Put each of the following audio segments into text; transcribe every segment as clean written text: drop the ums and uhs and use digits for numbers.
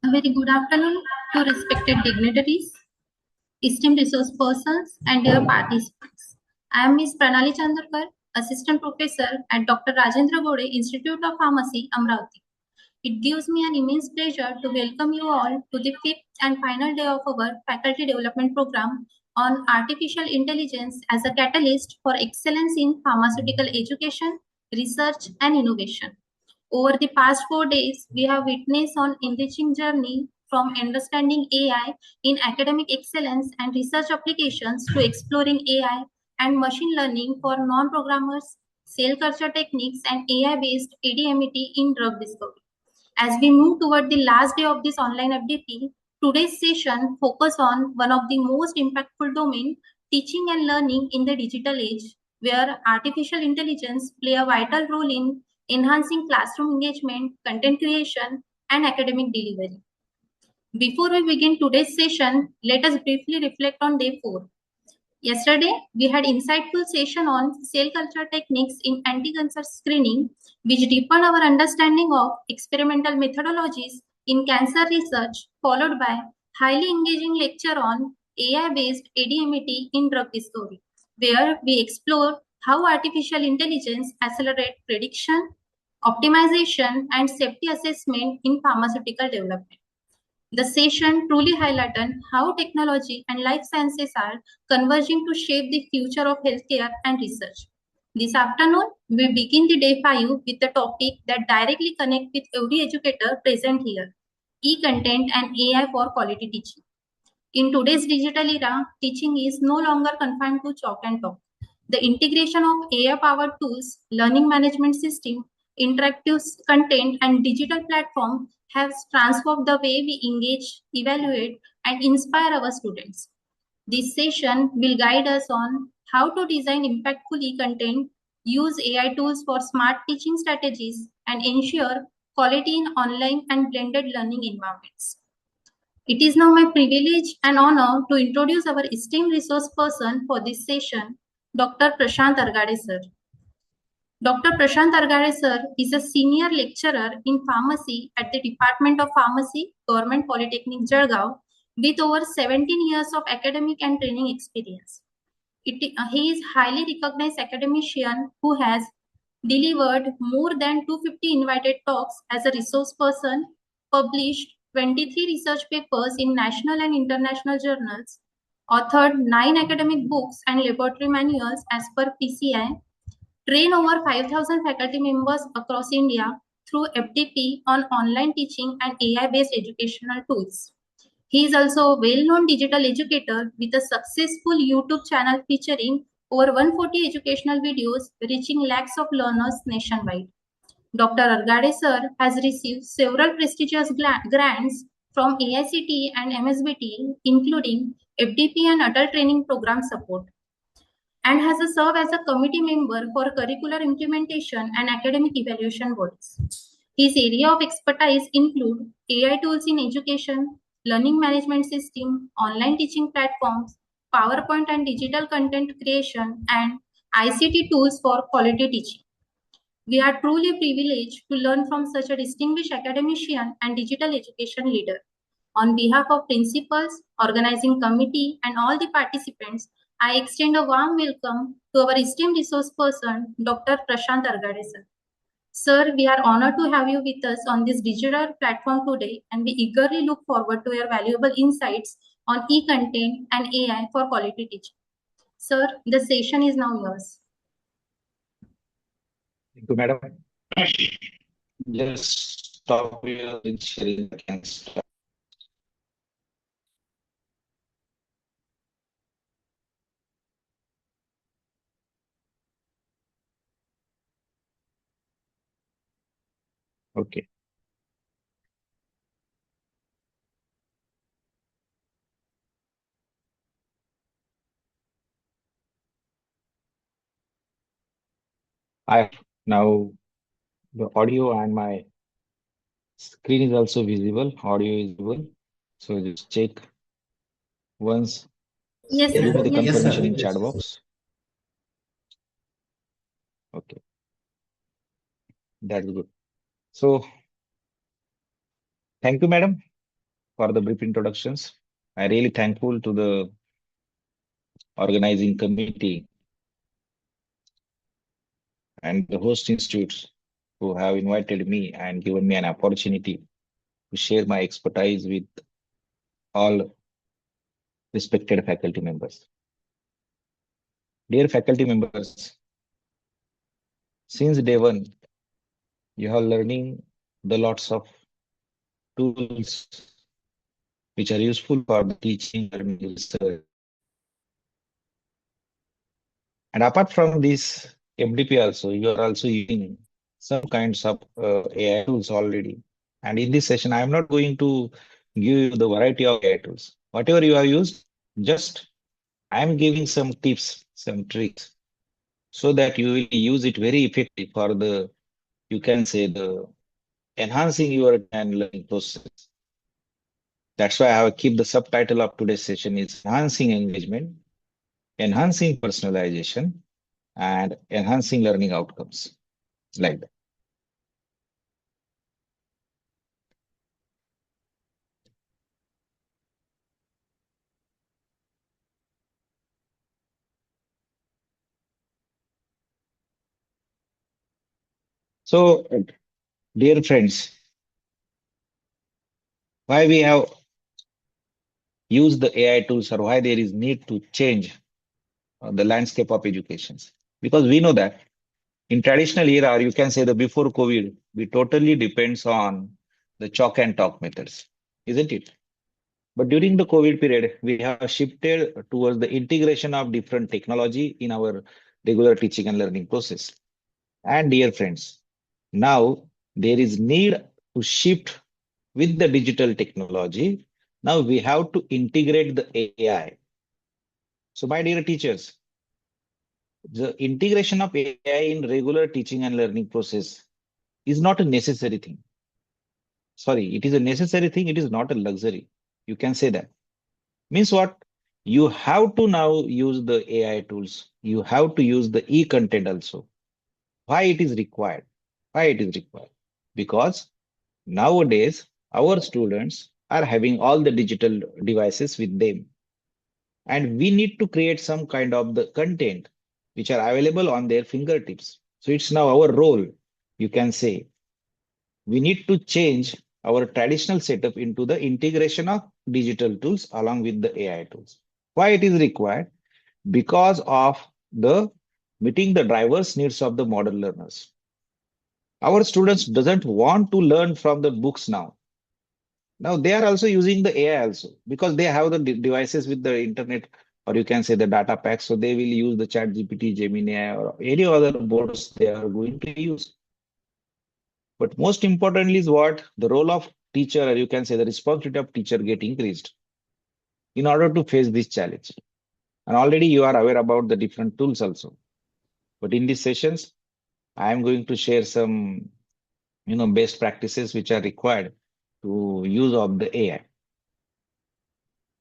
A very good afternoon to respected dignitaries, esteemed resource persons, and dear participants. I am Ms. Pranali Chandrakar, Assistant Professor at Dr. Rajendra Gode Institute of Pharmacy, Amravati. It gives me an immense pleasure to welcome you all to the fifth and final day of our faculty development program on artificial intelligence as a catalyst for excellence in pharmaceutical education, research, and innovation. Over the past 4 days, we have witnessed an enriching journey from understanding AI in academic excellence and research applications to exploring AI and machine learning for non-programmers, cell culture techniques, and AI-based ADMET in drug discovery. As we move toward the last day of this online FDP, today's session focuses on one of the most impactful domain, teaching and learning in the digital age, where artificial intelligence play a vital role in enhancing classroom engagement, content creation, and academic delivery. Before we begin today's session, let us briefly reflect on day 4. Yesterday, we had insightful session on cell culture techniques in anti-cancer screening, which deepened our understanding of experimental methodologies in cancer research, followed by highly engaging lecture on AI-based ADMET in drug discovery, where we explore how artificial intelligence accelerates prediction, optimization, and safety assessment in pharmaceutical development. The session truly highlighted how technology and life sciences are converging to shape the future of healthcare and research. This afternoon, we begin the day 5 with a topic that directly connects with every educator present here, e-content and AI for quality teaching. In today's digital era, teaching is no longer confined to chalk and talk. The integration of AI-powered tools, learning management system, interactive content, and digital platform has transformed the way we engage, evaluate, and inspire our students. This session will guide us on how to design impactful e-content, use AI tools for smart teaching strategies, and ensure quality in online and blended learning environments. It is now my privilege and honor to introduce our esteemed resource person for this session, Dr. Prashant Argade sir. Dr. Prashant Argade sir is a senior lecturer in pharmacy at the Department of Pharmacy, Government Polytechnic, Jalgaon, with over 17 years of academic and training experience. He is highly recognized academician who has delivered more than 250 invited talks as a resource person, published 23 research papers in national and international journals, authored 9 academic books and laboratory manuals as per PCI, trained over 5,000 faculty members across India through FDP on online teaching and AI-based educational tools. He is also a well-known digital educator with a successful YouTube channel featuring over 140 educational videos reaching lakhs of learners nationwide. Dr. Argade sir has received several prestigious grants from AICTE and MSBT, including FDP and Adult Training Program support, and has served as a committee member for curricular implementation and academic evaluation bodies. His area of expertise include AI tools in education, learning management system, online teaching platforms, PowerPoint and digital content creation, and ICT tools for quality teaching. We are truly privileged to learn from such a distinguished academician and digital education leader. On behalf of principals, organizing committee, and all the participants, I extend a warm welcome to our esteemed resource person, Dr. Prashant Argade sir. Sir, we are honored to have you with us on this digital platform today, and we eagerly look forward to your valuable insights on e-content and AI for quality teaching. Sir, the session is now yours. Thank you, madam. Just stop here with sharing. Can start. Okay. Now the audio and my screen is also visible. Audio is visible. So just check once. Yes, Give me the yes, confirmation in chat box. Okay, that's good. So thank you, madam. for the brief introductions. I'm really thankful to the organizing committee and the host institutes who have invited me and given me an opportunity to share my expertise with all respected faculty members. Dear faculty members, since day one, you have learning the lots of tools which are useful for the teaching, learning, research. And apart from this FDP also, you are also using some kinds of AI tools already. And in this session, I am not going to give you the variety of AI tools. Whatever you have used, just I am giving some tips, some tricks, so that you will use it very effectively for the, you can say, the enhancing your and learning process. That's why I have keep the subtitle of today's session is enhancing engagement, enhancing personalization, and enhancing learning outcomes. Like that. So, dear friends, why we have used the AI tools or why there is need to change the landscape of education? Because we know that in traditional era, or you can say the before COVID, we totally depends on the chalk and talk methods, isn't it? But during the COVID period, we have shifted towards the integration of different technology in our regular teaching and learning process. And dear friends, now there is need to shift with the digital technology. Now we have to integrate the AI. So my dear teachers, the integration of AI in regular teaching and learning process is not a necessary thing. Sorry, it is a necessary thing. It is not a luxury. You can say that. Means what? You have to now use the AI tools. You have to use the e-content also. Why it is required? Why it is required? Because nowadays our students are having all the digital devices with them, and we need to create some kind of the content which are available on their fingertips. So it's now our role. You can say we need to change our traditional setup into the integration of digital tools along with the AI tools. Why it is required? Because of the meeting the diverse needs of the modern learners. Our students doesn't want to learn from the books now. Now they are also using the AI also because they have the devices with the internet, or you can say the data packs. So they will use the chat GPT, Gemini, or any other boards they are going to use. But most importantly is what the role of teacher, or you can say the responsibility of teacher get increased in order to face this challenge. And already you are aware about the different tools also. But in these sessions, I am going to share some, best practices which are required to use of the AI.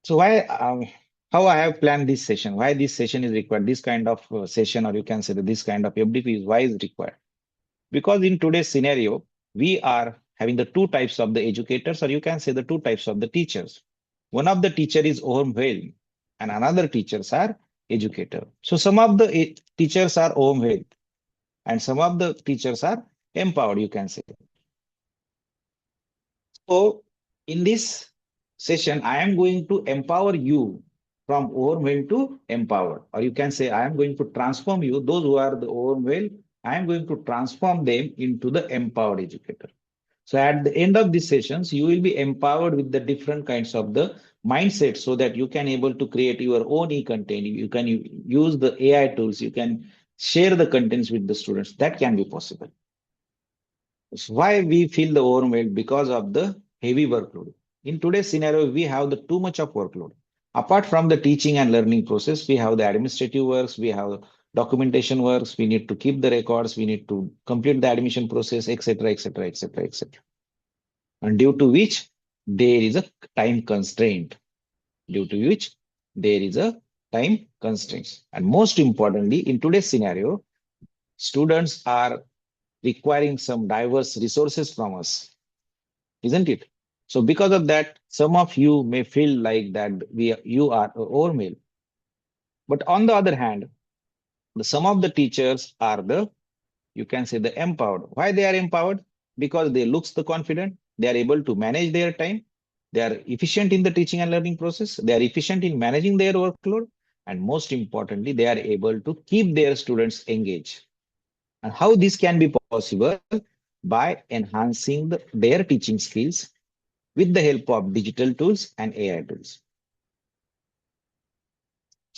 So how I have planned this session, why this session is required, this kind of session, or you can say that this kind of FDP is why is required. Because in today's scenario, we are having the two types of the educators, or you can say the two types of the teachers. One of the teacher is overwhelmed, and another teachers are educator. So some of the teachers are overwhelmed, and some of the teachers are empowered, you can say. So in this session, I am going to empower you from overwhelmed to empowered, or you can say I am going to transform you, those who are the overwhelmed, I am going to transform them into the empowered educator. So at the end of these sessions, you will be empowered with the different kinds of the mindset so that you can able to create your own e-content. You can use the AI tools. You can share the contents with the students. That can be possible. So why we feel the overwhelmed? Because of the heavy workload. In today's scenario, we have the too much of workload. Apart from the teaching and learning process, we have the administrative works, we have documentation works, we need to keep the records, we need to complete the admission process, etc., etc., etc., etc. And due to which there is a time constraint. Due to which there is a time constraints. And most importantly, in today's scenario, students are requiring some diverse resources from us, isn't it? So because of that, some of you may feel like that you are overwhelmed. But on the other hand, some of the teachers are you can say the empowered. Why they are empowered? Because they looks the confident, they are able to manage their time, they are efficient in the teaching and learning process, they are efficient in managing their workload, and most importantly, they are able to keep their students engaged. And how this can be possible? By enhancing their teaching skills with the help of digital tools and AI tools.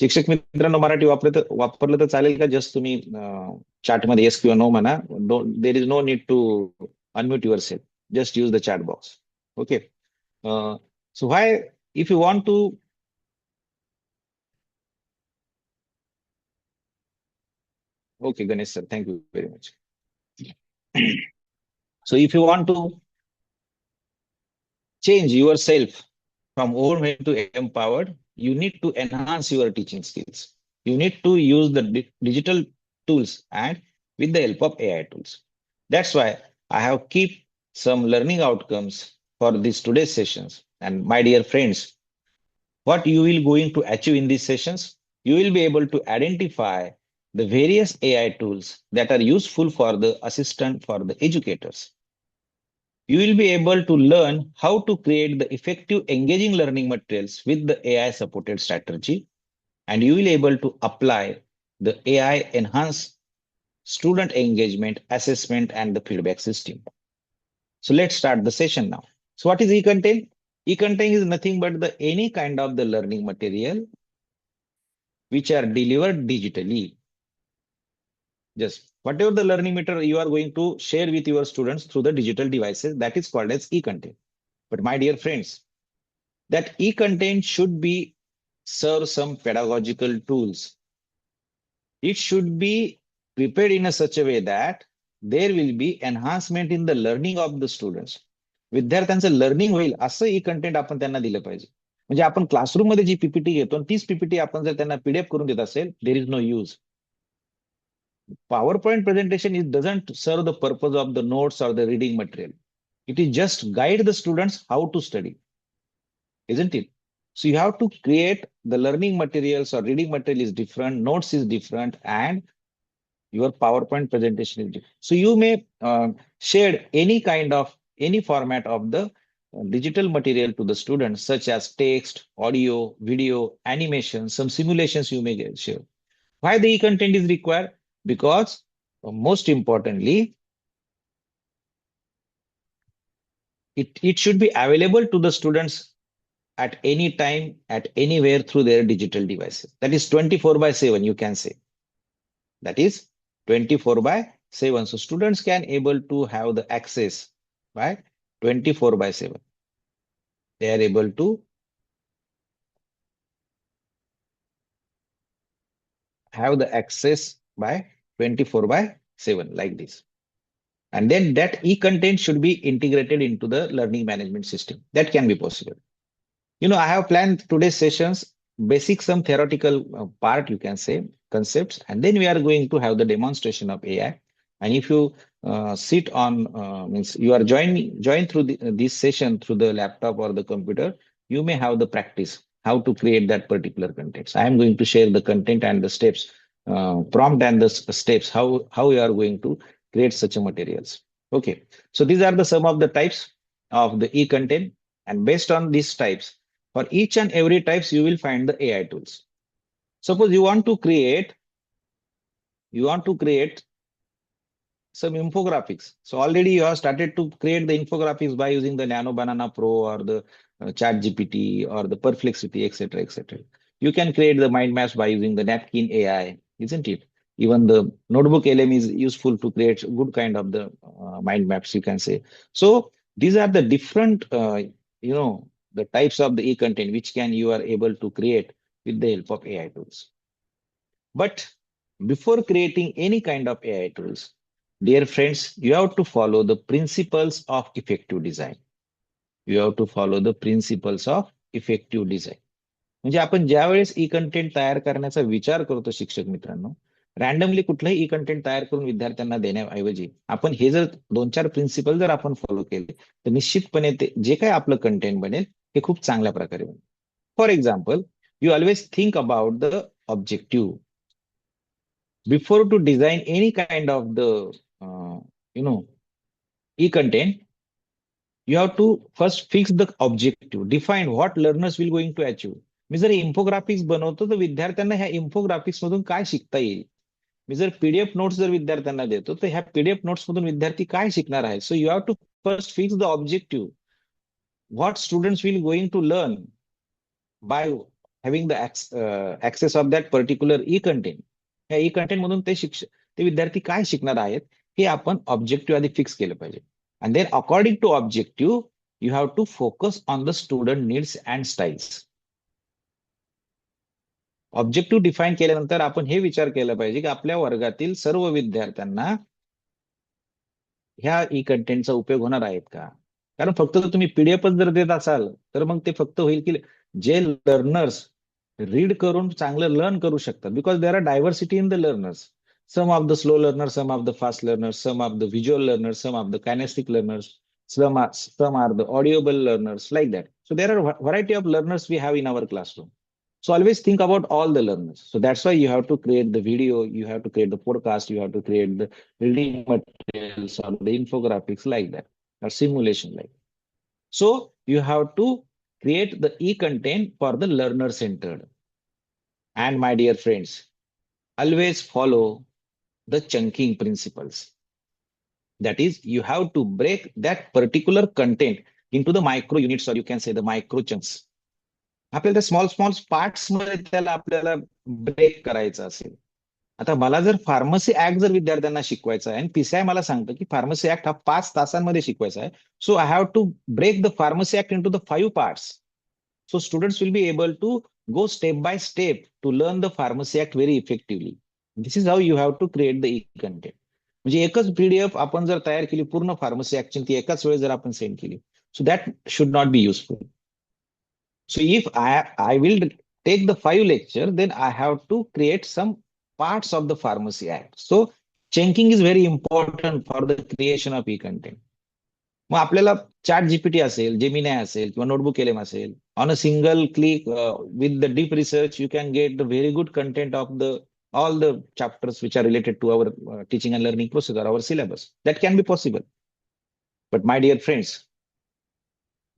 शिक्षक मित्रांनो मराठी वापरलं तर चालेल का? Just तुम्ही चॅटमध्ये yes किंवा no म्हणा. There is no need to unmute yourself. Just use the chat box. Okay. So why if you want to okay Ganesh sir, thank you very much. So if you want to change yourself from overwhelmed to empowered, you need to enhance your teaching skills. You need to use the digital tools and with the help of AI tools. That's why I have keep some learning outcomes for these today's sessions. And my dear friends, what you will going to achieve in these sessions, you will be able to identify the various AI tools that are useful for the assistant for the educators. You will be able to learn how to create the effective engaging learning materials with the AI supported strategy, and you will be able to apply the AI enhanced student engagement, assessment, and the feedback system. So let's start the session now. So what is e-content? E-content is nothing but the any kind of the learning material which are delivered digitally. Just whatever the learning material you are going to share with your students through the digital devices, that is called as e-content. But my dear friends, that e-content should be serve some pedagogical tools. It should be prepared in a such a way that there will be enhancement in the learning of the students. विद्यार्थ्यांचं learning होईल असं ई content आपण त्यांना दिलं पाहिजे. म्हणजे आपण classroom मध्ये जी पीपीटी घेतो तीच पीपीटी आपण जर त्यांना पीडीएफ करून देत असेल, there is no use. PowerPoint presentation doesn't serve the purpose of the notes or the reading material. It is just guide the students how to study, isn't it? So you have to create the learning materials or reading material is different, notes is different, and your PowerPoint presentation is different. So you may share any kind of any format of the digital material to the students, such as text, audio, video, animation, some simulations you may share. Why the e-content is required? Because most importantly, it should be available to the students at any time, at anywhere through their digital devices. That is 24/7, you can say. That is 24/7. So students can able to have the access by 24/7. They are able to have the access by 24/7 like this. And then that e-content should be integrated into the learning management system. That can be possible. I have planned today's sessions, basic some theoretical part, you can say, concepts, and then we are going to have the demonstration of AI. And if you sit on, means you are join through this session through the laptop or the computer, you may have the practice how to create that particular content. So I am going to share the content and the steps, prompt and the steps, how you are going to create such a materials. Okay, so these are the some of the types of the e-content, and based on these types, for each and every types, you will find the AI tools. Suppose you want to create some infographics. So already you have started to create the infographics by using the Nano Banana Pro or the Chat GPT or the Perplexity, etc., etc. You can create the mind maps by using the Napkin AI, isn't it? Even the notebook LM is useful to create good kind of the mind maps, you can say. So these are the different, the types of the e-content which you are able to create with the help of AI tools. But before creating any kind of AI tools, dear friends, you have to follow the principles of effective design. You have to follow the principles of effective design. म्हणजे आपण ज्या वेळेस ई content तयार करण्याचा विचार करतो शिक्षक मित्रांनो, रॅन्डमली कुठलंही ई कंटेंट तयार करून विद्यार्थ्यांना देण्याऐवजी आपण हे जर 2-4 प्रिन्सिपल जर आपण फॉलो केले तर निश्चितपणे ते जे काही आपलं कंटेंट बनेल हे खूप चांगल्या प्रकारे बनेल. For example, you always think about the objective before to design any kind of the uh, you know e-content. You have to first fix the objective, define what learners will going to achieve. मी जर infographics बनवतो तर विद्यार्थ्यांना ह्या infographics मधून काय शिकता येईल. मी जर पीडीएफ नोट्स जर विद्यार्थ्यांना देतो तर ह्या पीडीएफ नोट्स मधून विद्यार्थी काय शिकणार आहे. So you have to first fix the objective, what students will going to learn by having the access of that particular e-content. या e-content मधून ते विद्यार्थी काय शिकणार आहेत हे आपण ऑब्जेक्टिव्ह आधी फिक्स केलं पाहिजे. And then according to objective, you have to focus on the student needs and styles. Objective define केल्यानंतर आपण हे विचार केला पाहिजे की आपल्या वर्गातील सर्व विद्यार्थ्यांना ह्या ई कंटेंटचा उपयोग होणार आहेत का. कारण फक्त जर तुम्ही पीडीएफच जर देत असाल तर मग ते फक्त होईल की जे लर्नर्स रीड करून चांगलं लर्न करू शकतात, because there are diversity in the learners. some of the slow learners, some of the fast learners, some of the visual learners, some of the kinesthetic learners, some are the audible learners, like that. So there are variety of learners we have in our classroom. So always think about all the learners. So that's why you have to create the video, you have to create the podcast, you have to create the reading materials or the infographics like that, or simulation like that. So you have to create the e-content for the learner centered. And my dear friends, always follow the chunking principles. That is, you have to break that particular content into the micro units, or you can say the micro chunks. आपल्याला small parts मध्ये त्याला आपल्याला break करायचं असेल. आता मला जर pharmacy act जर विद्यार्थ्यांना शिकवायचा आहे आणि पीसीआय मला सांगतं की फार्मसी ऍक्ट हा 5 तासांमध्ये शिकवायचा आहे, so I have to break the pharmacy act into the 5 parts. So students will be able to go step by step to learn the pharmacy act very effectively. This is how you have to create the e-content. म्हणजे एकच PDF आपण जर तयार केली पूर्ण pharmacy ऍक्टची, ती एकाच वेळेस जर आपण सेंड केली, so that should not be useful. So if I will take the 5 lecture, then I have to create some parts of the pharmacy act. So chunking is very important for the creation of e-content. मग आपल्याला chat GPT असेल, Gemini असेल किंवा notebook LM असेल, on a single click with the deep research you can get the very good content of the all the chapters which are related to our teaching and learning process or our syllabus. That can be possible. But my dear friends,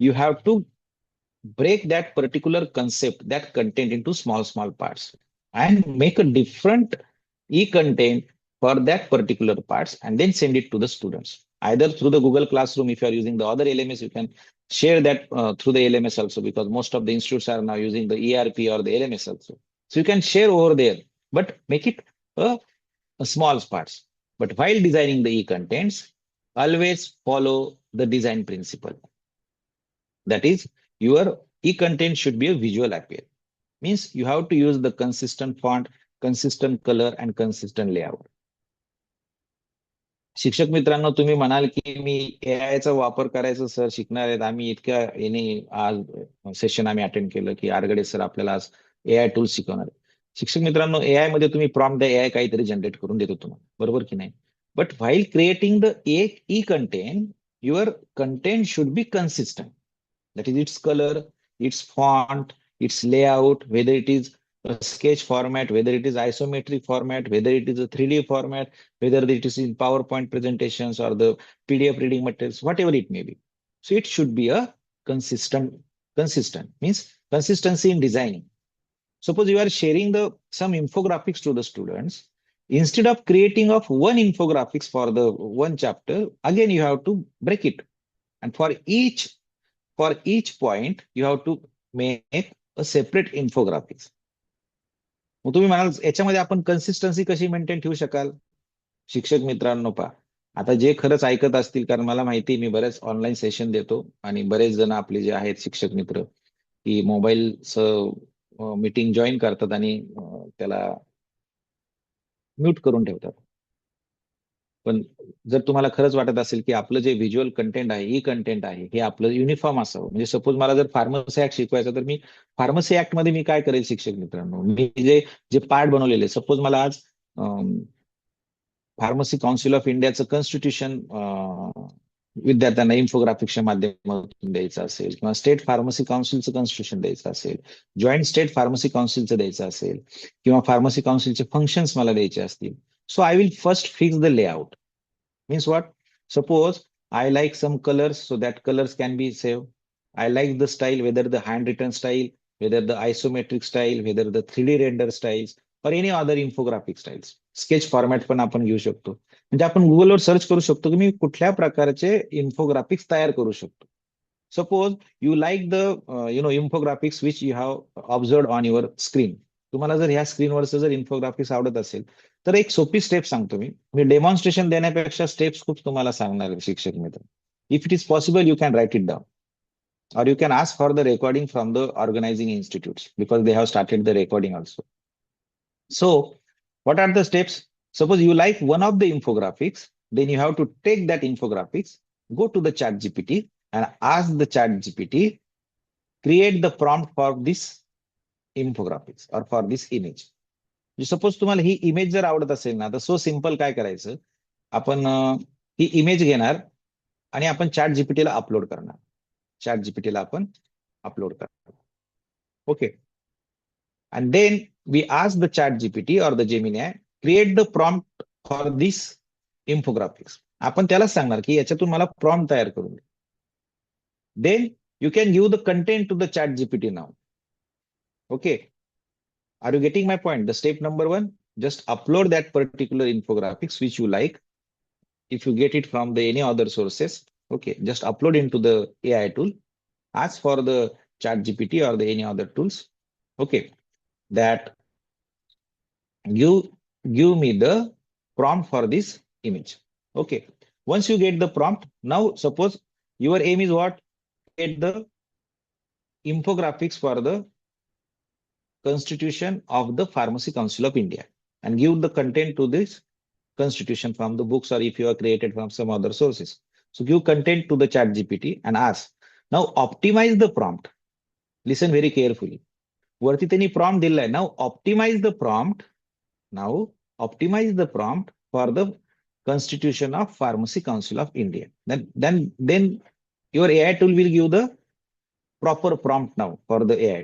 you have to break that particular concept, that content into small parts and make a different e-content for that particular parts and then send it to the students. Either through the Google Classroom, if you are using the other LMS, you can share that through the LMS also, because most of the institutes are now using the ERP or the LMS also. So you can share over there, but make it a small parts. But while designing the e-contents, always follow the design principle. That is, your e-content should be a visual appeal. Means you have to use the consistent font, consistent color, and consistent layout. शिक्षक मित्रांनो, तुम्ही म्हणाल की मी एआयचा वापर करायचं sir शिकणार आहेत. आम्ही इतक्या याने आज सेशन आम्ही अटेंड केलं की आरगडे सर आपल्याला आज एआय टूल्स शिकवणार आहेत. शिक्षक मित्रांनो, एआय मध्ये तुम्ही प्रॉम्प्ट द्या, एआय काहीतरी जनरेट करून देतो तुम्हाला, बरोबर की नाही. But while creating the E content, your content should be consistent. That is its color, its font, its layout, whether it is a sketch format, whether it is isometric format, whether it is a 3D format, whether it is in PowerPoint presentations or the PDF reading materials, whatever it may be. So it should be a consistent means consistency in designing. Suppose you are sharing some infographics to the students. Instead of creating of one infographics for the one chapter, again you have to break it. And for each point, you have to make a separate infographics. मग तुम्ही म्हणाल याच्यामध्ये आपण consistency कशी maintain ठेवू शकाल. शिक्षक मित्रांनो, पहा, आता जे खरंच ऐकत असतील, कारण मला माहिती मी बरेच ऑनलाईन सेशन देतो आणि बरेच जण आपले जे आहेत शिक्षक मित्र की मोबाईलचं मीटिंग जॉईन करतात आणि त्याला म्यूट करून ठेवतात. पण जर तुम्हाला खरंच वाटत असेल की आपलं जे व्हिज्युअल कंटेंट आहे, ई कंटेंट आहे, हे आपलं युनिफॉर्म असावं. म्हणजे सपोज मला जर फार्मसी ऍक्ट शिकवायचं, तर मी फार्मसी ऍक्ट मध्ये मी काय करेल शिक्षक मित्रांनो, मी जे पार्ट बनवलेले, सपोज मला आज फार्मसी काउन्सिल ऑफ इंडियाचं कॉन्स्टिट्यूशन विद्यार्थ्यांना इन्फोग्राफिक्सच्या माध्यमातून द्यायचं असेल, किंवा स्टेट फार्मसी काउन्सिलचं कॉन्स्टिट्यूशन द्यायचं असेल, जॉईंट स्टेट फार्मसी काउन्सिलचं द्यायचं असेल, किंवा फार्मसी काउन्सिलचे फंक्शन्स मला द्यायचे असतील, so I will first fix the layout. Means what? Suppose I like some colors, so that colors can be saved. I like the style, whether the handwritten style, whether the isometric style, whether the 3D render styles, or any other infographic styles. Sketch format पण आपण घेऊ शकतो. म्हणजे आपण गुगलवर search करू शकतो की मी कुठल्या प्रकारचे इन्फोग्राफिक्स तयार करू शकतो. Suppose you like the infographics which you have observe on your screen. तुम्हाला जर ह्या स्क्रीनवरचं जर इन्फोग्राफिक्स आवडत असेल तर एक सोपी स्टेप सांगतो मी डेमॉन्स्ट्रेशन देण्यापेक्षा स्टेप्स खूप तुम्हाला सांगणार आहे शिक्षक मित्र. If it is possible you can write it down, or you can ask for the recording from the organizing institutes because they have started the recording also. So what are the steps? Suppose you like one of the infographics, then you have to take that infographics, go to the chat GPT and ask the chat GPT, create the prompt for this infographics or for this image. Suppose तुम्हाला ही image जर आवडत असेल ना, तर so simple काय करायचं, आपण ही image घेणार आणि आपण चॅट जीपीटीला अपलोड करणार. चॅट जीपीटीला आपण अपलोड करणार. Okay. And then we ask the chat GPT or the Gemini create the prompt for this infographics. आपण त्याला सांगणार की याच्यातून मला प्रॉम्प्ट तयार करून दे. Then you can give the content to the chat GPT नाव. Okay. Are you getting my point? The step number 1, just upload that particular infographics which you like. If you get it from the any other sources, okay, just upload into the AI tool. Ask for the chat GPT or the any other tools. Okay, that you give me the prompt for this image. Okay, once you get the prompt, now suppose your aim is what? Get the infographics for the Constitution of the Pharmacy Council of India and give the content to this constitution from the books, or if you are created from some other sources. So give content to the chat GPT and ask. Now optimize the prompt. Listen very carefully. वरती त्यांनी prompt दिलाय. Now optimize the prompt. Now optimize the prompt for the Constitution of Pharmacy Council of India. Then your AI tool will give the proper prompt now for the AI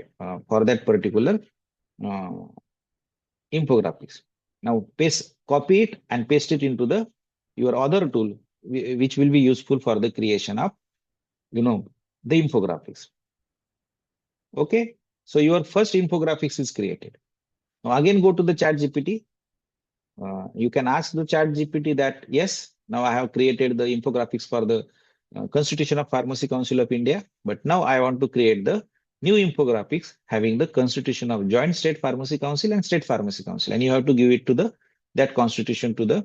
for that particular infographics. Now copy it and paste it into the your other tool, which will be useful for the creation of the infographics. Okay, so your first infographics is created. Now again go to the chat GPT. You can ask the chat GPT that yes, now I have created the infographics for the Constitution of Pharmacy Council of India, but now I want to create the new infographics having the Constitution of Joint State Pharmacy Council and State Pharmacy Council, and you have to give it to that constitution to the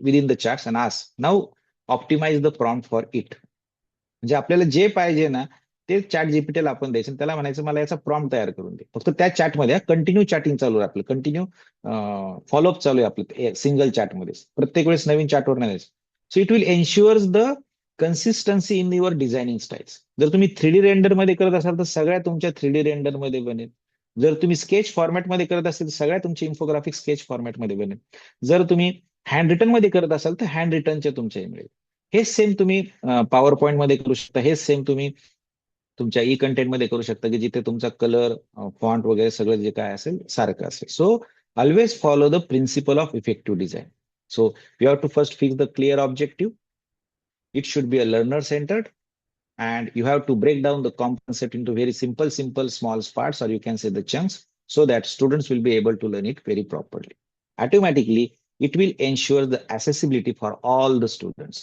within the charts and ask now optimize the prompt for it. म्हणजे आपल्याला जे पाहिजे ना ते chat जीपीटीला आपण द्यायचं, त्याला म्हणायचं मला याचा प्रॉम्प्ट तयार करून दे. फक्त त्या चॅटमध्ये कंटिन्यू चॅटिंग चालू आहे, आपलं कंटिन्यू फॉलोअप चालू आहे आपलं सिंगल चॅटमध्ये, प्रत्येक वेळेस नवीन चॅटवर नाही द्यायचं. So it will ensures the consistency in your designing styles. जर तुम्ही 3D रेंडर मध्ये करत असाल तर सगळ्या तुमच्या 3D रेंडर मध्ये बनेल. जर तुम्ही स्केच फॉर्मॅटमध्ये करत असाल तर सगळ्या तुमची इन्फोग्राफिक स्केच फॉर्मॅटमध्ये बनेल. जर तुम्ही हँड रिटन मध्ये करत असाल तर हँड रिटनचे तुमच्या मिळेल. हेच सेम तुम्ही पॉवर पॉईंट मध्ये करू शकता. हेच सेम तुम्ही तुमच्या ई कंटेंट मध्ये करू शकता की जिथे तुमचा कलर फॉन्ट वगैरे सगळं जे काय असेल सारखं असेल. So always follow the principle of effective design. So you have to first fix the clear objective. It should be a learner centered, and you have to break down the concept into very simple small parts, or you can say the chunks, so that students will be able to learn it very properly. Automatically it will ensure the accessibility for all the students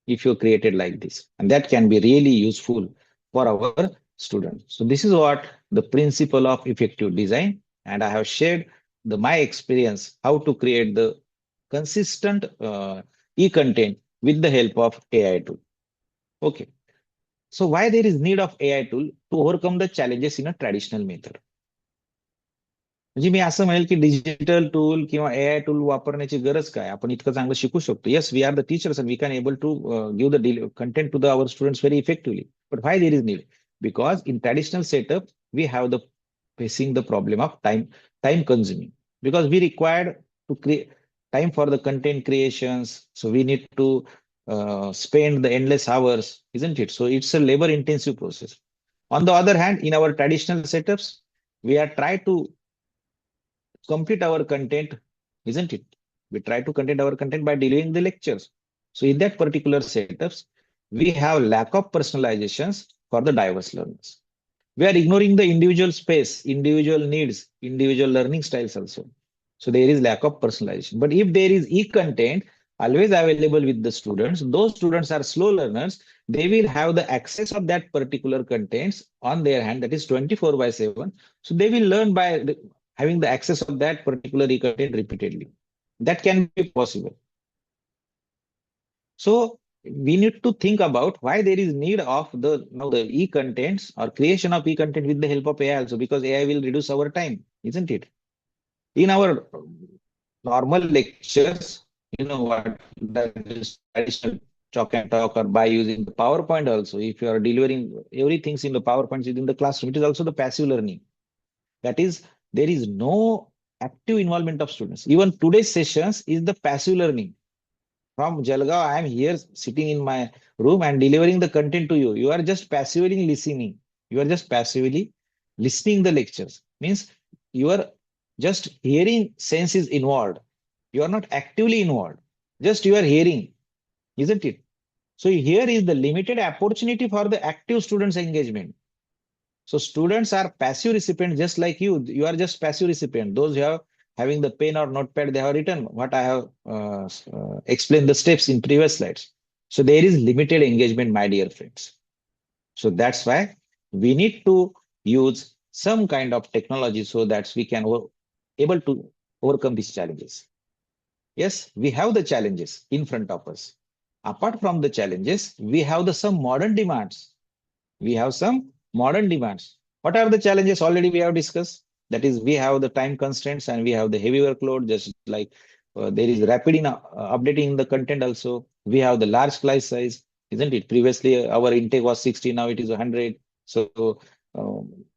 if you create it like this, and that can be really useful for our students. So this is what the principle of effective design, and I have shared my experience how to create the consistent e-content with the help of AI tool. Okay. So why there is need of AI tool to overcome the challenges in a traditional method? म्हणजे मी असं म्हणेल की digital tool किंवा AI tool वापरण्याची गरज काय? आपण इतकं चांगलं शिकू शकतो. Yes, we are the teachers and we can able to give the content to our students very effectively. But why there is need? Because in traditional setup, we have the facing the problem of time consuming. Because we required to create time for the content creations. So we need to spend the endless hours, isn't it? So it's a labor intensive process. On the other hand, in our traditional setups, we are try to complete our content, isn't it? We try to content our content by delivering the lectures. So in that particular setups, we have lack of personalizations for the diverse learners. We are ignoring the individual space, individual needs, individual learning styles also. So there is lack of personalization. But if there is e-content always available with the students, those students are slow learners, they will have the access of that particular contents on their hand, that is 24 by 7. So they will learn by having the access of that particular e-content repeatedly. That can be possible. So we need to think about why there is need of the now the e-contents or creation of e-content with the help of AI also, because AI will reduce our time, isn't it? In our normal lectures, you know what, that is traditional chalk and talk or by using the PowerPoint also. If you are delivering everything in the PowerPoint within the classroom, it is also the passive learning. That is, there is no active involvement of students. Even today's sessions is the passive learning. From Jalgaon, I am here sitting in my room and delivering the content to you. You are just passively listening. You are just passively listening the lectures. Means you are just hearing sense is involved. You are not actively involved. Just you are hearing, isn't it? So here is the limited opportunity for the active students engagement. So students are passive recipients just like you. You are just passive recipient. Those who have having the pen or notepad, they have written what I have explained the steps in previous slides. So there is limited engagement, my dear friends. So that's why we need to use some kind of technology so that we can able to overcome these challenges. Yes, we have the challenges in front of us. Apart from the challenges, we have the some modern demands. We have some modern demands. What are the challenges already we have discussed? That is, we have the time constraints and we have the heavy workload, just like there is rapid updating the content also. We have the large class size, isn't it? Previously, our intake was 60, now it is 100. So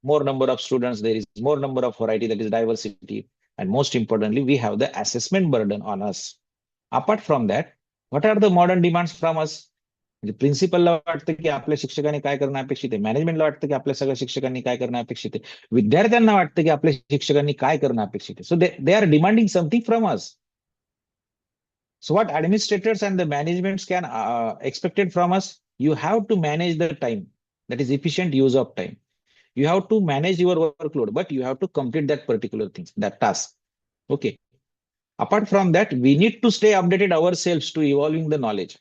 more number of students, there is more number of variety, that is diversity. And most importantly, we have the assessment burden on us. Apart from that, what are the modern demands from us? म्हणजे प्रिन्सिपलला वाटतं की आपल्या शिक्षकांनी काय करणं अपेक्षित आहे, मॅनेजमेंटला वाटतं की आपल्या सगळ्या शिक्षकांनी काय करणं अपेक्षित आहे, विद्यार्थ्यांना वाटतं की आपल्या शिक्षकांनी काय करणं अपेक्षित आहे. So they are demanding something from us. So what administrators and the managements can expected from us, you have to manage the time. That is efficient use of time. You have to manage your workload, but you have to complete that particular thing, that task. Okay. Apart from that, we need to stay updated ourselves to evolving the knowledge.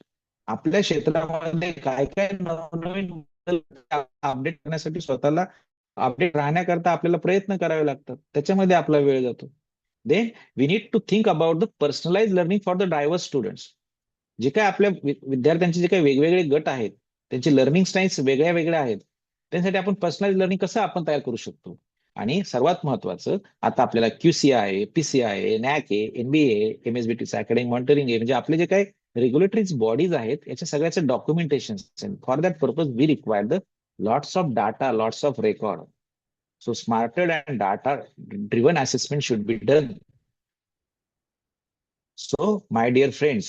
आपल्या क्षेत्रामध्ये काय काय नवनवीन update करण्यासाठी स्वतःला update राहण्याकरता आपल्याला प्रयत्न करावे लागतात. त्याच्यामध्ये आपला वेळ जातो. Then we need to think about the personalise learning for the diverse students. जे काय आपल्या विद्यार्थ्यांचे जे काही वेगवेगळे गट आहेत, त्यांचे लर्निंग स्टाईल्स वेगळ्या वेगळ्या आहेत, त्यासाठी आपण पर्सनलाइज लर्निंग कसं आपण तयार करू शकतो. आणि सर्वात महत्वाचं, आता आपल्याला QCI, PCI, NAC आहे, NBA, MSBT अकॅडमिक मॉनिटरिंग आहे, म्हणजे आपले जे काही रेग्युलेटरी बॉडीज आहेत याच्या सगळ्याचे documentation. For that purpose we require the lots of data, lots of record. So smarter and data driven assessment should be done. So my dear friends,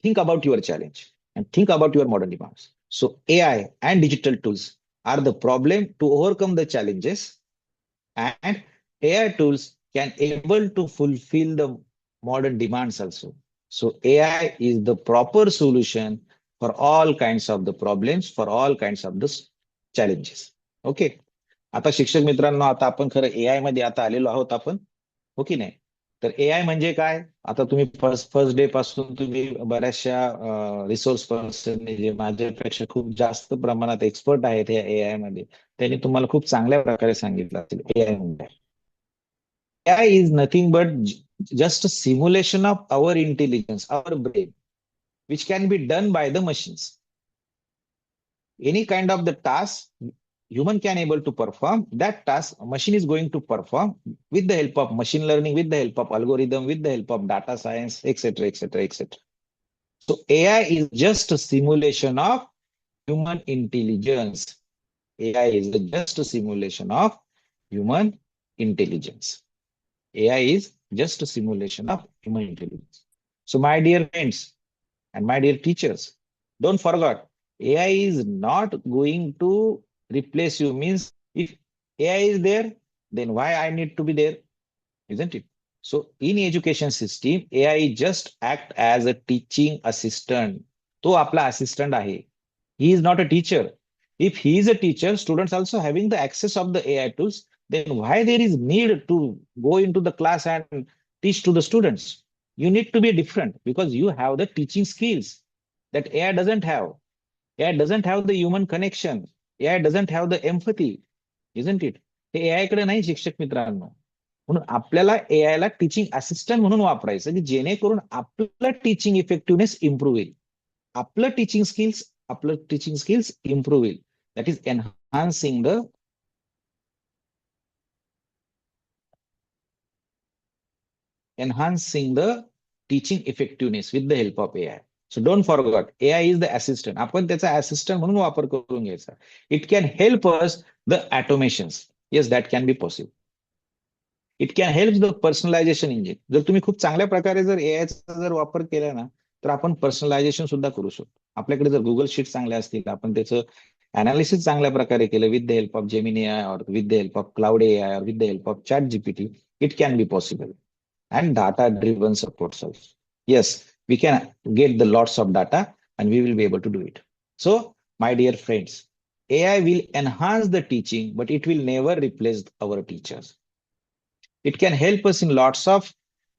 think about your challenge and think about your modern demands. So AI and digital tools are the problem to overcome the challenges, and AI tools can able to fulfill the modern demands also. So AI is the proper solution for all kinds of the problems, for all kinds of the challenges. Okay. आता शिक्षक मित्रांनो, आता आपण खरं AI मध्ये आता आलेलो आहोत आपण, हो की नाही? तर एआय म्हणजे काय? आता तुम्ही फर्स्ट डे पासून तुम्ही बऱ्याचशा रिसोर्स पर्सन जे माझ्यापेक्षा खूप जास्त प्रमाणात एक्सपर्ट आहेत या एआय मध्ये, त्यांनी तुम्हाला खूप चांगल्या प्रकारे सांगितलं असेल एआय म्हणजे. AI is nothing but just a simulation of our intelligence, our brain, which can be done by the machines. Any kind of the task human can able to perform, that task machine is going to perform with the help of machine learning, with the help of algorithm, with the help of data science, etc., etc., etc. So AI is just a simulation of human intelligence. AI is just a simulation of human intelligence. AI is just a simulation of human intelligence. So, my dear friends and my dear teachers, don't forget, AI is not going to replace you. Means if AI is there, then why I need to be there, isn't it? So in education system, AI just act as a teaching assistant. तो आपला assistant आहे. He is not a teacher. If he is a teacher, students also having the access of the AI tools, then why there is need to go into the class and teach to the students? You need to be different because you have the teaching skills that AI doesn't have. AI doesn't have the human connection. AI doesn't have the empathy, isn't it? Hey AI कडे नाही शिक्षक मित्रांनो. म्हणून आपल्याला AI ला teaching assistant म्हणून वापरायचं की जेणेकरून आपलं टीचिंग इफेक्टिव्हनेस इम्प्रूव्ह होईल. आपलं टीचिंग स्किल्स इम्प्रूव्ह होईल. That is enhancing the teaching effectiveness with the help of AI. So don't forgot, AI is the assistant. आपण त्याचा असिस्टंट म्हणून वापर करून घ्यायचा. It can help us the automations. Yes, that can be possible. It can help the personalisation engine. जर तुम्ही खूप चांगल्या प्रकारे जर एआयचा जर वापर केला ना, तर आपण पर्सनलायझेशन सुद्धा करू शकतो. आपल्याकडे जर गुगल शीट चांगल्या असतील, आपण त्याचं अनालिसिस चांगल्या प्रकारे केलं with the help of Gemini AI और with the help of Claude AI और with the help of chat GPT, it can be possible. And data driven supports also. Yes, we can get the lots of data and we will be able to do it. So, my dear friends, AI will enhance the teaching, but it will never replace our teachers. It can help us in lots of,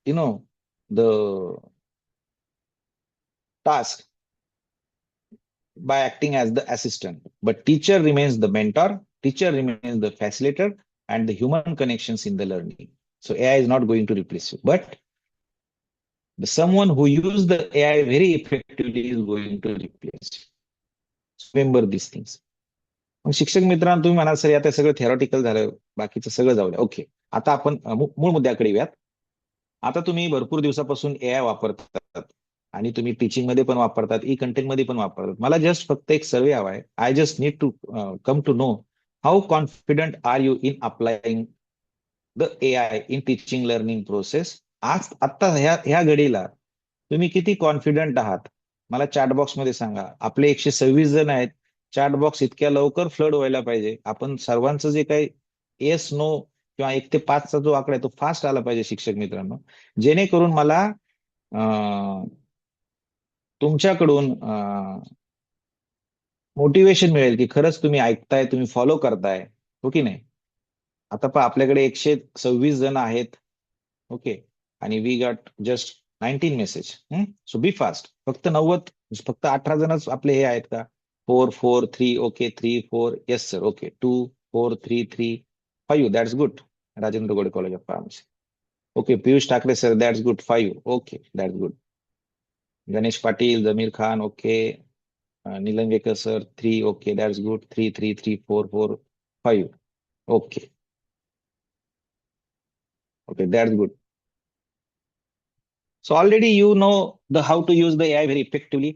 the task by acting as the assistant. But teacher remains the mentor, teacher remains the facilitator, and the human connections in the learning. So AI is not going to replace you, but someone who uses the AI very effectively is going to replace you. So remember these things. मग शिक्षक मित्रांनो, तुम्ही म्हणाल sir आता सगळं theoretical झालं, बाकीचं सगळं जाऊ द्या. ओके, आता आपण मूळ मुद्द्याकडे येऊयात. आता तुम्ही भरपूर दिवसापासून एआय वापरतात आणि तुम्ही टीचिंग मध्ये पण वापरतात, ई कंटेंट मध्ये पण वापरतात. मला जस्ट फक्त एक सर्वे हवा आहे. I just need to come to know how confident are you in applying the AI in teaching learning process. आज आता ह्या घडीला तुम्ही किती कॉन्फिडंट आहात मला चॅट बॉक्स मध्ये सांगा. आपले 126 जण आहेत. चॅट बॉक्स इतक्या लवकर फ्लड व्हायला पाहिजे. आपण सर्वांचं जे काही येस नो किंवा 1 ते 5चा जो आकडा आहे तो फास्ट आला पाहिजे शिक्षक मित्रांनो, जेणेकरून मला तुमच्याकडून मोटिवेशन मिळेल की खरंच तुम्ही ऐकताय, तुम्ही फॉलो करताय, हो की नाही. आता पहा, आपल्याकडे 126 जण आहेत. ओके, आणि we got just 19 message. So be fast. फक्त 18 जणच आपले हे आहेत का? 4 4 3. Okay, 3 4. Yes sir. Okay, 2 4 3 3 5. That's good. Rajendra Gode college of pharmacy. Okay, Piyush Thackeray sir, that's good. 5. Okay, that's good. Ganesh Patil, Jameer Khan, okay. Nilangekar sir, 3. Okay, that's good. 3 3 3 4 4 5. Okay. Okay, that's good. So already you know how to use the AI very effectively.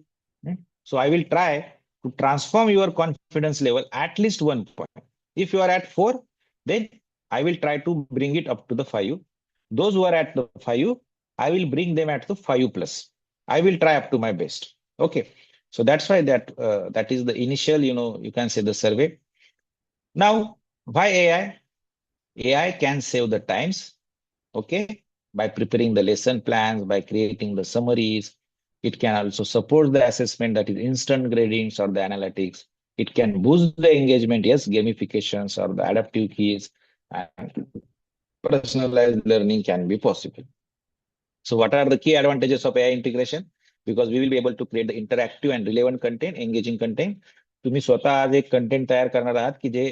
So I will try to transform your confidence level at least 1 point. If you are at 4, then I will try to bring it up to the 5. Those who are at the 5, I will bring them at the 5 plus. I will try up to my best. Okay. So that's why that is the initial, you can say the survey. Now, why AI? AI can save the times. Okay, by preparing the lesson plans, by creating the summaries. It can also support the assessment, that is instant gradings or the analytics. It can boost the engagement, yes, gamifications or the adaptive keys, and personalized learning can be possible. So what are the key advantages of AI integration? Because we will be able to create the interactive and relevant content, engaging content. तुम्ही स्वतः आज एक content तयार करणार आहात की जे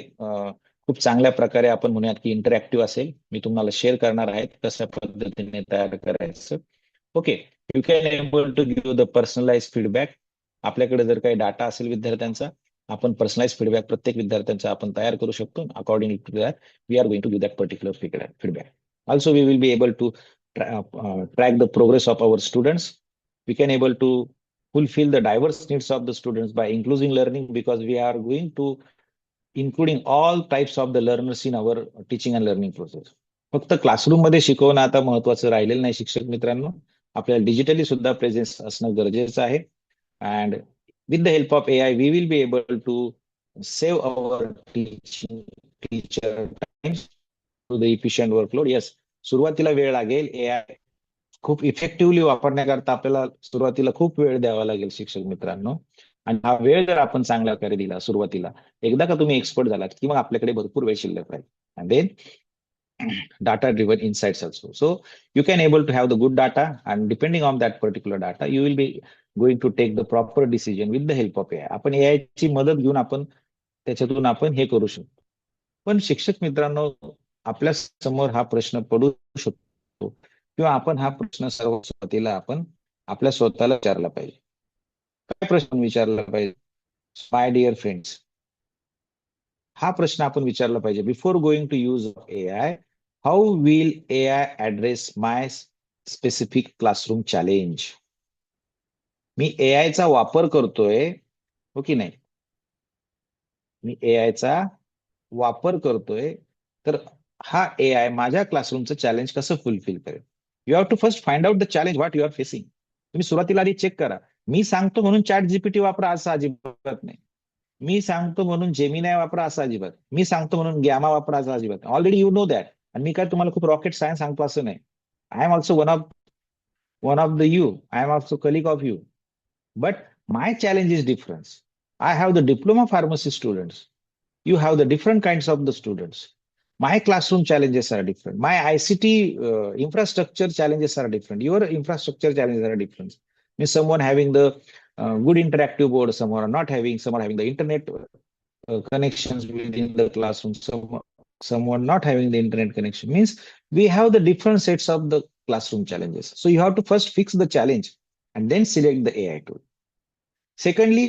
खूप चांगल्या प्रकारे आपण म्हणूयात की इंटरॅक्टिव्ह असेल. मी तुम्हाला शेअर करणार आहे कशा पद्धतीने तयार करायचं. Okay, you can able to give the personalise feedback. आपल्याकडे जर काही डाटा असेल विद्यार्थ्यांचा, आपण पर्सनलाइज फीडबॅक प्रत्येक विद्यार्थ्यांचा आपण तयार करू शकतो. According to that we are going to give that particular feedback. Also we will be able to track the progress of our students. We can able to fulfill the diverse needs of the students by inclusive learning, because we are going to including all types of the learners in our teaching and learning process. फक्त classroom मध्ये शिकवणं आता महत्वाचं राहिलेलं नाही शिक्षक मित्रांनो. आपल्याला डिजिटली सुद्धा प्रेझेन्स असणं गरजेचं आहे. And with the help of AI we will be able to save our teaching teacher time to the efficient workload. Yes, सुरुवातीला वेळ लागेल. एआय खूप इफेक्टिव्हली वापरण्याकरता आपल्याला सुरुवातीला खूप वेळ द्यावा लागेल शिक्षक मित्रांनो. आणि हा वेळ जर आपण चांगल्या प्रकारे दिला सुरुवातीला, एकदा का तुम्ही एक्सपर्ट झालात की मग आपल्याकडे भरपूर वेळ शिल्लक राहील. And then data driven insights also. So you can able to have the good data, and depending on that particular data you will be going to take the proper decision with the help of AI. आपण AI ची मदत घेऊन आपण त्याच्यातून आपण हे करू शकतो. पण शिक्षक मित्रांनो, आपल्या समोर हा प्रश्न पडू शकतो किंवा आपण हा प्रश्न सर्व सुरुवातीला आपण आपल्या स्वतःला विचारला पाहिजे. काय प्रश्न विचारला पाहिजे? माय डिअर फ्रेंड्स, हा प्रश्न आपण विचारला पाहिजे before going to use AI. How will AI address my specific classroom challenge? मी एआय चा वापर करतोय, हो की नाही? मी एआय चा वापर करतोय, तर हा एआय माझ्या क्लासरूमचं चॅलेंज कसं फुलफिल करेल? You have to first find out the challenge what you are facing. तुम्ही सुरुवातीला आधी चेक करा. मी सांगतो म्हणून चॅट जीपीटी वापरा असं अजिबात नाही. मी सांगतो म्हणून जेमिनाय वापरा असं अजिबात. मी सांगतो म्हणून गॅमा वापरा असं अजिबात. Already you know that. आणि मी काय तुम्हाला खूप रॉकेट सायन्स सांगतो असं नाही. I am also one of the you. I am also colleague of you. But my challenge is different. I have the diploma pharmacy students. You have the different kinds of the students. My classroom challenges are different. My ICT infrastructure challenges are different. Your infrastructure challenges are different. Means someone having the good interactive board, someone having the internet connections within the classroom, someone not having the internet connection. Means we have the different sets of the classroom challenges. So you have to first fix the challenge and then select the AI tool. Secondly,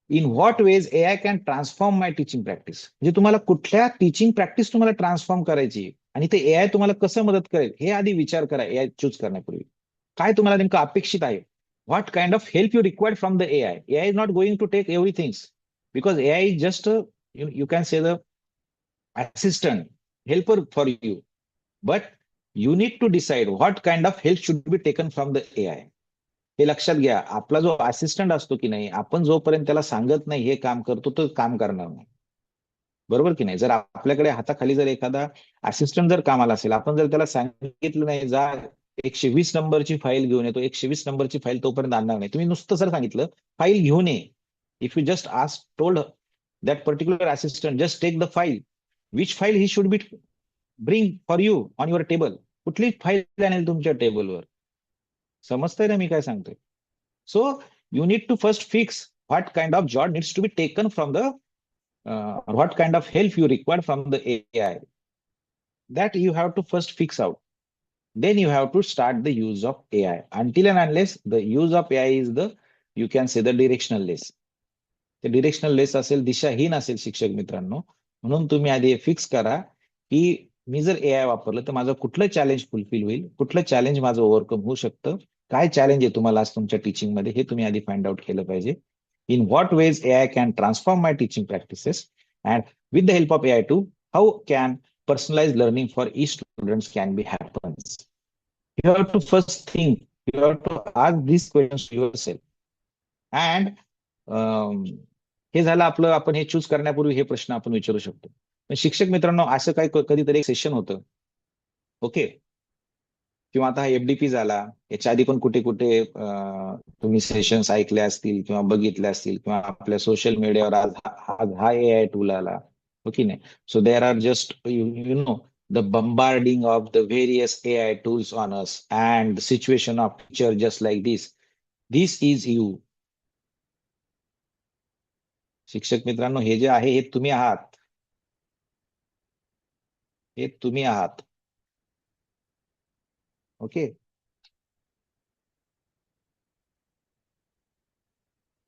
in what ways AI can transform my teaching practice. म्हणजे तुम्हाला कुठल्या teaching practice तुम्हाला transform करायची आणि ते AI तुम्हाला कसं मदत करेल हे आधी विचार करा एआय चूज करण्यापूर्वी. काय तुम्हाला नेमकं अपेक्षित आहे? What kind of help you required from the AI. AI is not going to take everything, because AI is just you can say the assistant, helper for you. But you need to decide what kind of help should be taken from the AI. हे लक्षात घ्या. आपला जो assistant असतो की नाही, आपण जोपर्यंत त्याला सांगत नाही हे काम करतो तो काम करणार नाही. बरोबर की नाही? जर आपल्याकडे हाताखाली जर एखादा असिस्टंट जर कामाला असेल, आपण जर त्याला सांगितलं नाही जा 120 नंबरची फाईल घेऊन येतो, 120 नंबरची फाईल तोपर्यंत आणणार नाही. तुम्ही नुसतं जर सांगितलं फाईल घेऊन ये, if you just ask told that particular assistant just take the file, which file he should be bring for you on your table, कुठली फाईल आणेल तुमच्या टेबलवर? समजतंय ना मी काय सांगतोय? So you need to first fix what kind of job needs to be taken from the what kind of help you require from the AI. That you have to first fix out. Then you have to start the use of AI. Until and unless the use of AI is the, you can say the directional less. ते directional less असेल, दिशाहीन असेल शिक्षक मित्रांनो. म्हणून तुम्ही आधी fix करा की मी जर एआय वापरलं तर माझं कुठलं चॅलेंज फुलफिल होईल, कुठलं चॅलेंज माझं ओव्हरकम होऊ शकतं, काय चॅलेंज आहे तुम्हाला आज तुमच्या टीचिंग मध्ये हे तुम्ही आधी फाइंड आउट केलं पाहिजे. In what ways AI can transform my teaching practices and with the help of AI to how can personalise learning for each students can be happens. You have to first think, you have to ask this questions to yourself. And हे झालं आपलं, आपण हे choose करण्यापूर्वी हे प्रश्न आपण विचारू शकतो. पण शिक्षक मित्रांनो, असं काय कधीतरी एक सेशन होतं, ओके, किंवा आता हा एफडीपी झाला, याच्या आधी पण कुठे कुठे तुम्ही सेशन्स ऐकले असतील किंवा बघितले असतील किंवा आपल्या सोशल मीडियावर आज हा एआय टूल आला, हो की नाही? So there are just you know the bombarding of the various AI tools on us and the situation of teacher just like this. This is you. शिक्षक मित्रांनो, हे जे आहे हे तुम्ही आहात. हे तुम्ही आहात. Okay.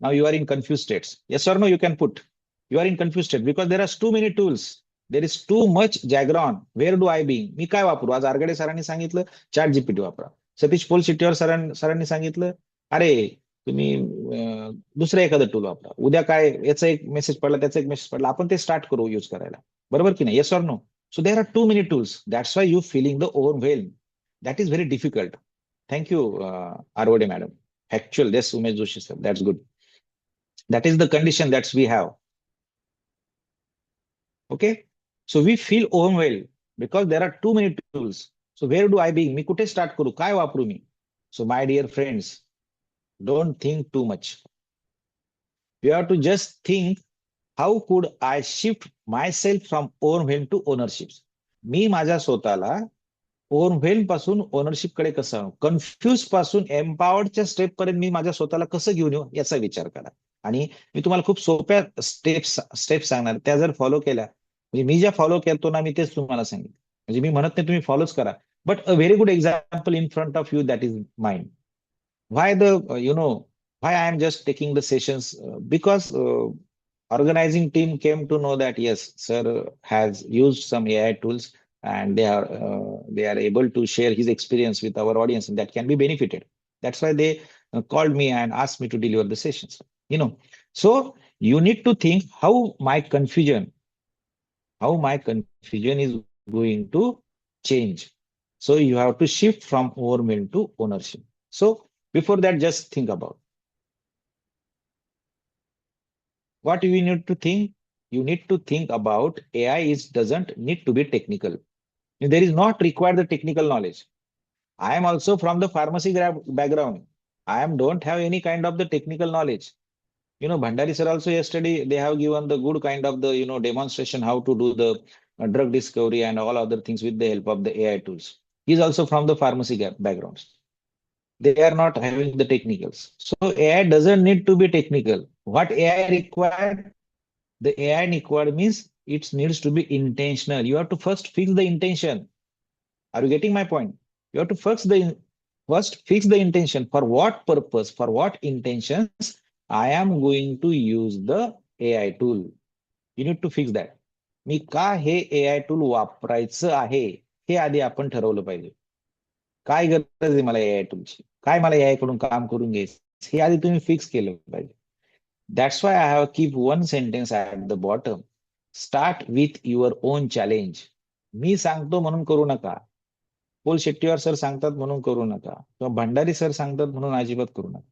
Now you are in confused states. Yes or no, you can put. You are in confused state because there are too many tools. There is too much jargon. Where do I be? मी काय वापरू? आज आरगडे सरांनी सांगितलं chat GPT वापरा. सतीश पोलशेट्टीवर सरांनी सांगितलं अरे तुम्ही दुसरं एखादं टूल वापरा. उद्या काय याचा एक मेसेज पडला, त्याचा एक मेसेज पडला, आपण ते स्टार्ट करू यूज करायला. बरोबर की नाही? Yes or no? So there are too many tools. That's why you're feeling the overwhelm. That is very difficult. Thank you, Argade madam. Actual, yes, Umesh Joshi sir. That's good. That is the condition that we have. Okay. So we feel overwhelmed because there are too many tools. So where do I begin? मी कुठे start करू? काय वापरू मी? So my dear friends, don't think too much. You have to just think, how could I shift myself from overwhelm to ownership? मी माझ्या स्वतःला ओव्हरव्हेल्म पासून ownership कडे कसं, confuse पासून एम्पावर्डच्या स्टेप पर्यंत मी माझ्या स्वतःला कसं घेऊन येऊ याचा विचार करा. आणि मी तुम्हाला खूप सोप्या स्टेप्स सांगणार, त्या जर फॉलो केल्या, म्हणजे मी ज्या फॉलो करतो ना, मी तेच तुम्हाला सांगितलं. म्हणजे मी म्हणत नाही तुम्ही फॉलोच करा, but a very good example in front of you, that is mind. Why why I am just taking the sessions? Because organizing team came to know that yes, sir has used some AI tools, and they are able to share his experience with our audience, and that can be benefited. That's why they called me and asked me to deliver the sessions. So you need to think how my confusion is going to change. So you have to shift from overwhelm to ownership. So before that, just think about what you need to think. You need to think about AI doesn't need to be technical. There is not required the technical knowledge. I am also from the pharmacy background. Don't have any kind of the technical knowledge. Bhandari sir also yesterday, they have given the good kind of the, demonstration how to do the drug discovery and all other things with the help of the AI tools. He's also from the pharmacy backgrounds. They are not having the technicals. So AI doesn't need to be technical. What AI required? The AI required means it needs to be intentional. You have to first fix the intention. Are you getting my point? You have to first fix the intention. For what purpose? For what intentions I am going to use the AI tool. You need to fix that. मी का हे AI tool वापरायचं आहे हे आधी आपण ठरवलं पाहिजे. काय गरज आहे मला AI टूलची, काय मला AI कडून काम करून घ्यायचं हे आधी तुम्ही फिक्स केलं पाहिजे. That's why I have keep one sentence at the bottom. Start with your own challenge. मी सांगतो म्हणून करू नका. पोल शेट्टीवार सर सांगतात म्हणून करू नका, किंवा भंडारी सर सांगतात म्हणून अजिबात करू नका.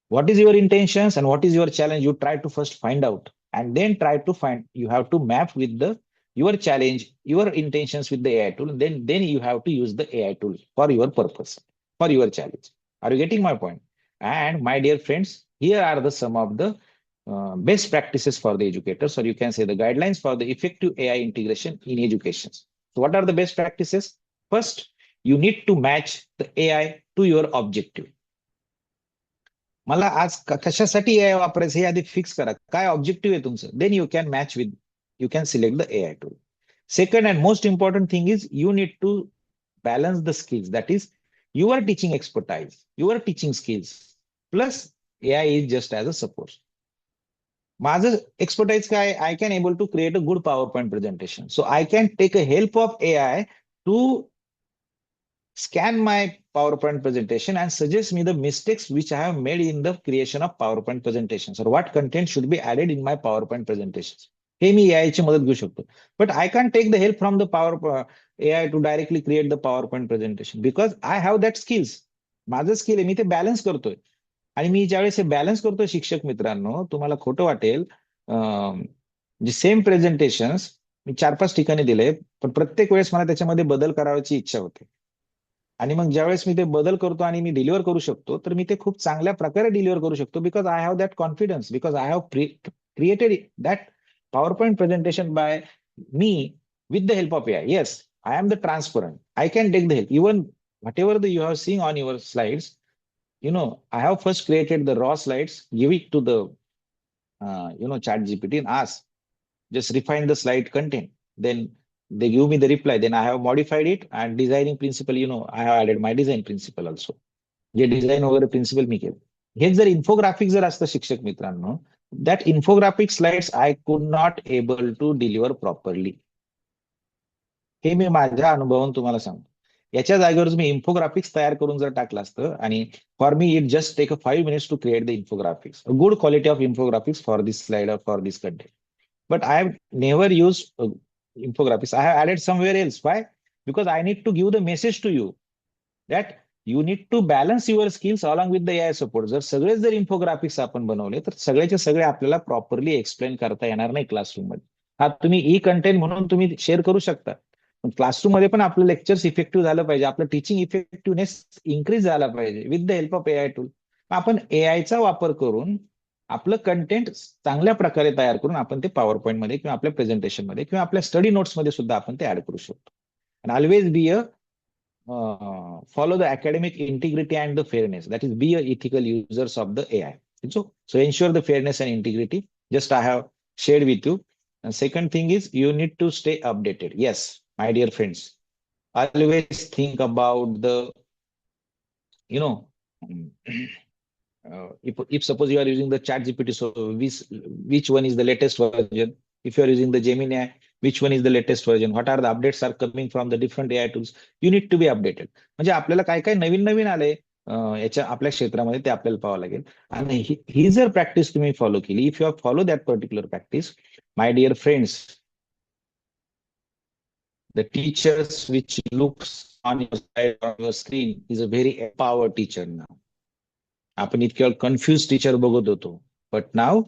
What is your intentions and what is your challenge? You try to first find out, and then you have to map with your challenge, your intentions with the AI tool. Then you have to use the AI tool for your purpose, for your challenge. Are you getting my point? And my dear friends, here are some of the best practices for the educators, or you can say the guidelines for the effective AI integration in education. So what are the best practices? First, you need to match the AI to your objective. मला आज कशासाठी AI वापरायचं हे आधी fix करा. काय objective आहे तुमचं? Then you can select the AI tool. Second and most important thing is you need to balance the skills. That is your teaching expertise, your teaching skills, plus AI is just as a support. माझं expertise काय? I can able to create a good PowerPoint presentation. So I can take a help of AI to scan my PowerPoint presentation and suggest me the mistakes which I have made in the creation of PowerPoint presentations, or what content should be added in my PowerPoint presentations. हे मी AI ची मदत घेऊ शकतो. But I can't take the help from the AI to directly create the PowerPoint presentation because I have that skills. माझं skill आहे, मी ते balance करतोय. आणि मी ज्यावेळेस हे बॅलन्स करतोय, शिक्षक मित्रांनो, तुम्हाला खोटं वाटेल, जे सेम प्रेझेंटेशन्स मी 4-5 ठिकाणी दिले, पण प्रत्येक वेळेस मला त्याच्यामध्ये बदल करायची इच्छा होते. आणि मग ज्यावेळेस मी ते बदल करतो आणि मी डिलिव्हर करू शकतो, तर मी ते खूप चांगल्या प्रकारे डिलिव्हर करू शकतो, because I have that confidence, because I have created that PowerPoint presentation by me with the help of AI. Yes, I am the transparent. I can take the help. Even whatever you have seen on your slides, I have first created the raw slides, give it to the, chat GPT and ask, just refine the slide content. Then they give me the reply. Then I have modified it, and designing principle, I have added my design principle also. जे design वगैरे principle मी केलं. हेच जर infographic जर असतं शिक्षक मित्रांनो, that infographic slides I could not able to deliver properly. हे मी माझ्या अनुभवातून तुम्हाला सांगतो. याच्या जागेवर मी इन्फोग्राफिक्स तयार करून जर टाकलं असतं, आणि for me it just take 5 minutes to create the infographics, good quality of infographics for this slide or for this content. But I have never used infographics. I have added somewhere else. Why? Because I need to give the message to you that you need to balance your skills along with the AI support. जर infographics आपण बनवले तर सगळ्याचे सगळे आपल्याला properly explain करता येणार नाही क्लासरूम मध्ये. हा तुम्ही ई कंटेंट म्हणून तुम्ही शेअर करू शकता, पण क्लासरूम मध्ये पण आपलं लेक्चर्स इफेक्टिव्ह झालं पाहिजे, आपलं टीचिंग इफेक्टिव्हनेस इन्क्रीज झाला पाहिजे with the help of AI tool. आपण एआयचा वापर करून आपलं कंटेंट चांगल्या प्रकारे तयार करून आपण ते पॉवर पॉईंट मध्ये किंवा आपल्या प्रेझेंटेशन मध्ये किंवा आपल्या स्टडी नोट्स मध्ये सुद्धा आपण ते ऍड करू शकतो. आणि always be a follow the academic integrity and the fairness. That is, be a ethical users of the AI. So ensure the fairness and integrity. Just I have shared with you. And second thing is you need to stay updated. Yes, my dear friends, always think about the, you know, if suppose you are using the chat GPT, so which one is the latest version? If you are using the Gemini, which one is the latest version? What are the updates are coming from the different AI tools? You need to be updated. म्हणजे आपल्याला काय काय नवीन नवीन आले याच्या आपल्या क्षेत्रामध्ये ते आपल्याला पाहावं लागेल. आणि ही जर प्रॅक्टिस तुम्ही फॉलो केली, if you follow that particular practice, my dear friends, the teachers which looks on your side on your screen is a very empowered teacher now. आपण इतक्या कन्फ्युज टीचर बघत होतो, but now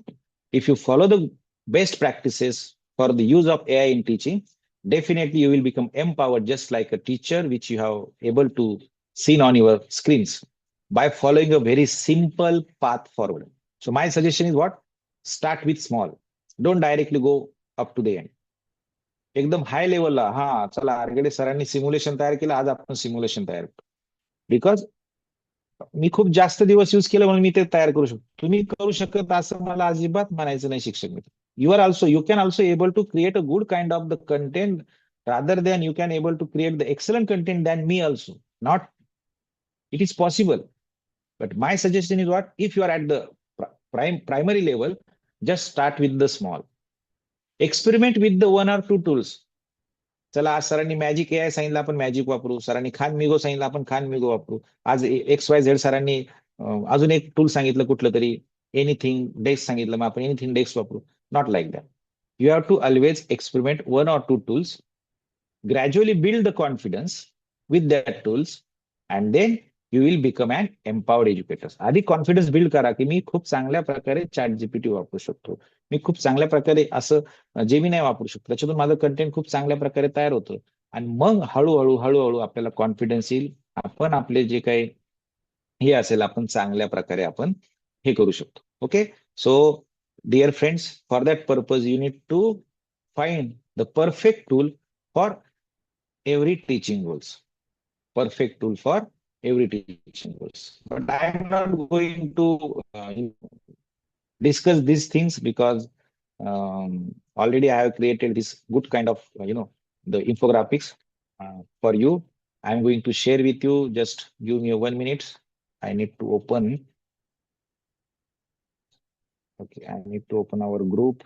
if you follow the best practices for the use of AI in teaching, definitely you will become empowered just like a teacher which you have able to seen on your screens by following a very simple path forward. So my suggestion is what? Start with small. Don't directly go up to the end. एकदम हाय लेवलला, हा चला आर्गडे सरांनी simulation तयार केलं, आज आपण simulation तयार करू. बिकॉज मी खूप जास्त दिवस यूज केलं म्हणून मी ते तयार करू शकतो, तुम्ही करू शकत असं मला अजिबात म्हणायचं नाही शिक्षक मित्र. You can also able to create a good kind of the content rather than you can able to create the excellent content than me also. Not, it is possible. But my suggestion is what? If you are at the primary level, just start with the small. Experiment with the one or two tools. चला आज सरांनी magic AI सांगितलं, आपण magic वापरू. सरांनी खान मिगो सांगितलं, आपण खान मिगो वापरू. आज XYZ सरांनी अजून एक टूल सांगितलं कुठलं तरी, एनिथिंग डेस्क सांगितलं, मग आपण एनिथिंग डेस्क वापरू. Not like that. You have to always experiment one or two tools, gradually build the confidence with that tools, and then you will become an empowered educator. आधी confidence build करा की मी खूप चांगल्या प्रकारे chat GPT वापरू शकतो, मी खूप चांगल्या प्रकारे असं जेमिनाय वापरू शकतो, त्याच्यातून माझं कंटेंट खूप चांगल्या प्रकारे तयार होतं. आणि मग हळूहळू हळूहळू आपल्याला कॉन्फिडन्स येईल, आपण आपले जे काही हे असेल आपण चांगल्या प्रकारे आपण हे करू शकतो. Okay, so dear friends, for that purpose you need to find the perfect tool for every teaching goals. Perfect tool for every teaching goals. But I am not going to discuss these things because already I have created this good kind of the infographics for you. I am going to share with you. Just give me 1 minute. I need to open. Okay, I need to open our group.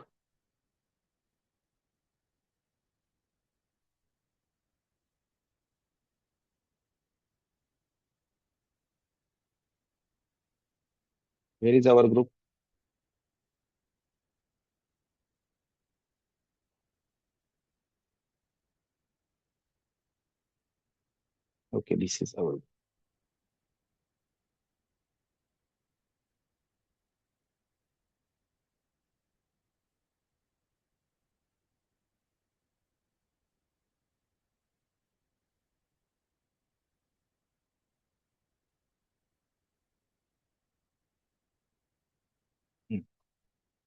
Where is our group? Okay, this is our.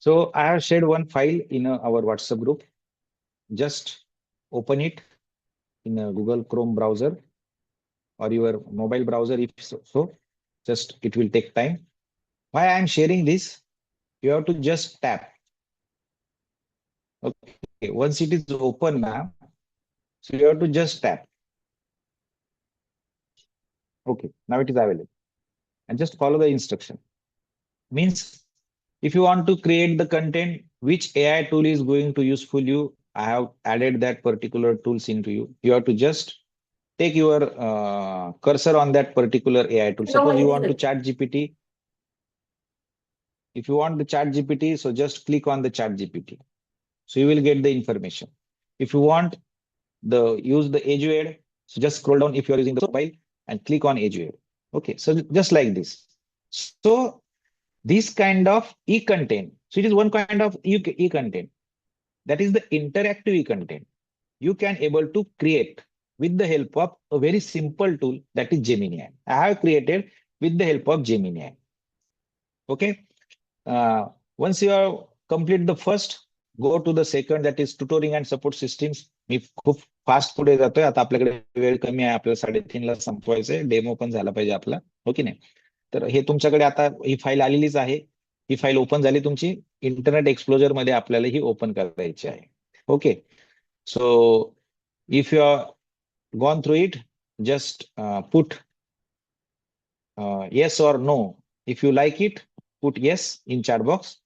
So I have shared one file in our WhatsApp group. Just open it in a Google Chrome browser or your mobile browser if so. Just it will take time. Why I am sharing this? You have to just tap. Okay, once it is open now, so you have to just tap. Okay, now it is available. And just follow the instruction. Means if you want to create the content, which AI tool is going to useful you, I have added that particular tools into you. You have to just take your cursor on that particular AI tool. Suppose you want to chat GPT. If you want the chat GPT, so just click on the chat GPT. So you will get the information. If you want use the edge, so just scroll down if you are using the mobile and click on edge. Okay, so just like this. So this kind of e-content, so it is one kind of e-content, that is the interactive e-content. You can able to create with the help of a very simple tool, that is Gemini. I have created with the help of Gemini. Okay. Once you have complete the first, go to the second, that is tutoring and support systems. मी खूप fast पुढे जातोय, आता आपल्याकडे वेळ कमी आहे, आपल्याला 3:30 ला संपवायचंय, demo पण झाला पाहिजे आपला, हो की नाही. तर हे तुमच्याकडे आता ही फाईल आलेलीच आहे. ही फाईल ओपन झाली तुमची, इंटरनेट एक्सप्लोजर मध्ये आपल्याला ही ओपन करायची आहे. Okay, so if you are gone through it, just put yes or no. If you like it, put yes in chat box,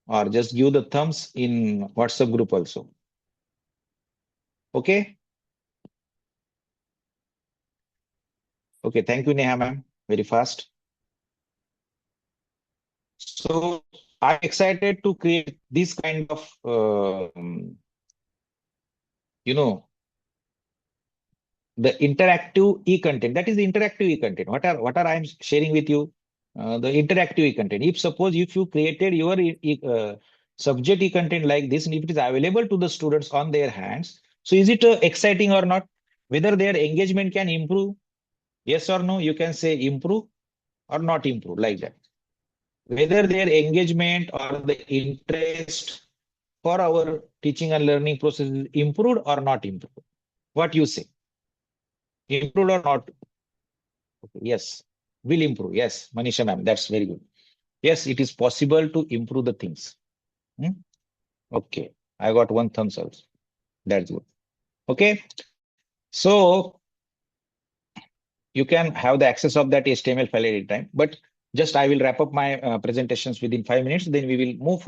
or just give the thumbs in WhatsApp group also. Okay. Okay, thank you, Neha ma'am, very fast. So I'm excited to create this kind of the interactive e-content. That is the interactive e-content. What are I am sharing with you? The interactive e-content. If suppose if you created your subject e-content like this, and if it is available to the students on their hands, so is it exciting or not? Whether their engagement can improve? Yes or no? You can say improve or not improve, like that. Whether their engagement or the interest for our teaching and learning process is improved or not improved. What you say? Improved or not? Okay, yes, will improve. Yes, Manisha ma'am, that's very good. Yes, it is possible to improve the things. Okay, I got one thumbs up. That's good. Okay, so you can have the access of that HTML file at any time, but just I will wrap up my presentations within 5 minutes, then we will move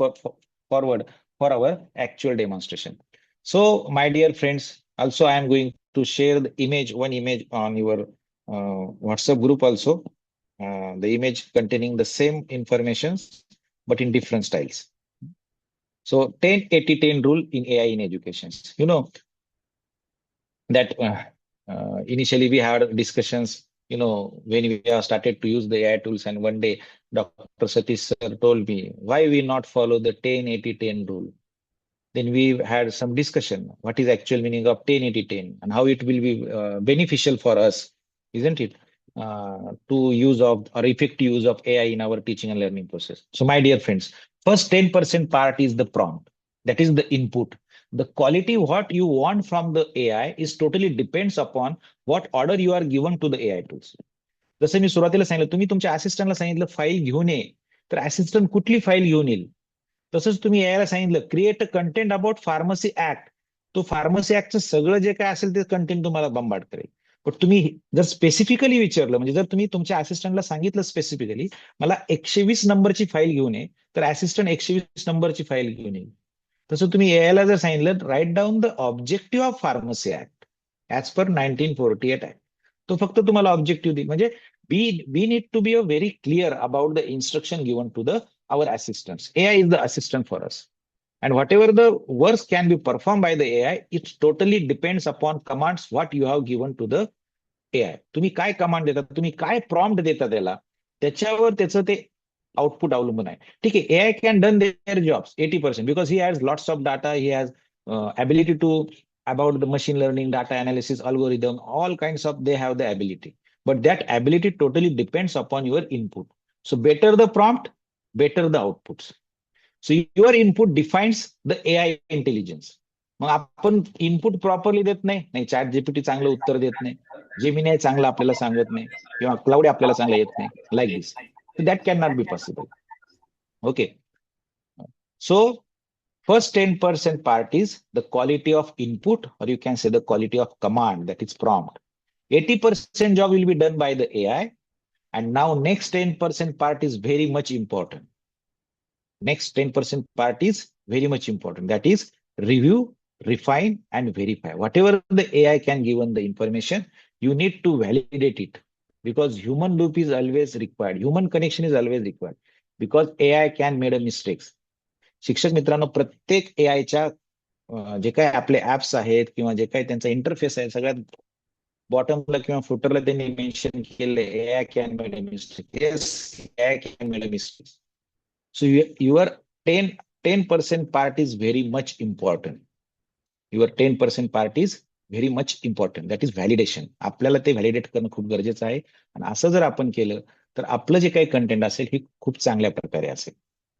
forward for our actual demonstration. So my dear friends, also I am going to share the image, one image on your WhatsApp group also, the image containing the same informations, but in different styles. So 10-80-10 rule in AI in education. You know that initially we had discussions, when we have started to use the AI tools, and one day Dr. Satish sir told me, why we not follow the 10-80-10 rule? Then we had some discussion, what is actual meaning of 10-80-10 and how it will be beneficial for us, isn't it? To use of or effective use of AI in our teaching and learning process. So my dear friends, first 10% part is the prompt, that is the input. The quality what you want from the AI is totally depends upon what order you are given to the AI tools. जसं मी सुरुवातीला सांगितलं, तुम्ही तुमच्या असिस्टंटला सांगितलं file घेऊन ये, तर assistant कुठली फाईल घेऊन येईल. तसंच तुम्ही यायला सांगितलं create a content about pharmacy act, तो फार्मसी ऍक्टचं सगळं जे काय असेल ते कंटेंट तुम्हाला बंबाट करेल. पण तुम्ही जर स्पेसिफिकली विचारलं, म्हणजे जर तुम्ही तुमच्या असिस्टंटला सांगितलं स्पेसिफिकली मला 120 नंबरची फाईल घेऊन ये, तर असिस्टंट 120 नंबरची फाईल घेऊन येईल. तसं तुम्ही यायला जर सांगितलं write down the objective of pharmacy act as per 1948 act, तो फक्त तुम्हाला ऑब्जेक्टिव्ह देईल. म्हणजे we need to be very clear about the instruction given to our assistants. AI is the assistant for us, and whatever the works can be performed by the AI, it totally depends upon commands what you have given to the AI. तुम्ही काय command देता, तुम्ही काय prompt देता त्याला, त्याच्यावर त्याचं ते आउटपुट अवलंबून आहे. ठीक आहे, AI can done their jobs 80% because he has lots of data, he has ability to about the machine learning, data analysis, algorithm, all kinds of they have the ability. But that ability totally depends upon your input. So better the prompt, better the outputs. So your input defines the AI intelligence. मग आपण input properly देत नाही, chat GPT चांगलं उत्तर देत नाही, Gemini चांगलं आपल्याला सांगत नाही, किंवा क्लाउड आपल्याला चांगलं येत नाही, like this. So that cannot be possible. Okay. So first 10% part is the quality of input, or you can say the quality of command, that is prompt. 80% job will be done by the AI. And now next 10% part is very much important. Next 10% part is very much important. That is review, refine, and verify. Whatever the AI can give on the information, you need to validate it, because human loop is always required. Human connection is always required, because AI can make mistakes. शिक्षक मित्रांनो, प्रत्येक एआयच्या जे काही आपले apps आहेत किंवा जे काही त्यांचा interface आहे, सगळ्यात बॉटमला किंवा फुटरला त्यांनी मेन्शन केले AI can made a mistake. Yes, AI can made a mistake. So your 10% part is very much important. Your 10% part is very much important. That is validation. आपल्याला ते व्हॅलिडेट करणं खूप गरजेचं आहे. आणि असं जर आपण केलं तर आपलं जे काही कंटेंट असेल हे खूप चांगल्या प्रकारे असेल.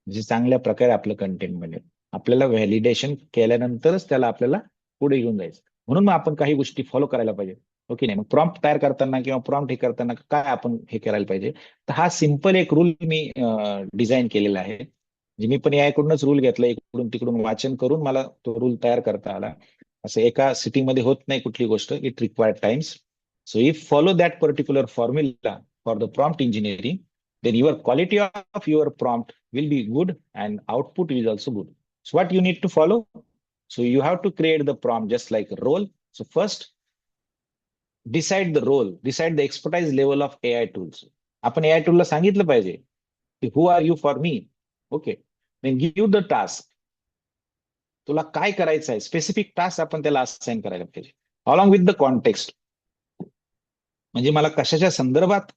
म्हणजे चांगल्या प्रकारे आपलं कंटेंट बनेल. आपल्याला व्हॅलिडेशन केल्यानंतरच त्याला आपल्याला पुढे घेऊन जायचं. म्हणून मग आपण काही गोष्टी फॉलो करायला पाहिजे. ओके नाही, मग प्रॉम्प्ट तयार करताना किंवा प्रॉम्प्ट हे करताना काय आपण हे करायला पाहिजे. तर हा सिम्पल एक रूल मी डिझाईन केलेला आहे. म्हणजे मी पण याकडूनच रूल घेतला, इकडून तिकडून वाचन करून मला तो रूल तयार करता आला. असं एका सिटिंगमध्ये होत नाही कुठली गोष्ट. It required times. So if follow that particular formula for the prompt engineering, then your quality of your prompt will be good and output is also good. So what you need to follow? So you have to create the prompt just like a role. So first, decide the role, decide the expertise level of AI tools. आपण AI tool ला सांगितलं पाहिजे की who are you for me? Okay. Then give the task. तुला काय करायचं आहे, specific task आपण त्याला असाइन करायला पाहिजे. Along with the context. म्हणजे मला कशाच्या संदर्भात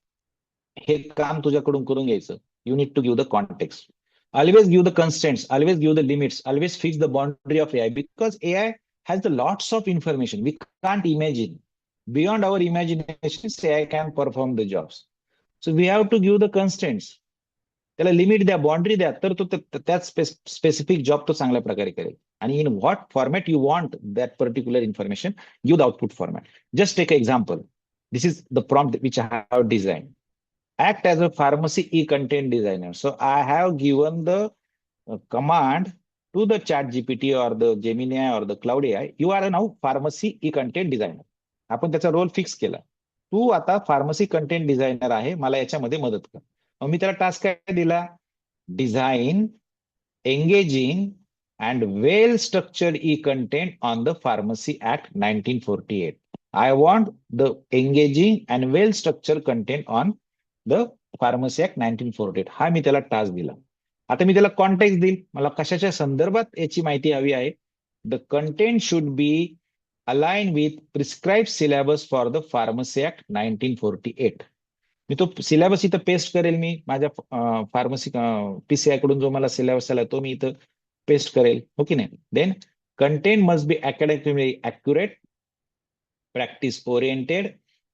हे काम तुझ्याकडून करून घ्यायचं. You need to give the context. Always give the constants, always give the limits, always fix the boundary of AI, because AI has the lots of information we can't imagine. Beyond our imagination, AI can perform the jobs. So we have to give the constraints. त्याला limit द्या, boundary द्या, तर तो त्याच specific job तो चांगल्या प्रकारे करेल. आणि in what format you want that particular information, give the output format. Just take example. This is the prompt which I have design. Act as a pharmacy e-content designer. So I have given the command to the chat GPT or the Gemini or the Cloud AI. You are now pharmacy e-content designer. आपण त्याचा role fix केला. तू आता pharmacy content designer आहे, मला याच्यामध्ये मदत कर. मग मी त्याला टास्क काय दिला? Design engaging and well-structured e-content on the Pharmacy Act 1948. I want the engaging and well-structured content on the Pharmacy Act 1948. हा मी त्याला टास्क दिला. आता मी त्याला कॉन्टेक्स्ट देईल. मला कशाच्या संदर्भात याची माहिती हवी आहे. The content should be align with prescribe syllabus for the pharmacy act 1948. मी तो सिलेबस इथं पेस्ट करेल. मी माझ्या फार्मसी PCI कडून जो मला सिलेबस आला तो मी इथं पेस्ट करेल. हो की नाही. Then content must be academically accurate, practice oriented,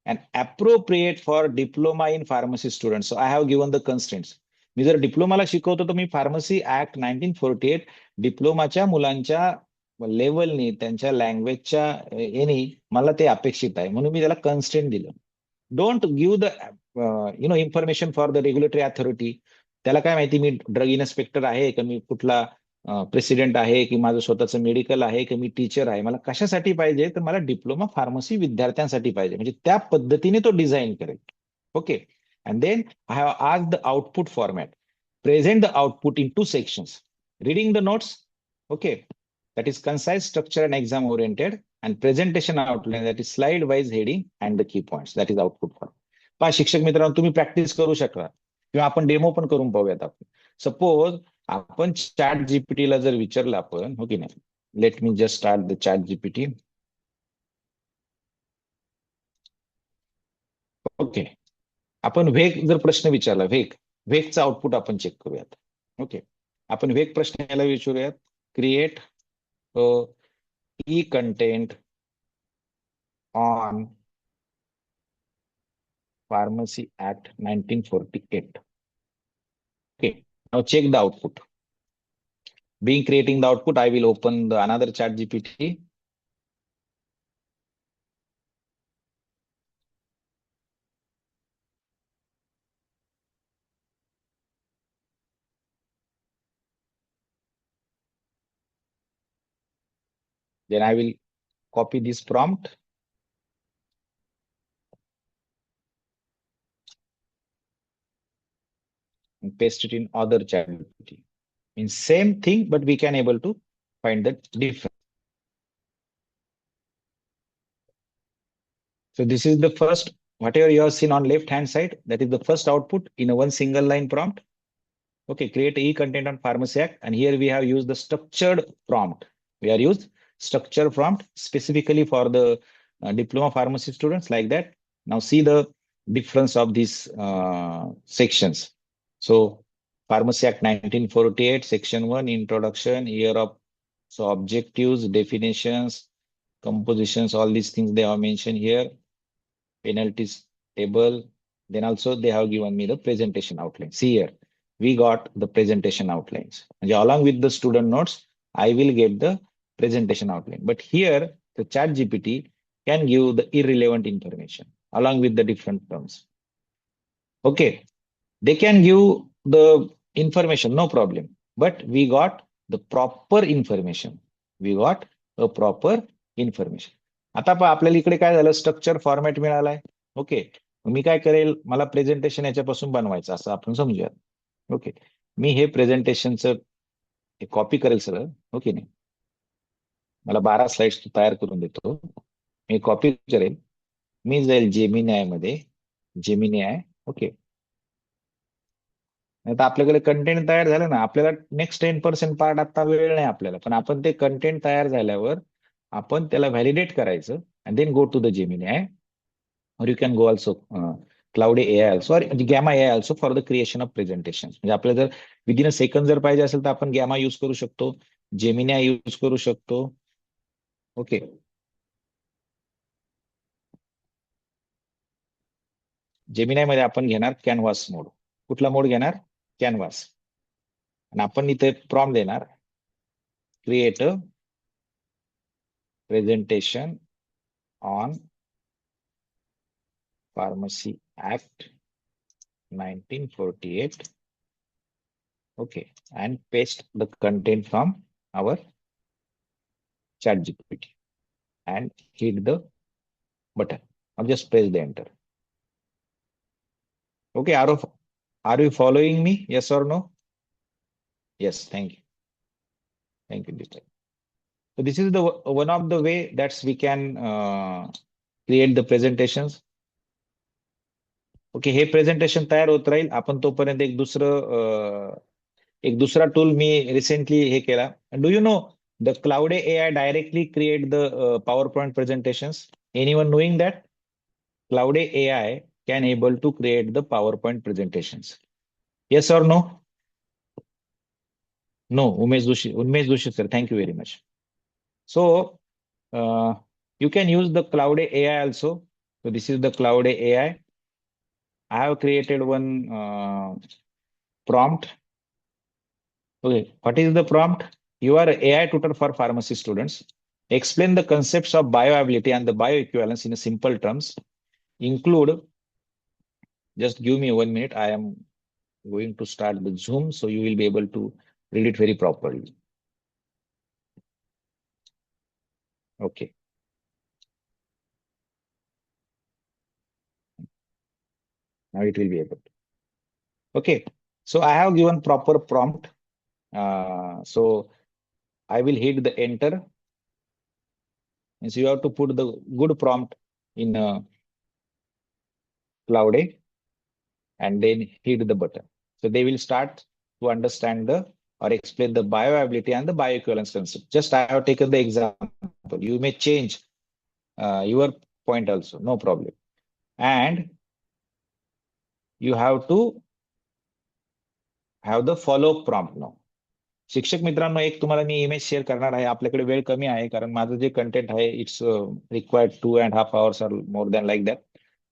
and appropriate for diploma in pharmacy students. So I have given the constraints. मी जर डिप्लोमाला शिकवतो तर मी फार्मसी ऍक्ट 1948 डिप्लोमाच्या मुलांच्या लेवलनी, त्यांच्या लँग्वेजच्या याने मला ते अपेक्षित आहे. म्हणून मी त्याला कन्स्ट्रेंट दिलं. Don't give the information for the regulatory authority. त्याला काय माहिती मी ड्रग इन्स्पेक्टर आहे का, मी कुठला प्रेसिडेंट आहे, की माझं स्वतःचं मेडिकल आहे, की मी टीचर आहे. मला कशासाठी पाहिजे, तर मला डिप्लोमा फार्मसी विद्यार्थ्यांसाठी पाहिजे. म्हणजे त्या पद्धतीने तो डिझाईन करेल. Okay. And then I have asked the output format. Present the output in 2 sections. Reading the notes, okay, that is concise, structure and exam oriented, and presentation outline, that is slide wise heading and the key points, that is output form. पहा शिक्षक मित्रांनो, तुम्ही practice करू शकता किंवा आपण demo पण करून पाहूयात. आपण सपोज आपण चॅट जीपीटीला जर विचारलं आपण, हो की नाही. Let me just start the chat GPT. Okay. आपण वेग जर प्रश्न विचारला, वेगचा आउटपुट आपण चेक करूयात. ओके. आपण वेग प्रश्न याला विचारूयात. Create e-content on Pharmacy Act 1948. Okay, now check the output. Being creating the output, I will open the another chat GPT. Then I will copy this prompt and paste it in other chat GPT. Means same thing, but we can able to find the difference. So this is the first, whatever you have seen on left hand side, that is the first output in a one single line prompt. Okay, create e-content on Pharmacy Act, and here we have used the structured prompt. We are used structure prompt specifically for the diploma pharmacy students like that. Now see the difference of these sections. So Pharmacy Act 1948, Section 1, Introduction, year of, so objectives, definitions, compositions, all these things they have mentioned here, penalties table. Then also they have given me the presentation outline. See here, we got the presentation outlines. And along with the student notes, I will get the presentation outline. But here, the chat GPT can give the irrelevant information along with the different terms. Okay, they can give the information, no problem. But we got the proper information. We got a proper information. आता आपल्याला इकडे काय झालं, structure format मिळालाय. Okay, मी काय करेल, मला presentation याच्यापासून बनवायचं असं आपण समजूया. ओके, मी हे प्रेझेंटेशनचं कॉपी करेल सगळं. ओके, नाही मला 12 स्लाइड्स तयार करून देतो, मी कॉपी करेल. मी जाईल जेमिनी मध्ये, जेमिनी आय. ओके, नाही तर आपल्याकडे कंटेंट तयार झालं ना, आपल्याला नेक्स्ट 10% पार्ट आता वेळ नाही आपल्याला, पण आपण ते कंटेंट तयार झाल्यावर आपण त्याला व्हॅलिडेट करायचं and then go to the Gemini AI, और you can go also Claude AI also, और Gamma AI also for the creation of presentation. म्हणजे आपल्याला जर विदिन अ सेकंड जर पाहिजे असेल तर आपण गॅमा यूज करू शकतो, जेमिनी आय यूज करू शकतो. ओके, जेमिनाय मध्ये आपण घेणार कॅनव्हास मोड. कुठला मोड घेणार? कॅनव्हास. आणि आपण इथे प्रॉम्प्ट देणार, create a presentation on Pharmacy Act 1948. Okay, and paste the content from our chat GPT and hit the button or just press the enter. Okay, are you following me? Yes or no? Yes, thank you. Thank you, Mr. So this is the one of the way that we can create the presentations. Okay, हे presentation तयार होत राहील. आपण तोपर्यंत एक दुसरा tool मी recently हे केला. Do you know the cloud AI directly create the power point presentations? Anyone knowing that cloud AI can able to create the PowerPoint presentations? Yes or no? No, Umesh Doshi sir, thank you very much. So you can use the Cloud AI also. So this is the Cloud AI. I have created one prompt. Okay, what is the prompt? You are an AI tutor for pharmacy students. Explain the concepts of bioavailability and the bioequivalence in simple terms. Include, just give me 1 minute. I am going to start the Zoom, so you will be able to read it very properly. Okay. Now it will be able to. Okay. So I have given proper prompt. So I will hit the enter. And so you have to put the good prompt in Cloud A and then hit the button. So they will start to understand the or explain the bioavailability and the bioequivalence concept. Just I have taken the example. You may change your point also, no problem. And you have to have the follow prompt now. शिक्षक मित्रांनो, एक तुम्हाला मी image share करणार आहे. आपल्याकडे वेळ कमी आहे कारण माझं जे कंटेंट आहे it's required 2.5 hours or more than like that.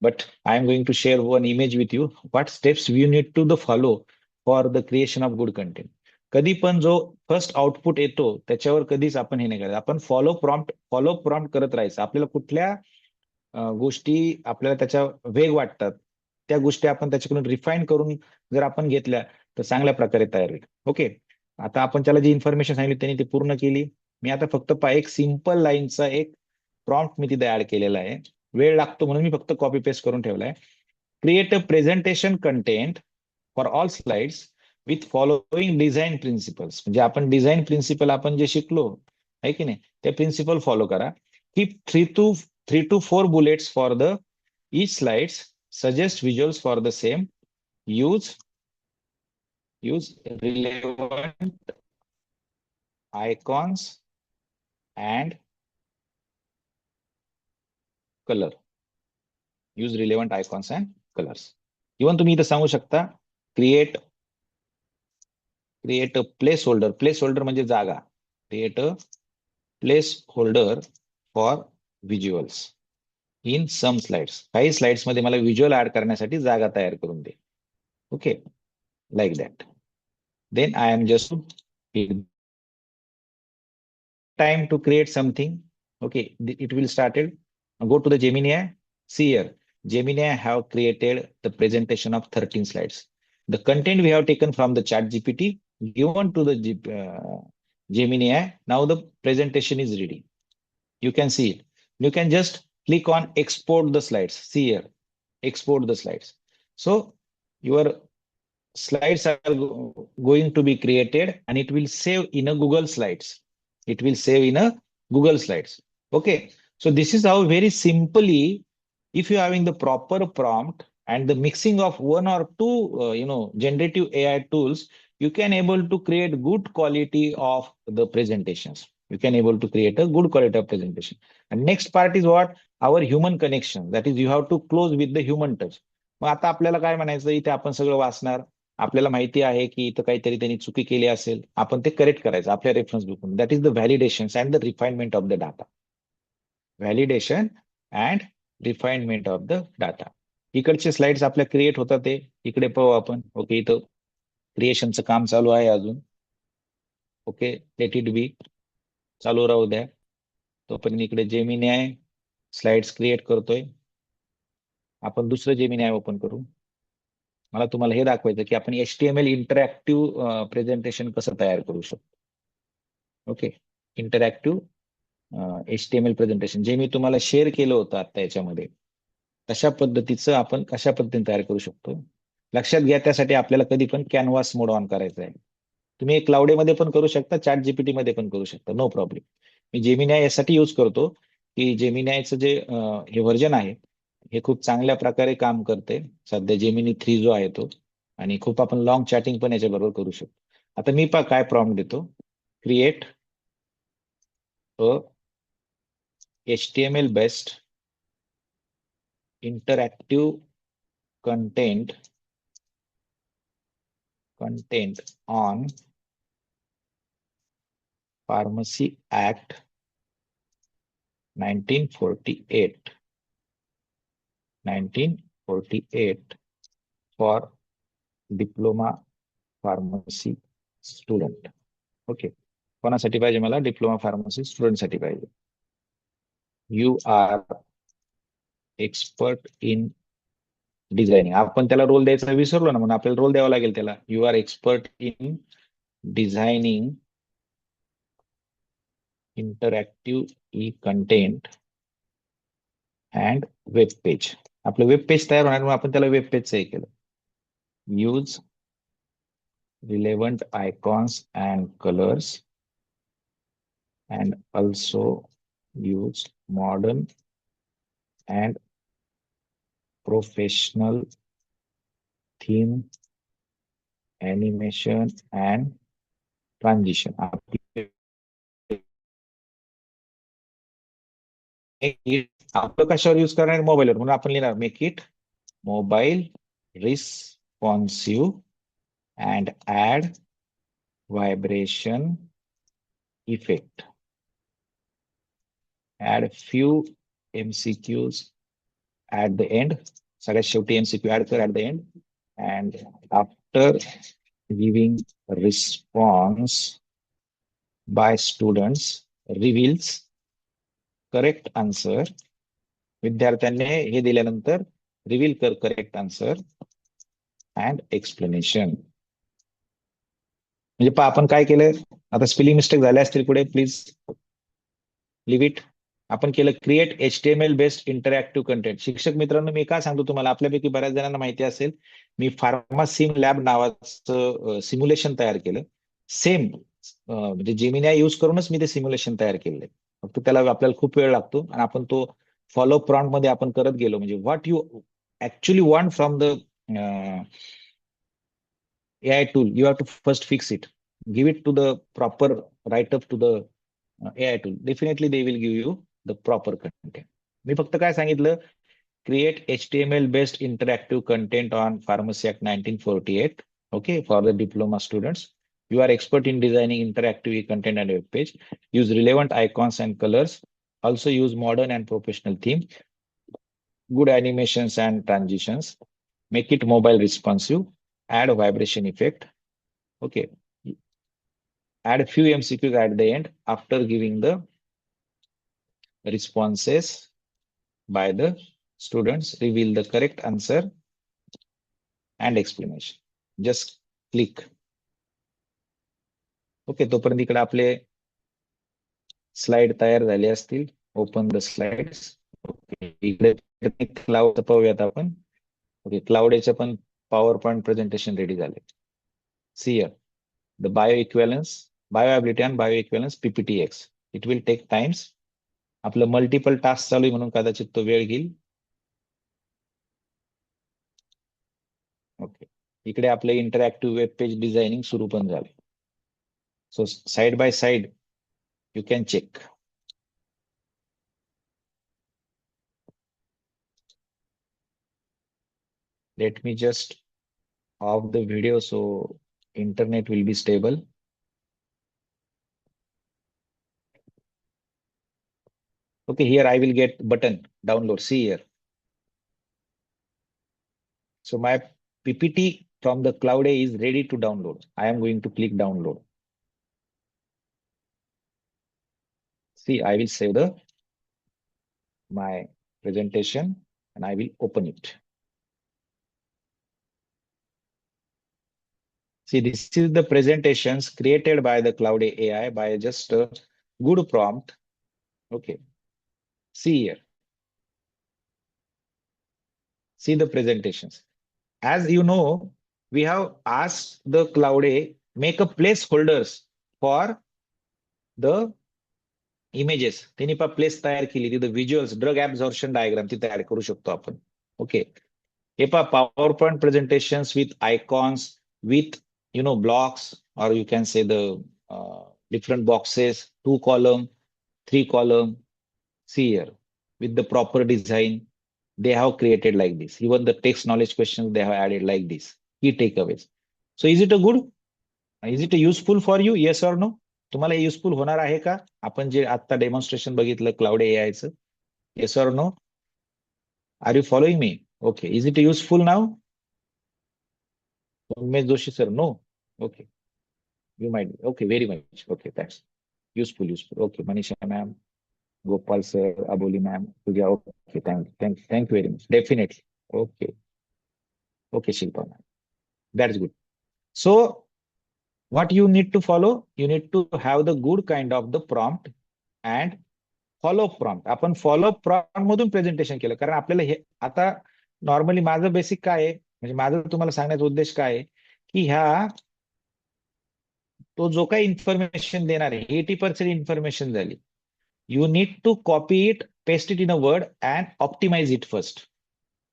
But I am going to share one image with you. What steps we need to the follow for the creation of good content. कधी पण जो first output येतो त्याच्यावर कधीच आपण हे नाही करायचं. आपण फॉलो प्रॉम्प्ट करत राहायचं. आपल्याला कुठल्या गोष्टी आपल्याला त्याच्या वेग वाटतात त्या गोष्टी आपण त्याच्याकडून रिफाईन करून जर आपण घेतल्या तर चांगल्या प्रकारे तयार होईल. ओके, आता आपण त्याला जी इन्फॉर्मेशन सांगितली त्यांनी ती पूर्ण केली. मी आता फक्त एक सिंपल लाईनचा एक प्रॉम्प्ट मी तिथे ऍड केलेला आहे. वेळ लागतो म्हणून मी फक्त कॉपी पेस्ट करून ठेवलाय. Create a presentation content for all slides with following design principles. म्हणजे आपण डिझाईन प्रिन्सिपल आपण जे शिकलो आहे की नाही ते प्रिन्सिपल फॉलो करा. Keep 3 to 4 bullets for the each slides. Suggest visuals for the same. Use relevant icons and color. Use relevant icons and colors. Even तुम्ही इथं सांगू शकता create a placeholder. Placeholder म्हणजे जागा. Create a placeholder for visuals in some slides. काही slides मध्ये मला visual add करण्यासाठी जागा तयार करून दे. Okay, like that. Then I am just time to create something. Okay, it will started. Go to the Gemini. See here, Gemini have created the presentation of 13 slides. The content we have taken from the chat GPT given to the Gemini. Now the presentation is ready. You can see it. You can just click on export the slides. See here, export the slides. So your slides are going to be created and it will save in a Google Slides. It will save in a Google Slides. Okay. So this is how very simply, if you are having the proper prompt and the mixing of one or two, generative AI tools, you can able to create good quality of the presentations. You can able to create a good quality of presentation. And next part is what? Our human connection. That is, you have to close with the human touch. मग आता आपल्याला काय म्हणायचं, इथे आपण सगळं वाचणार, आपल्याला माहिती आहे की इथं काहीतरी त्यांनी चुकी केली असेल, आपण ते करेक्ट करायचं आपल्या रेफरन्स बुकमध्ये. That is the validation and the refinement of the data. Validation and refinement of the data. इकडचे स्लाइड्स आपल्या क्रिएट होतात, ते इकडे पाहू आपण. ओके, इथं क्रिएशनचं काम चालू आहे अजून. ओके, लेट इट बी, चालू राहू द्या. तोपर्यंत इकडे जेमिनी आहे, स्लाइड्स क्रिएट करतोय. आपण दुसरं जेमिनी आहे ओपन करू. मला तुम्हाला हे दाखवायचं की आपण HTML इंटरॅक्टिव्ह प्रेझेंटेशन कसं तयार करू शकतो. ओके, इंटरॅक्टिव्ह HTML प्रेझेंटेशन जे मी तुम्हाला शेअर केलं होतं आता याच्यामध्ये, तशा पद्धतीचं आपण कशा पद्धतीने तयार करू शकतो. लक्षात घ्या, त्यासाठी आपल्याला कधी पण कॅनव्हास मोड ऑन करायचा आहे. तुम्ही क्लाउडमध्ये पण करू शकता, चॅट जीपीटी मध्ये पण करू शकता, नो प्रॉब्लेम. मी जेमिनाय यासाठी यूज करतो की जेमिनायचं जे हे व्हर्जन आहे हे खूप चांगल्या प्रकारे काम करते. सध्या जेमिनी 3 जो आहे तो, आणि खूप आपण लॉंग चॅटिंग पण याच्याबरोबर करू शकतो. आता मी काय प्रॉम्प्ट देतो, create a HTML based interactive content on Pharmacy Act 1948 for diploma pharmacy student. Okay, कोणासाठी पाहिजे मला? डिप्लोमा फार्मसी स्टुडंट साठी पाहिजे. You are expert in designing. आपण त्याला रोल द्यायचा विसरलो ना, म्हणून आपल्याला रोल द्यावा लागेल त्याला. You are expert in designing interactive e content and web page. आपलं वेब पेज तयार होणार, म्हणून आपण त्याला वेब पेजचं हे केलं. Use relevant icons and colors and also use modern and professional theme, animation and transition. आपलं कशावर यूज करणार? मोबाईलवर, म्हणून आपण लिहिणार make it mobile responsive and add vibration effect. Add few MCQs at the end. सगळ्यात शेवटी MCQ add कर at the end. And after giving response by students reveals correct answer. विद्यार्थ्यांनी हे दिल्यानंतर रिव्हील कर करेक्ट आन्सर अँड एक्सप्लेनेशन. म्हणजे आपण काय केलं, आता स्पेलिंग मिस्टेक झाल्या असतील पुढे, प्लीज लिव्ह इट. आपण केलं create HTML based interactive content. शिक्षक मित्रांनो, मी काय सांगतो तुम्हाला, आपल्यापैकी बऱ्याच जणांना माहिती असेल, मी फार्मासिम लॅब नावाचं सिम्युलेशन तयार केलं. सेम म्हणजे जेमिनाय यूज करूनच मी ते सिम्युलेशन तयार केलंय. फक्त त्याला आपल्याला खूप वेळ लागतो, आणि आपण तो फॉलो प्रॉम्प्ट मध्ये आपण करत गेलो. म्हणजे what you actually want from the AI tool, you have to first fix it, give it to the proper write up to the AI tool, definitely they will give you the proper content. मी फक्त काय सांगितलं, create HTML based interactive content on Pharmacy Act 1948. Okay, for the diploma students. You are expert in designing interactive content and web page. Use relevant icons and colors. Also use modern and professional theme. Good animations and transitions. Make it mobile responsive. Add a vibration effect. Okay. Add a few MCQs at the end after giving the responses by the students. Reveal the correct answer and explanation. Just click. Okay, तोपर्यंत इकडे आपले slide तयार झाले असतील. Open the slides. Okay, इकडे cloud पाहूयात आपण. Okay, cloud याचं पण पॉवर पॉइंट प्रेझेंटेशन रेडी झाले. See here the bio equivalence, bioability and bio equivalence PPTX. It will take times. आपलं मल्टिपल टास्क चालू आहे म्हणून कदाचित तो वेळ घेईल. ओके, इकडे आपलं इंटरॅक्टिव्ह वेब पेज डिझायनिंग सुरू पण झाले. So side by side you can check. Let me just off the video so internet will be stable. Okay, here I will get button download. See here. So my PPT from the Cloud A is ready to download. I am going to click download. See, I will save the my presentation and I will open it. See, this is the presentations created by the Cloud AI by just a good prompt. Okay. See here. See the presentations. As you know, we have asked the Cloud A make a placeholders for the images. त्यांनी पा place तयार केली, तिथं visuals drug absorption diagram ती तयार करू शकतो आपण. ओके, हे पा power point presentations with icons, with blocks, or you can say the different boxes, 2 column, 3 column. See here, with the proper design, they have created like this. Even the text knowledge questions they have added like this. Key takeaways. So is it a good? Is it useful for you? Yes or no? तुम्हाला useful होणार आहे का? आपण जे आता demonstration बघितलं cloud एआयचं. Yes or no? Are you following me? Okay, is it useful now? Umesh Joshi sir, no? Okay, you might. Okay, very much. Okay, thanks. Useful. Okay, Manisha ma'am, Gopal sir, Aboli ma'am, तुझ्या. Okay, thank very much. Definitely. Okay, Shilpa ma'am, that's good. So what you need to follow, you need to have the good kind of the prompt and follow prompt. आपण follow prompt मधून presentation केलं, कारण आपल्याला हे आता normally माझं basic काय आहे, म्हणजे माझं तुम्हाला सांगण्याचा उद्देश काय आहे की ह्या तो जो काही इन्फॉर्मेशन देणार आहे 80% इन्फॉर्मेशन झाली. You need to copy it, paste it in a word and optimise it first.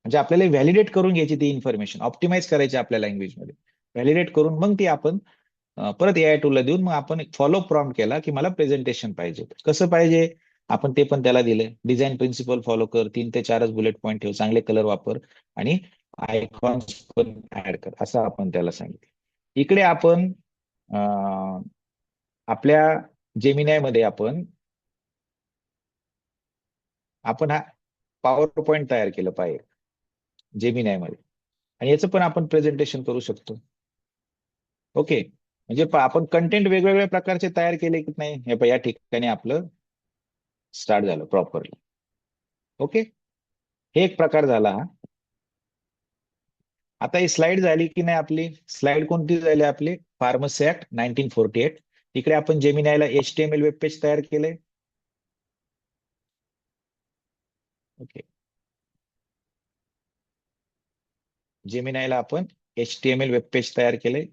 म्हणजे आपल्याला व्हॅलिडेट करून घ्यायची ती इन्फॉर्मेशन, ऑप्टिमाइज करायची आपल्या लँग्वेजमध्ये, व्हॅलिडेट करून मग ती आपण परत एआय टूलला देऊन मग आपण एक फॉलो प्रॉम्प्ट केला की मला प्रेझेंटेशन पाहिजे. कसं पाहिजे आपण ते पण त्याला दिले. डिझाईन प्रिन्सिपल फॉलो कर, 3 ते 4 बुलेट पॉईंट ठेव, चांगले कलर वापर आणि आयकॉन्स पण ऍड कर, असं आपण त्याला सांगितलं. इकडे आपण आपल्या जेमिनाय मध्ये आपण हा पॉवर पॉइंट तयार केलं पाहिजे जेमिनाय मध्ये, आणि याचं पण आपण प्रेझेंटेशन करू शकतो. ओके, म्हणजे आपण कंटेंट वेगवेगळ्या प्रकारचे तयार केले की नाही, हे या ठिकाणी आपलं स्टार्ट झालं प्रॉपरली. ओके, हे एक प्रकार झाला. आता ही स्लाइड झाली की नाही, आपली स्लाइड कोणती झाली आपली, फार्मसी ऍक्ट 1948. इकडे आपण जेमिनायला HTML वेब पेज तयार केले. ओके, जेमिनायला आपण HTML वेब पेज तयार केले.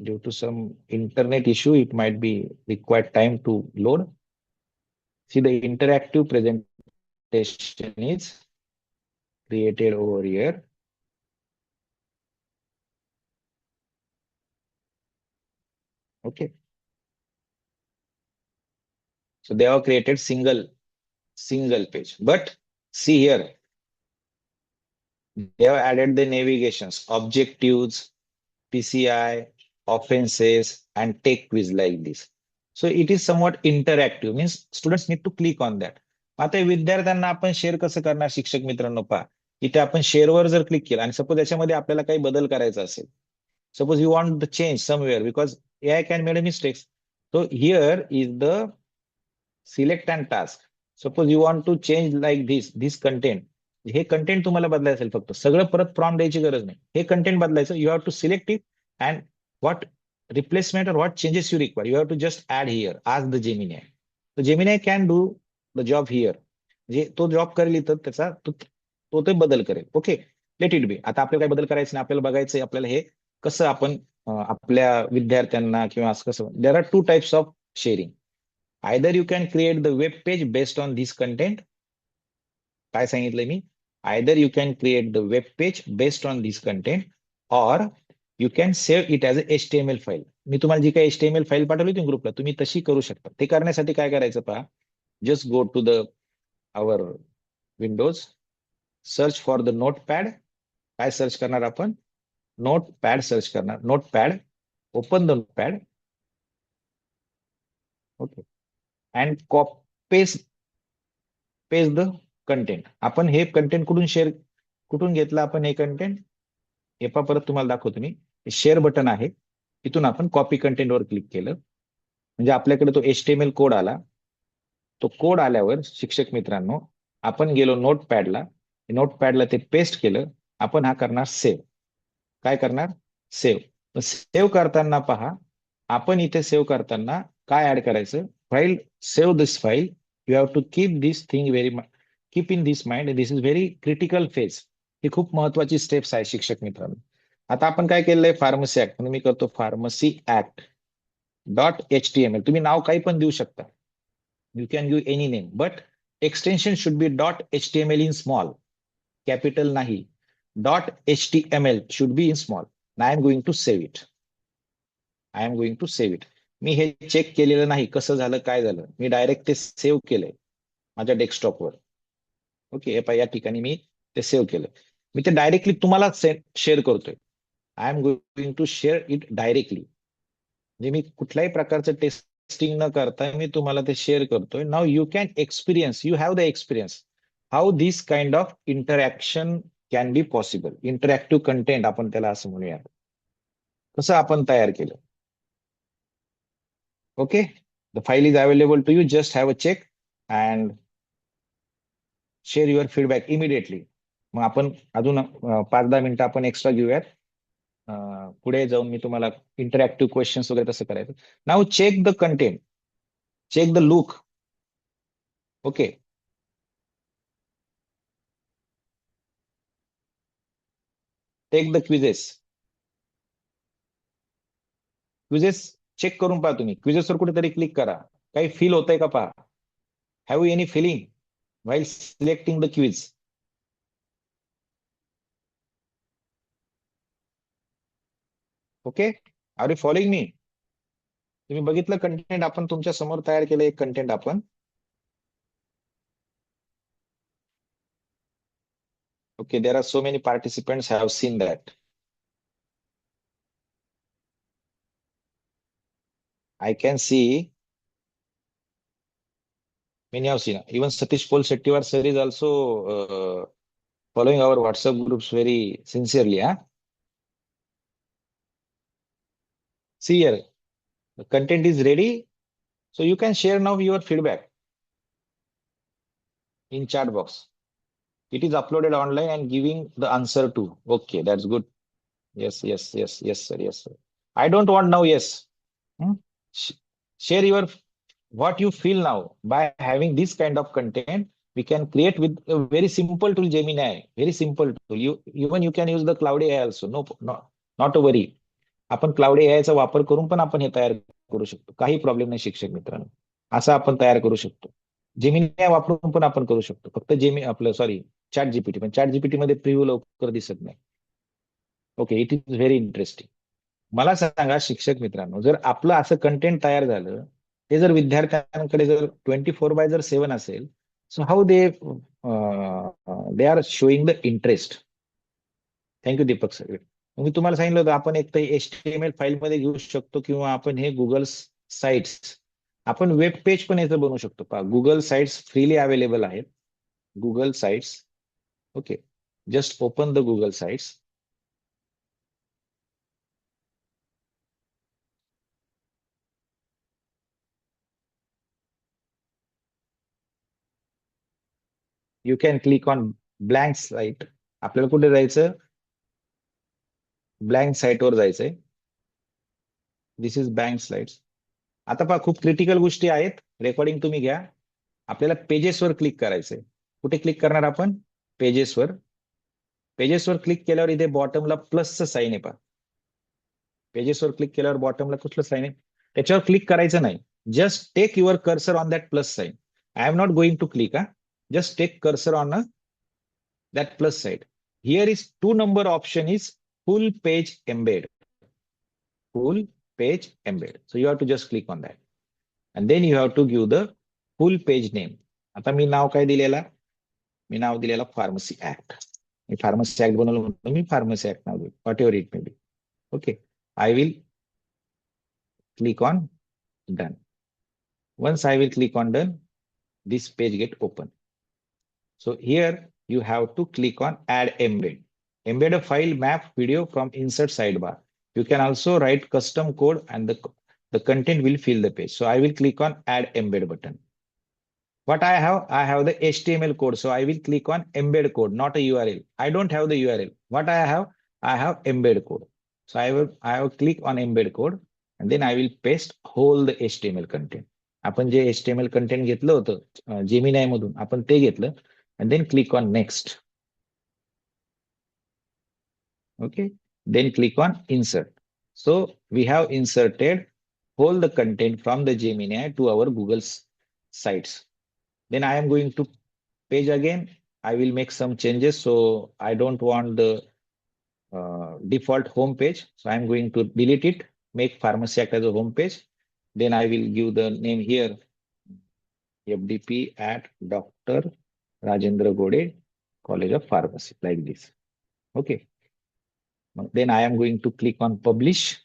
Due to some internet issue, it might be required time to load. See, the interactive presentation is created over here. Okay. So they have created single page. But see here, they have added the navigations, objectives, PCI, offenses, and take quiz like this. So it is somewhat interactive, means students need to click on that. आता हे विद्यार्थ्यांना आपण share कसं करणार शिक्षक मित्रांनो पहा. इथे आपण शेअरवर जर क्लिक केलं आणि सपोज याच्यामध्ये आपल्याला काही बदल करायचा असेल. Suppose you want the change somewhere because AI can make a mistakes. So here is the select and task. Suppose you want to change like this content. हे कंटेंट तुम्हाला बदलायचं असेल फक्त सगळं परत प्रॉम्प्ट द्यायची गरज नाही. हे कंटेंट बदलायचं you have to select it and what replacement or what changes you require you have to just add here ask the Gemini. तर Gemini can do the job here. म्हणजे तो जॉब करेल इथं त्याचा तो ते बदल करेल. Okay, let it be. आता आपल्याला काय बदल करायचं नाही, आपल्याला बघायचंय आपल्याला हे कसं आपण आपल्या विद्यार्थ्यांना किंवा असं कसं. There are two types of sharing. Either you can create the web page based on this content. काय सांगितलंय मी? Either you can create the web page based on this content or you can save it as a HTML file. मी तुम्हाला जी काही HTML file पाठवली होती ग्रुपला तुम्ही तशी करू शकता. ते करण्यासाठी काय करायचं पहा. Just go to the our windows, search for the notepad. काय सर्च करणार आपण? नोटपॅड सर्च करणार. Notepad, open the notepad. Okay, and paste the content. आपण हे कंटेंट कुठून घेतलं आपण हे कंटेंट? हे परत तुम्हाला दाखवतो मी. शेअर बटन आहे, इथून आपण कॉपी कंटेंट वर क्लिक केलं म्हणजे आपल्याकडे तो HTML कोड आला. तो कोड आल्यावर शिक्षक मित्रांनो आपण गेलो नोटपॅडला. नोटपॅडला ते पेस्ट केलं. आपण हा करणार सेव्ह. काय करणार? सेव्ह. सेव्ह करताना पहा, आपण इथे सेव्ह करताना काय ऍड करायचं? File save this file. You have to keep this thing keep in this mind. This is very critical phase. ही खूप महत्वाची स्टेप्स आहे शिक्षक मित्रांनो. आता आपण काय केलंय? फार्मसी ऍक्ट म्हणून मी करतो फार्मसी ऍक्ट .html. तुम्ही नाव काही पण देऊ शकता. You can use any name but extension should be .html in small, capital नाही. .html should be in small. And I am going to save it. I am going to save it. मी हे check केलेलं नाही कसं झालं काय झालं. मी direct ते सेव्ह केलंय माझ्या डेस्कटॉपवर. ओके, या ठिकाणी मी ते सेव्ह केलं. मी ते डायरेक्टली तुम्हाला शेअर करतोय. I am going to share it directly. म्हणजे मी कुठल्याही प्रकारचं टेस्टिंग न करता मी तुम्हाला ते शेअर करतोय. Now you can experience, you have the experience how this kind of interaction can be possible. Interactive content आपण त्याला असं म्हणूया, कसं आपण तयार केलं. Okay, the file is available to you. Just have a check and share your feedback immediately. मग आपण अजून 5-10 मिनिटं आपण एक्स्ट्रा घेऊयात. पुढे जाऊन मी तुम्हाला इंटरॅक्टिव्ह क्वेश्चन्स वगैरे तसं करायचं. Now check the content, check the look. Okay, take the quizzes. Quizzes check करून पहा तुम्ही. क्विजेसवर कुठेतरी क्लिक करा. काही फील होतंय का पहा. Have you any feeling while selecting the quiz? Okay, are you following me? तुम्ही बघितलं कंटेंट आपण तुमच्या समोर तयार केलं एक कंटेंट आपण. Okay, there are so many participants have seen that. I can see many have seen. Even Satish Pol Shettiwar sir is also following our WhatsApp groups very sincerely. Huh? See here, the content is ready. So you can share now your feedback in chat box. It is uploaded online and giving the answer to. Okay, that's good. Yes, yes, yes, yes, sir. Yes, sir. I don't want now. Yes. Hmm? Share your what you feel now by having this kind of content. We can create with a very simple tool, Gemini. Very simple tool. You can use the cloud AI also. No, not a worry. आपण cloud एआयचा वापर करून पण आपण हे तयार करू शकतो. काही problem नाही शिक्षक मित्रांनो. असं आपण तयार करू शकतो. जेमिनी वापरून पण आपण करू शकतो. फक्त आपलं सॉरी चॅट जीपीटी, पण चॅट जीपीटी मध्ये प्रिव्ह्यू लवकर दिसत नाही. Okay, it is very interesting. मला सांगा शिक्षक मित्रांनो, जर आपलं असं कंटेंट तयार झालं, ते जर विद्यार्थ्यांकडे जर 24/7 असेल, so how they are showing the interest. Thank you Deepak sir. मी तुम्हाला सांगितलं होतं आपण एक तर HTML फाईलमध्ये घेऊ शकतो किंवा आपण हे गुगल साइट्स, आपण वेब पेज पण याचं बनवू शकतो. पहा, गुगल साइट्स फ्रीली अवेलेबल आहेत. Google sites. Okay, just open the Google sites. You can click on blank site. आपल्याला कुठे जायचं? ब्लँक साईटवर जायचंय. This is blank slides. आता पहा, खूप क्रिटिकल गोष्टी आहेत. रेकॉर्डिंग तुम्ही घ्या. आपल्याला पेजेसवर क्लिक करायचंय. कुठे क्लिक करणार आपण? पेजेसवर. पेजेसवर क्लिक केल्यावर इथे बॉटमला प्लसचं साईन आहे पहा. पेजेसवर क्लिक केल्यावर बॉटमला कुठलं साईन आहे? त्याच्यावर क्लिक करायचं नाही. Just take your cursor on that plus sign. I am not going to click. Just take cursor on that plus side. Here is 2 number option is full page embed. Full page embed. So you have to just click on that. And then you have to give the full page name. आता मी नाव काय दिलेला? मी नाव दिलेला pharmacy act. मी pharmacy act बनवलं म्हणून मी pharmacy act नाव देऊ. What ever it may be. Okay. I will click on done. Once I will click on done, this page get open. So here you have to click on add embed. Embed a file, map, video from insert sidebar. You can also write custom code and the content will fill the page. So I will click on add embed button. What I have the HTML code. So I will click on embed code, not a URL. I don't have the URL. What I have embed code. So I will click on embed code and then I will paste whole the HTML content. आपण जे HTML content घेतलं होतं Gemini मधून, आपण ते घेतलं and then click on next. Okay, then click on insert. So we have inserted all the content from the Gemini to our Google sites. Then I am going to page again. I will make some changes. So I don't want the default home page. So I'm going to delete it, make Pharmacy Act as a home page. Then I will give the name here, FDP at Dr. Rajendra Gode, College of Pharmacy, like this. Okay. Then I am going to click on publish.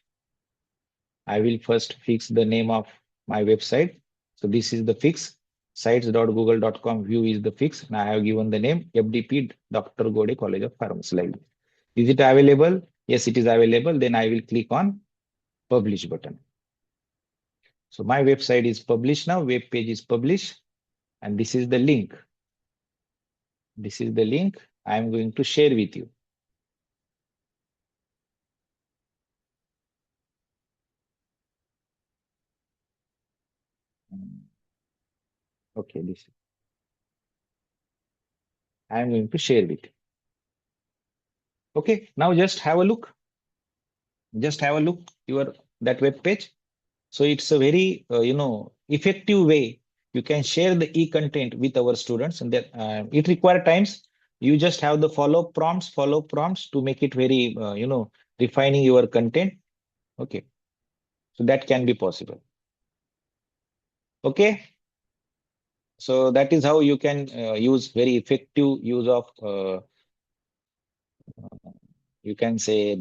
I will first fix the name of my website. So this is the fix. Sites.google.com view is the fix. And I have given the name FDP Dr. Gode College of Pharmacy. Like this. Is it available? Yes, it is available. Then I will click on publish button. So my website is published now. Web page is published. And this is the link. This is the link I am going to share with you. Okay, this I am going to share with you. Okay, now just have a look. Just have a look your that web page. So it's a very effective way you can share the e-content with our students, and that it require times. You just have the follow prompts to make it very refining your content. Okay, so that can be possible. Okay, so that is how you can use very effective use of you can say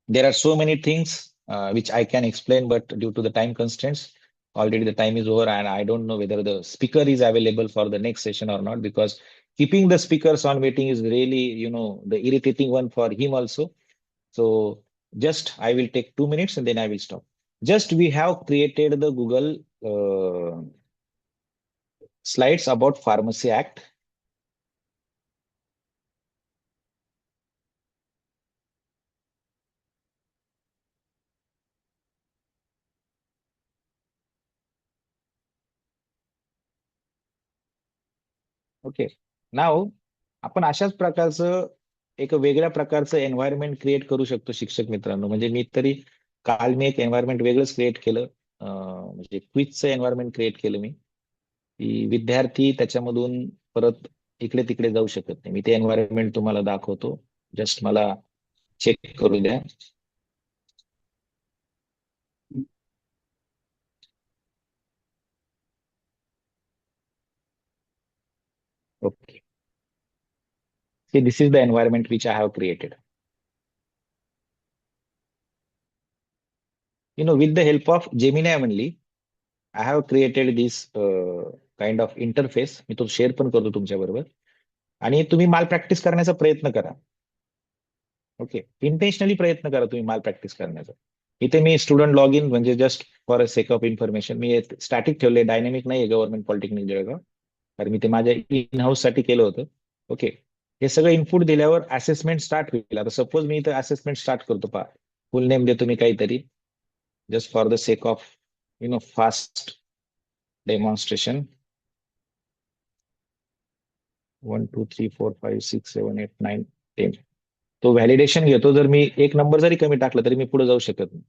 there are so many things which I can explain, but due to the time constraints, already the time is over, and I don't know whether the speaker is available for the next session or not, because keeping the speakers on waiting is really, the irritating one for him also. So just I will take 2 minutes and then I will stop. Just we have created the Google slides about Pharmacy Act. Okay, now आपण अशाच प्रकारचं एक वेगळ्या प्रकारचं environment create करू शकतो शिक्षक मित्रांनो. म्हणजे मी तरी काल मी एक एन्व्हायरमेंट वेगळंच क्रिएट केलं, म्हणजे क्विजचं एन्व्हायरमेंट क्रिएट केलं मी, की विद्यार्थी त्याच्यामधून परत इकडे तिकडे जाऊ शकत नाही. मी ते एन्व्हायरमेंट तुम्हाला दाखवतो. जस्ट मला चेक करू द्या. Okay. See, this is the environment which I have created. With the help of Gemini only, I have created this kind of interface. मी तो शेअर पण करतो तुमच्या बरोबर. आणि तुम्ही माल प्रॅक्टिस करण्याचा प्रयत्न करा. ओके, इंटेन्शनली प्रयत्न करा तुम्ही माल प्रॅक्टिस करण्याचा. इथे मी स्टुडंट लॉग इन म्हणजे just for a sake of information me static ठेवले, डायनेमिक नाही गव्हर्नमेंट पॉलिटेक्निक जळगाव, कारण मी ते माझ्या इन हाऊस साठी केलं होतं. ओके, हे सगळं इनपुट दिल्यावर असेसमेंट स्टार्ट होईल. आता सपोज मी इथं असेसमेंट स्टार्ट करतो, पहा फुल नेम देतो मी काहीतरी, just for the sake of fast demonstration. 1 2 3 4 5 6 7 8 9 10. तो व्हॅलिडेशन घेतो. जर मी एक नंबर जरी कमी टाकला तरी मी पुढे जाऊ शकत नाही.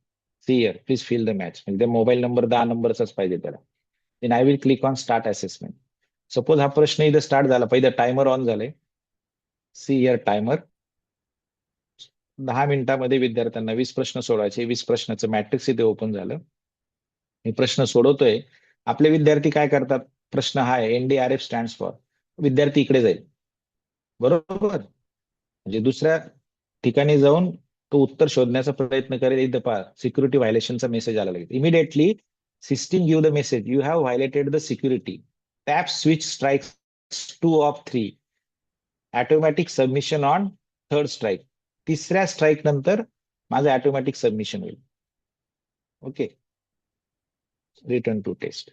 See here please fill the match, म्हणजे मोबाईल नंबर 10 नंबरचाच पाहिजे त्याला. Then I will click on start assessment. Suppose हा प्रश्न इथं स्टार्ट झाला, पहिलं टायमर ऑन झालंय. See here timer. 10 मिनिटांमध्ये विद्यार्थ्यांना 20 प्रश्न सोडवायचे. 20 प्रश्नाचं मॅट्रिक्स इथे ओपन झालं. मी प्रश्न सोडवतोय. आपले विद्यार्थी काय करतात? प्रश्न हा आहे, एनडीआरएफ स्टँड फॉर. विद्यार्थी इकडे जाईल, बरोबर. म्हणजे दुसऱ्या ठिकाणी जाऊन तो उत्तर शोधण्याचा प्रयत्न करेल. इथं पहा सिक्युरिटी व्हायलेशनचा मेसेज आला लगेच. Immediately system give the message, you have violated the security. Tab switch strike 2 of 3. Automatic submission on third strike. तिसऱ्या स्ट्राईक नंतर माझं ऑटोमॅटिक सबमिशन होईल. Okay, return to test.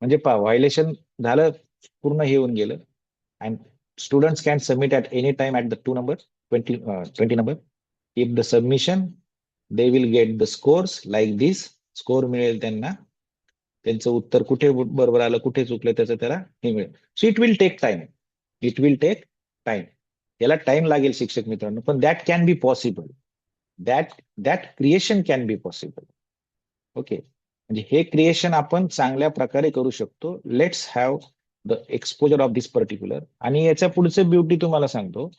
म्हणजे पहा व्हायलेशन झालं, पूर्ण हे होऊन गेलं. And students can submit at any time at the 20 number. If the submission they will get the scores like this. Score मिळेल त्यांना, त्यांचं उत्तर कुठे बरोबर आलं, कुठे चुकलं त्याचं त्याला हे मिळेल. So it will take time. It will take time. याला टाइम लागेल शिक्षक मित्रांनो, पण that can be possible. That creation can be possible. Okay, म्हणजे हे क्रिएशन आपण चांगल्या प्रकारे करू शकतो. Let's have the exposure of this particular. आणि याच्या पुढचं ब्युटी तुम्हाला सांगतो.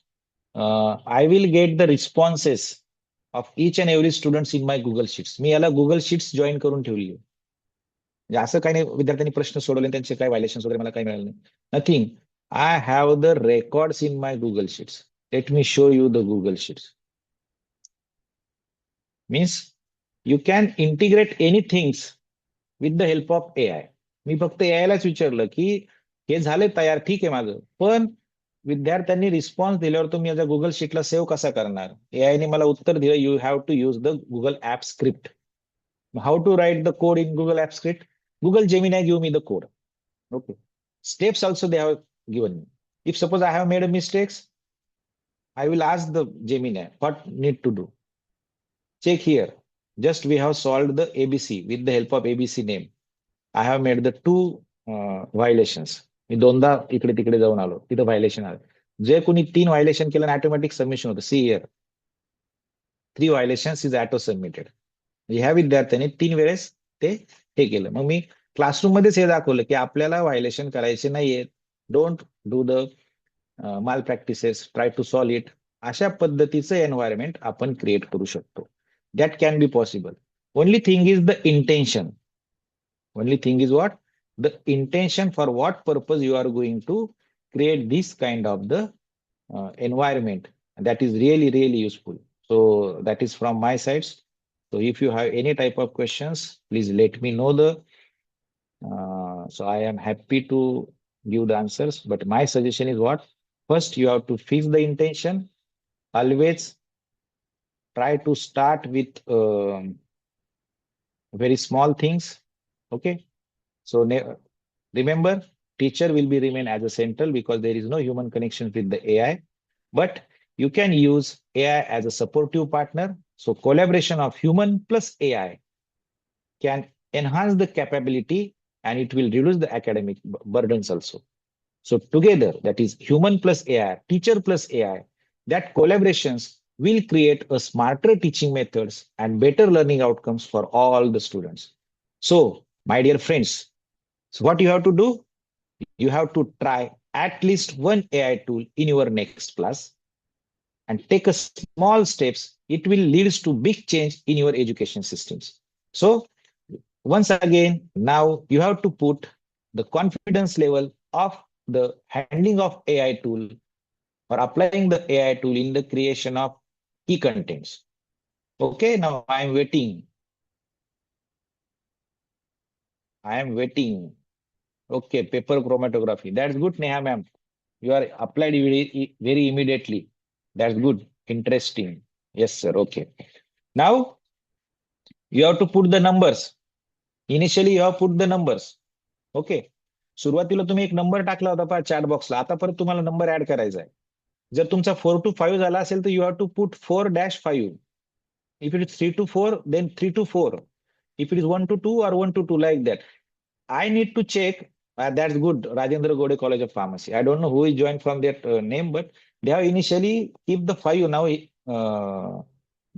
I will get the responses of each and every students in my Google sheets. मी याला गुगल शीट्स जॉईन करून ठेवली आहे. म्हणजे असं काही नाही विद्यार्थ्यांनी प्रश्न सोडवले त्यांचे काय व्हायलेशन वगैरे मला काही मिळालं नाही. Nothing. I have the records in my Google sheets. Let me show you the Google sheets. Means you can integrate anythings with the help of AI. मी फक्त एआय लाच विचारलं की हे झाले तयार, ठीक आहे माझं, पण विद्यार्थ्यांनी रिस्पॉन्स दिल्यावर तुम्ही माझ्या गुगल शीटला सेव्ह कसा करणार? एआयने मला उत्तर दिलं, you have to use the Google app script. How to write the code in Google app script? Google Gemini give me the code. Okay. Steps also they have given me. If suppose I have made a mistakes, I will ask the Gemini what need to do. Check here. Just we have solved the ABC with the help of ABC name. I have made the 2 violations. मी दोनदा इकडे तिकडे जाऊन आलो, तिथं violation आलं. जे कोणी 3 violation केलं automatic submission होतं. See here 3 violations is auto submitted. ह्या विद्यार्थ्यांनी 3 वेळेस ते हे केलं. मग मी क्लासरूम मध्येच हे दाखवलं की आपल्याला व्हायलेशन करायचे नाहीये. Don't do the malpractices, try to solve it. अशा पद्धतीचं एन्व्हायरमेंट आपण क्रिएट करू शकतो. That can be possible. Only thing is the intention. Only thing is what? The intention for what purpose you are going to create this kind of the environment. And that is really, really useful. So that is from my side. So if you have any type of questions, please let me know the. So I am happy to give the answers. But my suggestion is what? First, you have to fix the intention. Always try to start with very small things. Okay. So remember, teacher will be remain as a central because there is no human connection with the AI. But you can use AI as a supportive partner. So collaboration of human plus AI can enhance the capability and it will reduce the academic burdens also. So together, that is human plus AI, teacher plus AI, that collaborations will create a smarter teaching methods and better learning outcomes for all the students. So, my dear friends, so what you have to do? You have to try at least one AI tool in your next class and take a small steps. It will lead to big change in your education systems. So once again, now you have to put the confidence level of the handling of AI tool or applying the AI tool in the creation of key contents. Okay, now I am waiting. I am waiting. Okay, paper chromatography. That's good, Neha ma'am. You are applied very immediately. That's good. Interesting. Yes, sir. Okay. Now you have to put the numbers. Initially, you have put the numbers. Okay. सुरुवातीला तुम्ही एक number टाकला होता पहा chat बॉक्सला. आता परत तुम्हाला number add करायचा आहे. जर तुमचा 4 to 5 झाला असेल तर you have to put 4-5. If it is 3 to 4, then 3 to 4. If it is 1 to 2 or 1 to 2, like that. I need to check. That's good. Rajendra Gode College of Pharmacy. I don't know who is joined from that name, but they have initially keep the 5. Now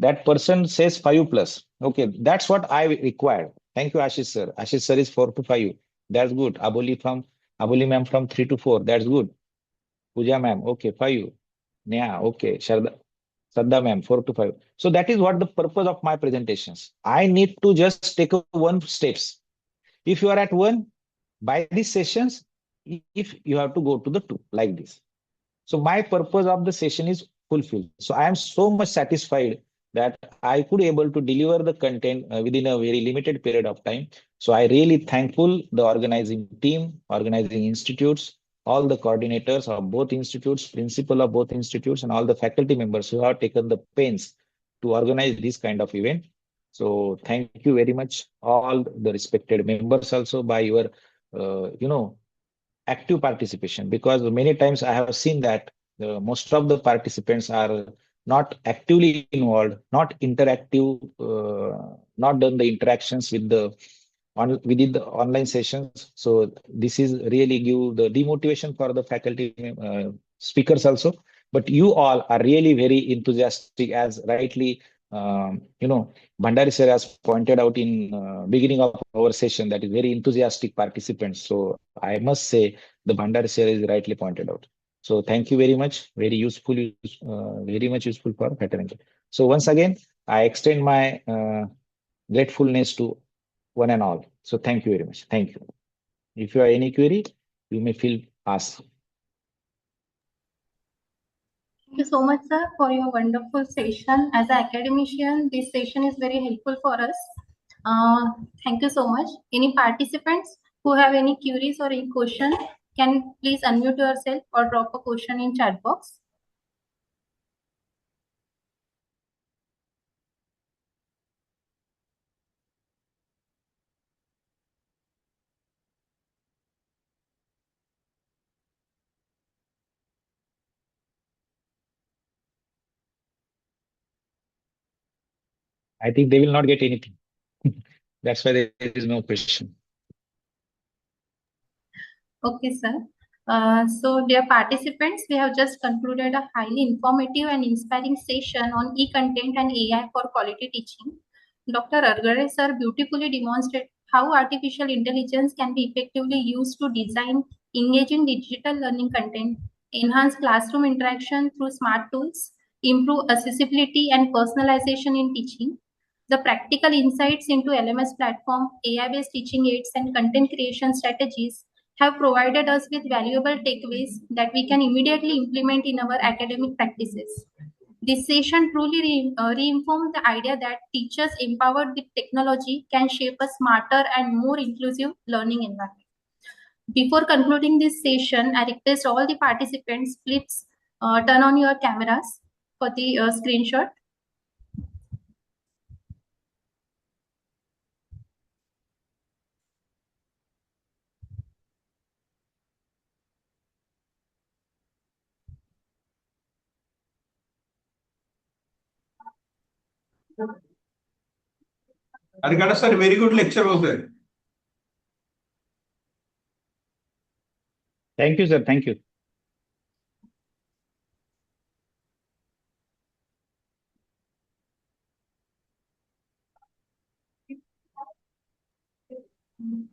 that person says 5 plus. Okay, that's what I required. Thank you, Ashish sir. Ashish sir is 4 to 5. That's good. Aboli ma'am from 3 to 4. That's good. Pooja ma'am. Okay, 5. Neha. Okay. Shraddha ma'am, 4 to 5. So that is what the purpose of my presentations. I need to just take one steps. If you are at 1, by these sessions, if you have to go to the 2, like this. So my purpose of the session is fulfilled. So I am so much satisfied that I could able to deliver the content within a very limited period of time. So I really thankful the organizing team, organizing institutes, all the coordinators of both institutes, principal of both institutes, and all the faculty members who have taken the pains to organize this kind of event. So thank you very much, all the respected members also by your, active participation, because many times I have seen that most of the participants are not actively involved, not interactive, not done the interactions with within the online sessions. So this is really give the demotivation for the faculty speakers also. But you all are really very enthusiastic, as rightly Bhandari sir has pointed out in beginning of our session, that is very enthusiastic participants. So I must say the Bhandari sir is rightly pointed out. So thank you very much. Very useful, very much useful for fraternity. So once again, I extend my gratefulness to one and all. So thank you very much. Thank you. If you have any query, you may feel ask. Thank you so much, sir, for your wonderful session. As an academician, this session is very helpful for us. Thank you so much. Any participants who have any queries or any question can please unmute yourself or drop a question in chat box. I think they will not get anything. That's why there is no question. Okay, sir. So, dear participants, we have just concluded a highly informative and inspiring session on e-content and AI for quality teaching. Dr. Argade sir beautifully demonstrated how artificial intelligence can be effectively used to design engaging digital learning content, enhance classroom interaction through smart tools, improve accessibility and personalization in teaching. The practical insights into LMS platform, AI-based teaching aids, and content creation strategies have provided us with valuable takeaways that we can immediately implement in our academic practices. This session truly reinformed the idea that teachers empowered with technology can shape a smarter and more inclusive learning environment. Before concluding this session, I request all the participants, please turn on your cameras for the screenshot. Argade sir, very good lecture was there. Thank you, sir. Thank you.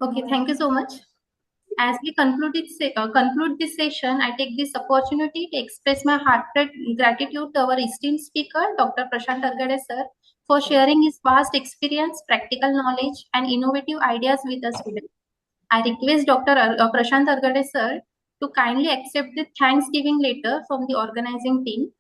Okay, thank you so much. As we conclude this session, I take this opportunity to express my heartfelt gratitude to our esteemed speaker, Dr. Prashant Argade sir, for sharing his vast experience, practical knowledge, and innovative ideas with us today. I request Dr. Prashant Argade sir to kindly accept the Thanksgiving letter from the organizing team.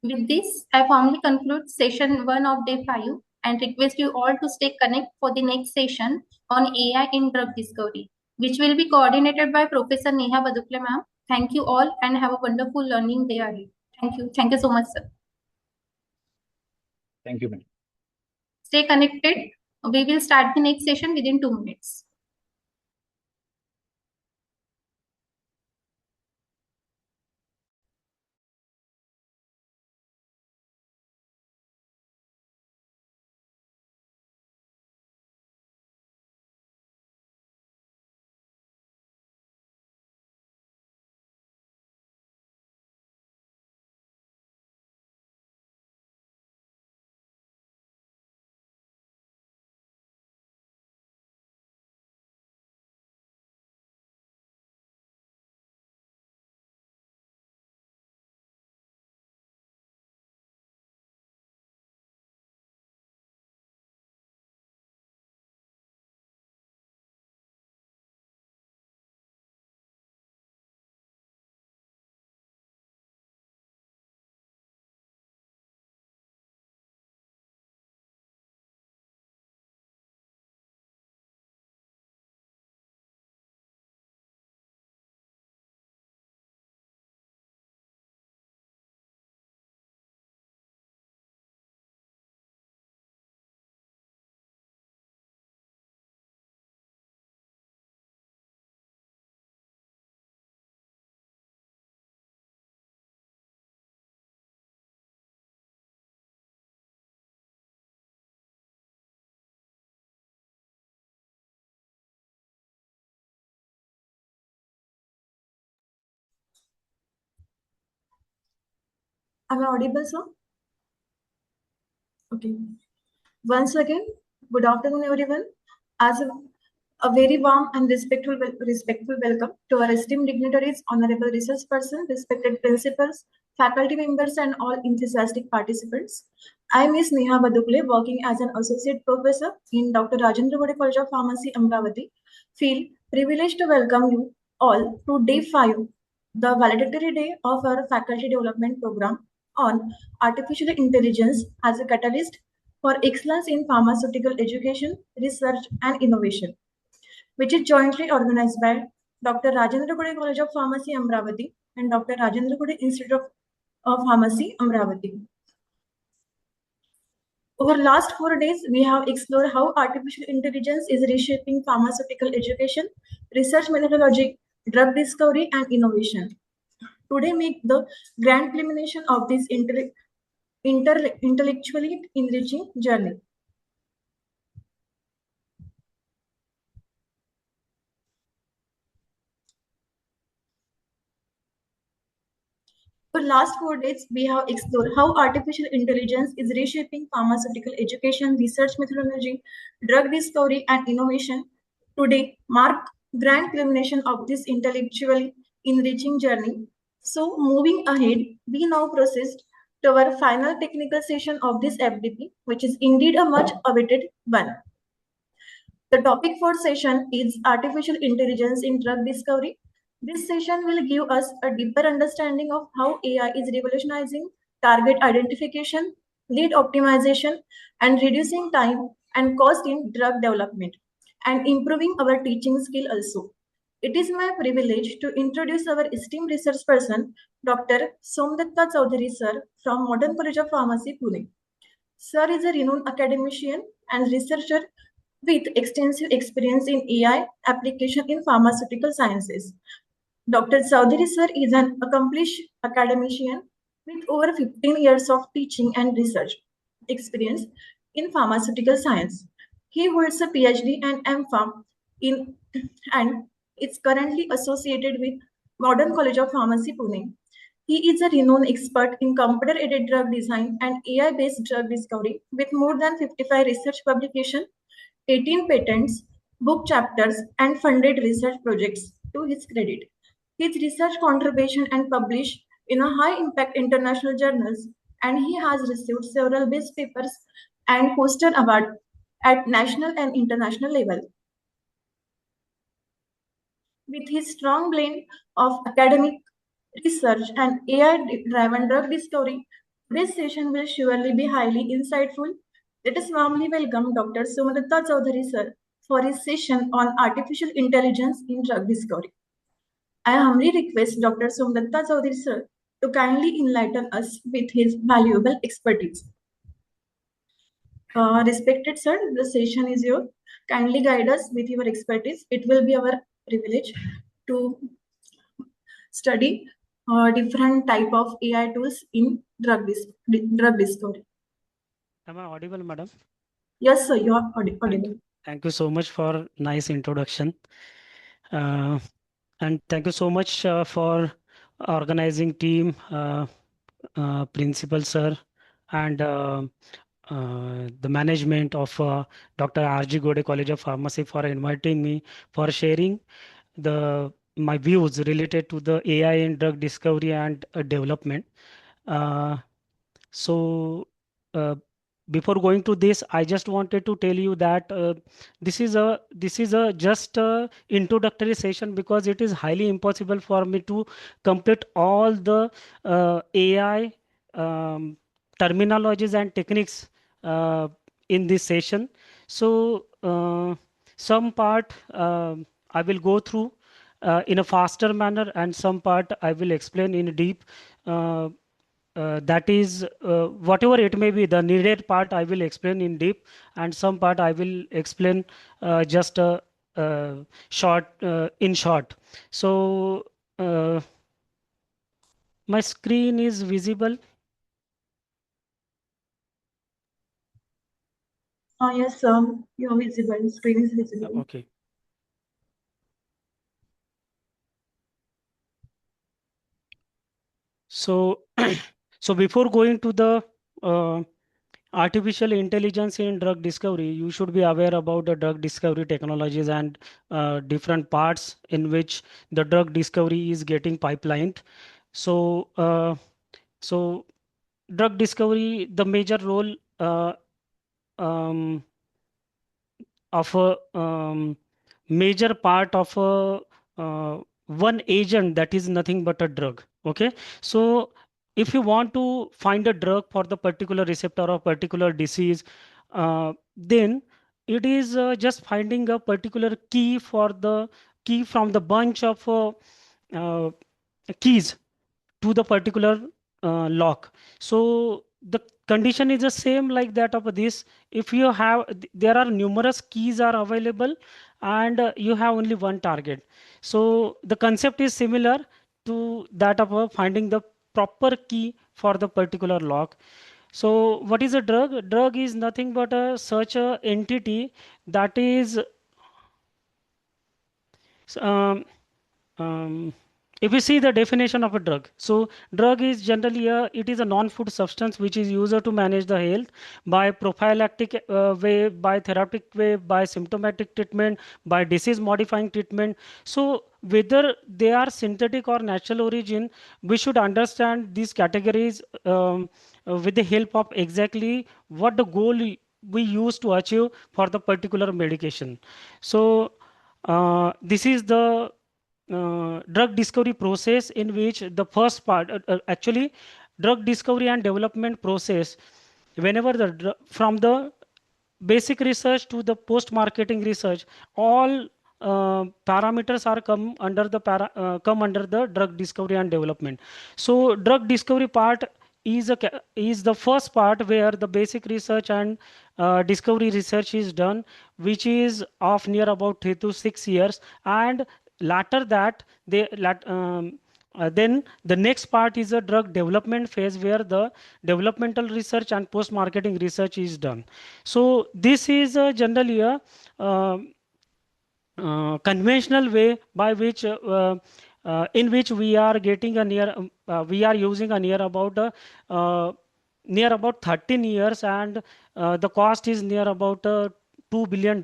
With this, I formally conclude session 1 of day 5 and request you all to stay connected for the next session on AI in drug discovery, which will be coordinated by Professor Neha Badukle ma'am. Thank you all and have a wonderful learning day ahead. Thank you. Thank you so much, sir. Thank you, ma'am. Stay connected. We will start the next session within 2 minutes. Am I audible, sir? Okay. Once again, good afternoon, everyone. As a very warm and respectful welcome to our esteemed dignitaries, honorable research person, respected principals, faculty members, and all enthusiastic participants. I am Ms. Neha Badukle, working as an associate professor in Dr. Rajendra Gode College of Pharmacy, Amravati. Feel privileged to welcome you all to day 5, the valedictory day of our faculty development program on artificial intelligence as a catalyst for excellence in pharmaceutical education, research, and innovation, which is jointly organized by Dr. Rajendra Gode College of Pharmacy, Amravati, and Dr. Rajendra Gode Institute of Pharmacy, Amravati. Over the last 4 days, we have explored how artificial intelligence is reshaping pharmaceutical education, research methodology, drug discovery, and innovation. Today, make the grand culmination of this intellectually enriching journey. For the last 4 days, we have explored how artificial intelligence is reshaping pharmaceutical education, research methodology, drug discovery, and innovation. Today, mark grand culmination of this intellectually enriching journey. So, moving ahead, we now proceed to our final technical session of this FDP, which is indeed a much awaited one. The topic for session is artificial intelligence in drug discovery. This session will give us a deeper understanding of how AI is revolutionizing target identification, lead optimization, and reducing time and cost in drug development, and improving our teaching skill also. It is my privilege to introduce our esteemed research person, Dr. Somdatta Choudhary sir from Modern College of Pharmacy, Pune. Sir is a renowned academician and researcher with extensive experience in AI application in pharmaceutical sciences. Dr. Choudhary sir is an accomplished academician with over 15 years of teaching and research experience in pharmaceutical science. He holds a PhD and MPharm in and is currently associated with Modern College of Pharmacy, Pune. He is a renowned expert in computer-aided drug design and AI-based drug discovery with more than 55 research publications, 18 patents, book chapters, and funded research projects to his credit. His research contribution and published in a high-impact international journals, and he has received several best papers and poster awards at national and international level. With his strong blend of academic research and AI-driven drug discovery, this session will surely be highly insightful. Let us warmly welcome Dr. Somdatta Choudhary sir for his session on artificial intelligence in drug discovery. I humbly request Dr. Somdatta Choudhary sir to kindly enlighten us with his valuable expertise. Respected sir, the session is yours. Kindly guide us with your expertise. It will be our privilege to study different type of AI tools in drug discovery. Am I audible, madam? Yes, sir, you are audible. Thank you so much for nice introduction. And thank you so much for organizing team, principal sir, and the management of Dr. Gode College of Pharmacy for inviting me for sharing my views related to the AI in drug discovery and development. So uh, before going to this, I just wanted to tell you that this is a just a introductory session, because it is highly impossible for me to complete all the AI terminologies and techniques in this session. So some part I will go through in a faster manner, and some part I will explain in deep. That is whatever it may be, the needed part I will explain in deep, and some part I will explain just a short in short. So my screen is visible. Yes, sir, you are visible. Screen is visible. Okay. So so before going to the artificial intelligence in drug discovery, you should be aware about the drug discovery technologies and different parts in which the drug discovery is getting pipelined. So, so drug discovery, the major role um, of a major part of a one agent that is nothing but a drug. Okay, so if you want to find a drug for the particular receptor or particular disease, then it is just finding a particular key for the key from the bunch of uh, keys to the particular lock. So the condition is the same like that of this. If you have, there are numerous keys are available, and you have only one target. So the concept is similar to that of finding the proper key for the particular lock. So what is a drug? Drug is nothing but a such a entity that is um, um, if we see the definition of a drug, so drug is generally it is a non-food substance which is used to manage the health by prophylactic way, by therapeutic way, by symptomatic treatment, by disease modifying treatment. So whether they are synthetic or natural origin, we should understand these categories with the help of exactly what the goal we use to achieve for the particular medication. So this is the drug discovery process, in which the first part actually drug discovery and development process, whenever from the basic research to the post marketing research, all parameters are come under the drug discovery and development. So drug discovery part is the first part where the basic research and discovery research is done, which is of near about 3 to 6 years. And later that then the next part is a drug development phase, where the developmental research and post marketing research is done. So this is generally a conventional way by which in which we are getting a we are using a near about 13 years, and the cost is near about $2 billion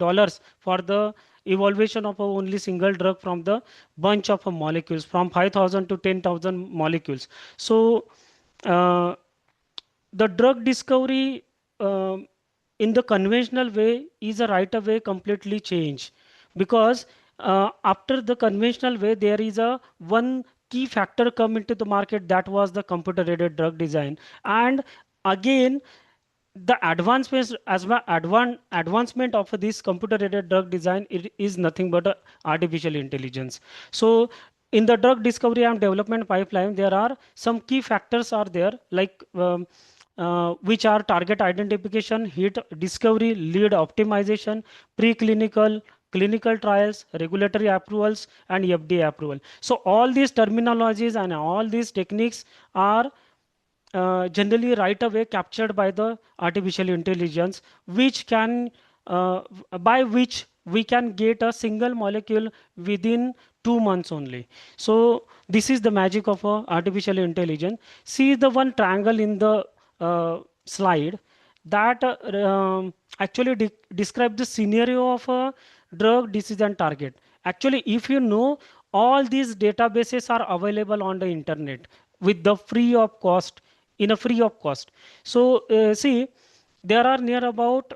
for the evaluation of a only single drug from the bunch of molecules from 5,000 to 10,000 molecules. So the drug discovery in the conventional way is a right away completely change, because after the conventional way there is a one key factor come into the market, that was the computer aided drug design. And again, the advancement of this computer aided drug design, it is nothing but artificial intelligence. So in the drug discovery and development pipeline, there are some key factors are there, like which are target identification, hit discovery, lead optimization, preclinical, clinical trials, regulatory approvals, and FDA approval. So all these terminologies and all these techniques are generally right away captured by the artificial intelligence, which can by which we can get a single molecule within 2 months only. So this is the magic of artificial intelligence. See the one triangle in the slide that actually describe the scenario of a drug decision target. Actually, if you know, all these databases are available on the internet with the free of cost, in a free of cost. So see, there are near about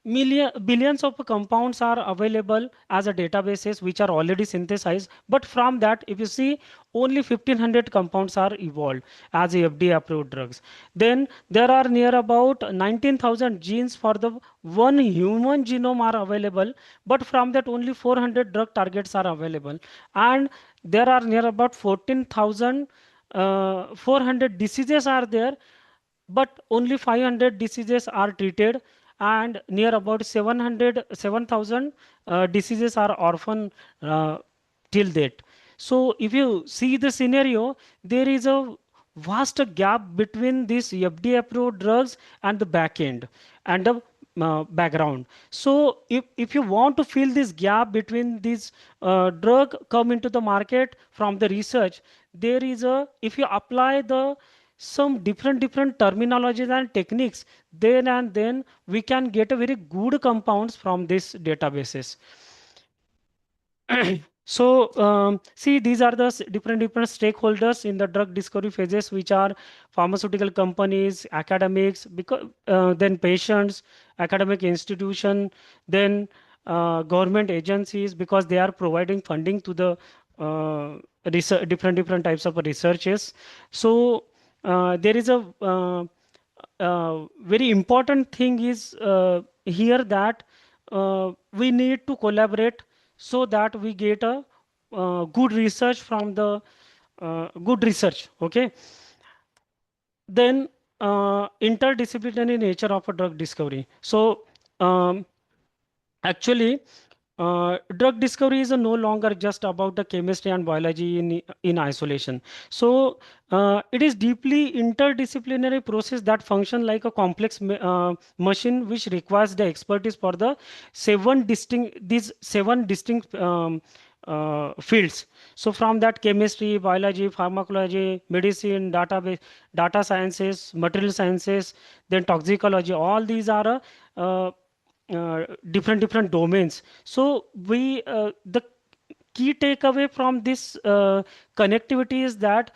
billions of compounds are available as a databases which are already synthesized. But from that, if you see, only 1,500 compounds are evolved as FDA approved drugs. Then there are near about 19,000 genes for the one human genome are available, but from that only 400 drug targets are available. And there are near about 14,400 diseases are there, but only 500 diseases are treated, and near about 7,000 diseases are orphan till date. So if you see the scenario, there is a vast gap between these FDA approved drugs and the back end and the background. So if you want to fill this gap between these drug come into the market from the research, there is a, if you apply the some different terminologies and techniques, then we can get a very good compounds from these databases. So see, these are the different stakeholders in the drug discovery phases, which are pharmaceutical companies, academics, because then patients, academic institution, then government agencies, because they are providing funding to the research, different types of researches. So there is a very important thing is here that we need to collaborate so that we get a good research from the good research. Okay. Then interdisciplinary nature of a drug discovery. So actually, drug discovery is no longer just about the chemistry and biology in isolation. So it is deeply interdisciplinary process that function like a complex machine, which requires the expertise for the these seven distinct fields. So from that, chemistry, biology, pharmacology, medicine, data sciences, material sciences, then toxicology, all these are different domains. So we the key takeaway from this connectivity is that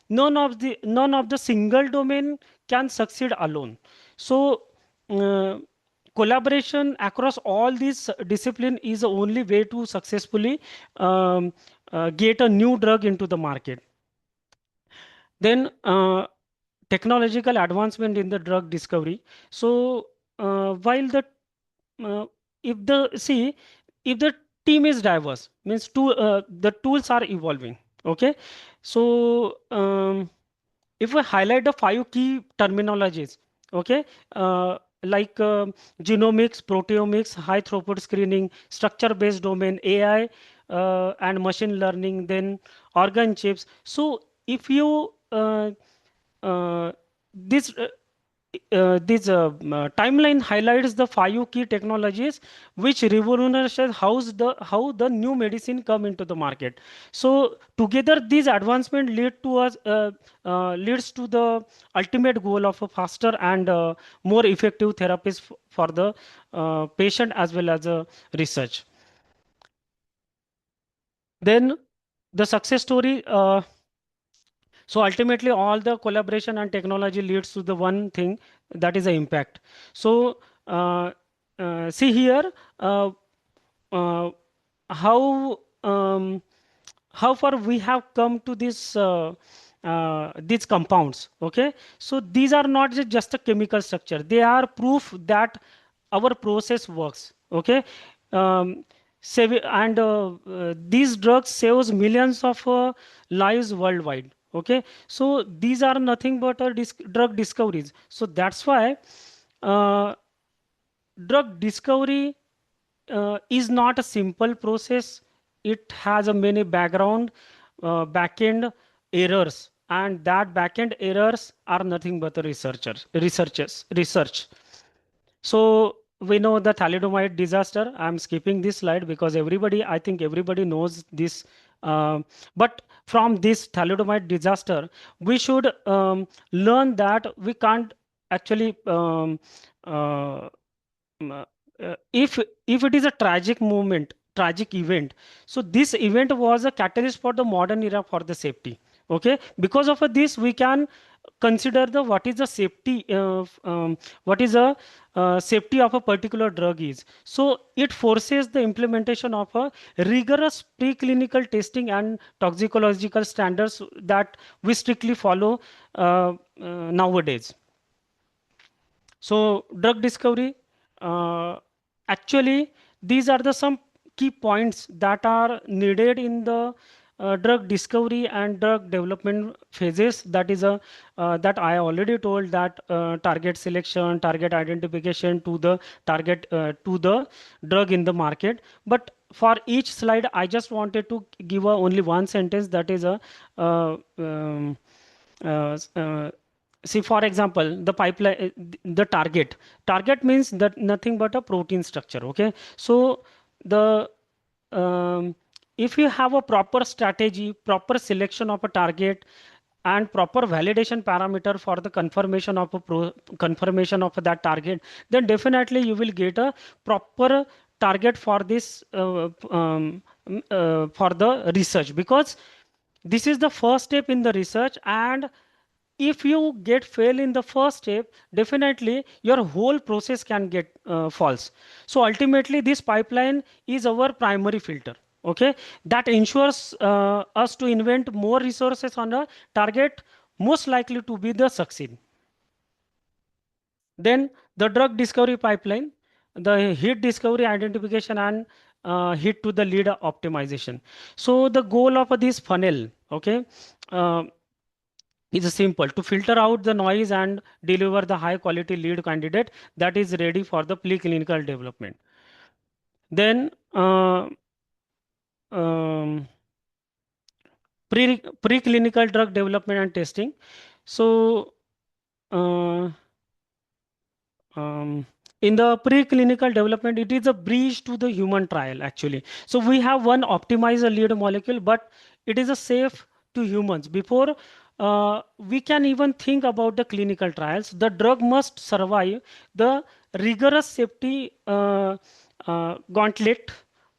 none of the single domain can succeed alone. So collaboration across all these discipline is the only way to successfully get a new drug into the market. Then technological advancement in the drug discovery. So while the if the see, if the team is diverse, means the tools are evolving. Okay. So if we highlight the 5 key terminologies, okay, like genomics, proteomics, high throughput screening, structure based domain, AI, and machine learning, then organ chips. So if you this this timeline highlights the 5 key technologies which revolutionize how the new medicine come into the market. So together these advancements leads to the ultimate goal of a faster and more effective therapies for the patient as well as research. Then the success story. So ultimately, all the collaboration and technology leads to the one thing, that is the impact. So see here uh, how how far we have come to these compounds. Okay, so these are not just a chemical structure; they are proof that our process works. Okay, these drugs saves millions of lives worldwide. Okay, so these are nothing but drug discoveries. So that's why uh, drug discovery is not a simple process. It has a many background backend errors, and that backend errors are nothing but the research. So we know the thalidomide disaster. I'm skipping this slide because I think everybody knows this. But from this thalidomide disaster, we should learn that we can't actually if it is a tragic event, so this event was a catalyst for the modern era for the safety. Okay, because of this we can consider the what is the safety what is a safety of a particular drug is. So it forces the implementation of a rigorous preclinical testing and toxicological standards that we strictly follow nowadays. So drug discovery, actually, these are the some key points that are needed in the drug discovery and drug development phases. That is a that I already told, that target selection, target identification to the target to the drug in the market. But for each slide, I just wanted to give only one sentence, that is a uh, uh, see, for example, the pipeline, the target means that nothing but a protein structure. Okay, so the um, if you have a proper strategy, proper selection of a target, and proper validation parameter for the confirmation of that target, then definitely you will get a proper target for this for the research, because this is the first step in the research. And if you get fail in the first step, definitely your whole process can get false. So ultimately this pipeline is our primary filter. Okay, that ensures us to invent more resources on a target most likely to be the succeed. Then the drug discovery pipeline, the hit discovery, identification, and hit to the lead optimization. So the goal of this funnel, okay, uh, is simple: to filter out the noise and deliver the high quality lead candidate that is ready for the preclinical development. Then um, preclinical drug development and testing. So uh, in the preclinical development, it is a bridge to the human trial actually. So we have one optimizer lead molecule, but it is a safe to humans. Before we can even think about the clinical trials, the drug must survive the rigorous safety gauntlet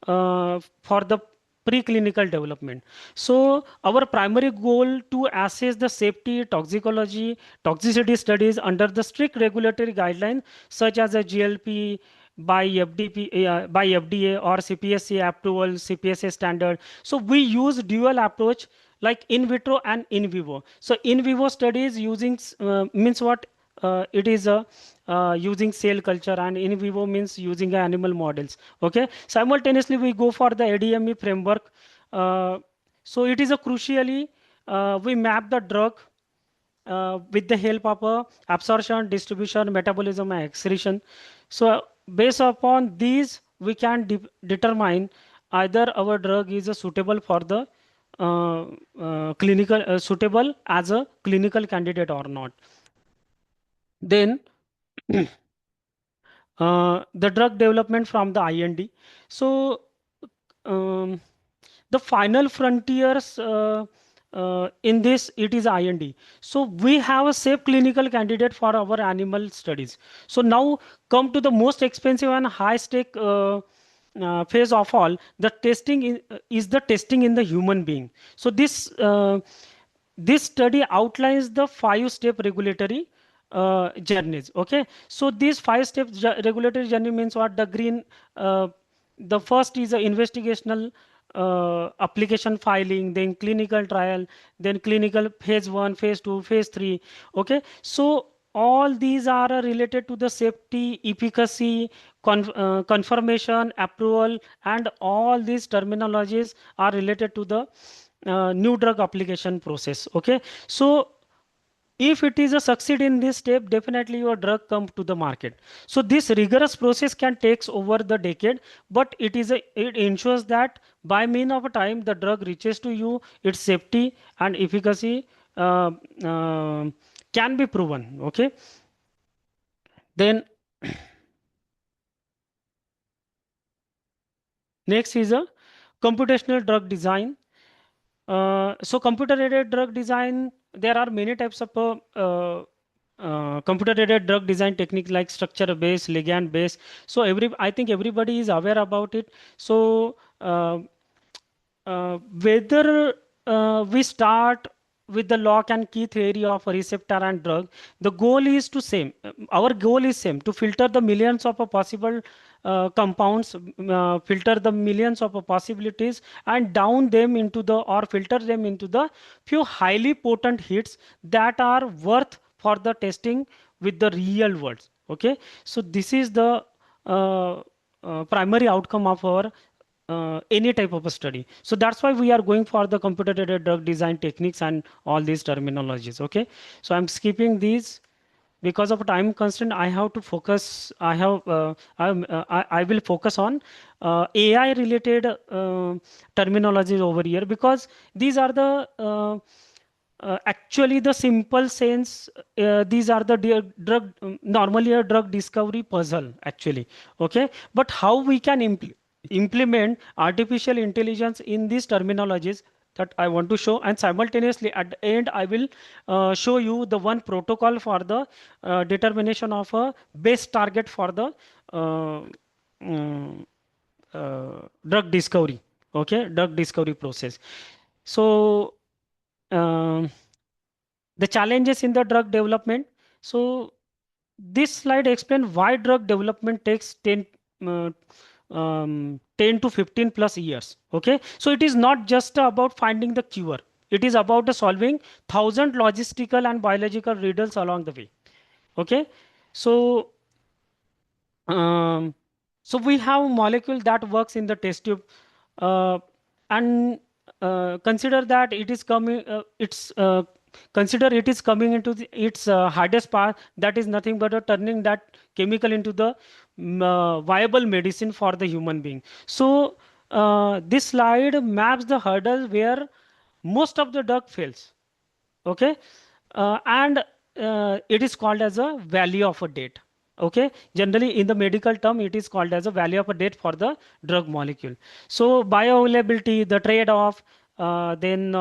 for the preclinical development. So our primary goal to assess the safety, toxicity studies under the strict regulatory guidelines such as a GLP by by FDA or CPSC approval, CPSA standard. So we use dual approach like in vitro and in vivo. So in vivo studies using means what? It is a using cell culture, and in vivo means using animal models. Okay, simultaneously we go for the ADME framework. So it is a crucially we map the drug with the help of absorption, distribution, metabolism, and excretion. So based upon these, we can determine either our drug is suitable for the suitable as a clinical candidate or not. Then the drug development from the IND. So um, the final frontiers in this, it is IND. So we have a safe clinical candidate for our animal studies. So now come to the most expensive and high stake phase of all. The testing is the testing in the human being. So this study outlines the 5-step regulatory journeys. Okay, so these 5 steps regulatory journey means what? The green, the first is a investigational application filing, then clinical trial, then clinical phase 1, phase 2, phase 3. Okay, so all these are related to the safety, efficacy, confirmation, approval, and all these terminologies are related to the new drug application process. Okay, so if it is a succeed in this step, definitely your drug come to the market. So this rigorous process can takes over the decade, but it ensures that by mean of a time the drug reaches to you, its safety and efficacy uh, uh, can be proven. Okay, then next is a computational drug design. So computer-aided drug design, there are many types of computer-aided drug design techniques like structure-based, ligand-based. So I think everybody is aware about it. So whether we start with the lock and key theory of a receptor and drug, the goal is to same. Our goal is same, to filter the millions of possible compounds, filter the millions of possibilities, and down them into the, or filter them into the few highly potent hits that are worth for the testing with the real world. Okay, so this is the primary outcome of our any type of a study. So that's why we are going for the computer-aided drug design techniques and all these terminologies. Okay, so I'm skipping these because of time constraint. I have to focus. I will focus on AI related terminologies over here, because these are the actually the simple sense. These are the drug, normally a drug discovery puzzle actually. Okay, but how we can implement artificial intelligence in these terminologies, that I want to show, and simultaneously at the end I will show you the one protocol for the determination of a best target for the um, drug discovery. Okay, drug discovery process. So um, the challenges in the drug development. So this slide explains why drug development takes 10 to 15 plus years. Okay, so it is not just about finding the cure, it is about solving thousand logistical and biological riddles along the way. Okay, so um, so we have a molecule that works in the test tube, uh, and consider that it is coming. It's consider it is coming into its hardest part. That is nothing but turning that chemical into the viable medicine for the human being. So this slide maps the hurdle where most of the drug fails. Okay, and it is called as a value of a date. Okay, generally in the medical term it is called as a value of a date for the drug molecule. So bioavailability, the trade-off, then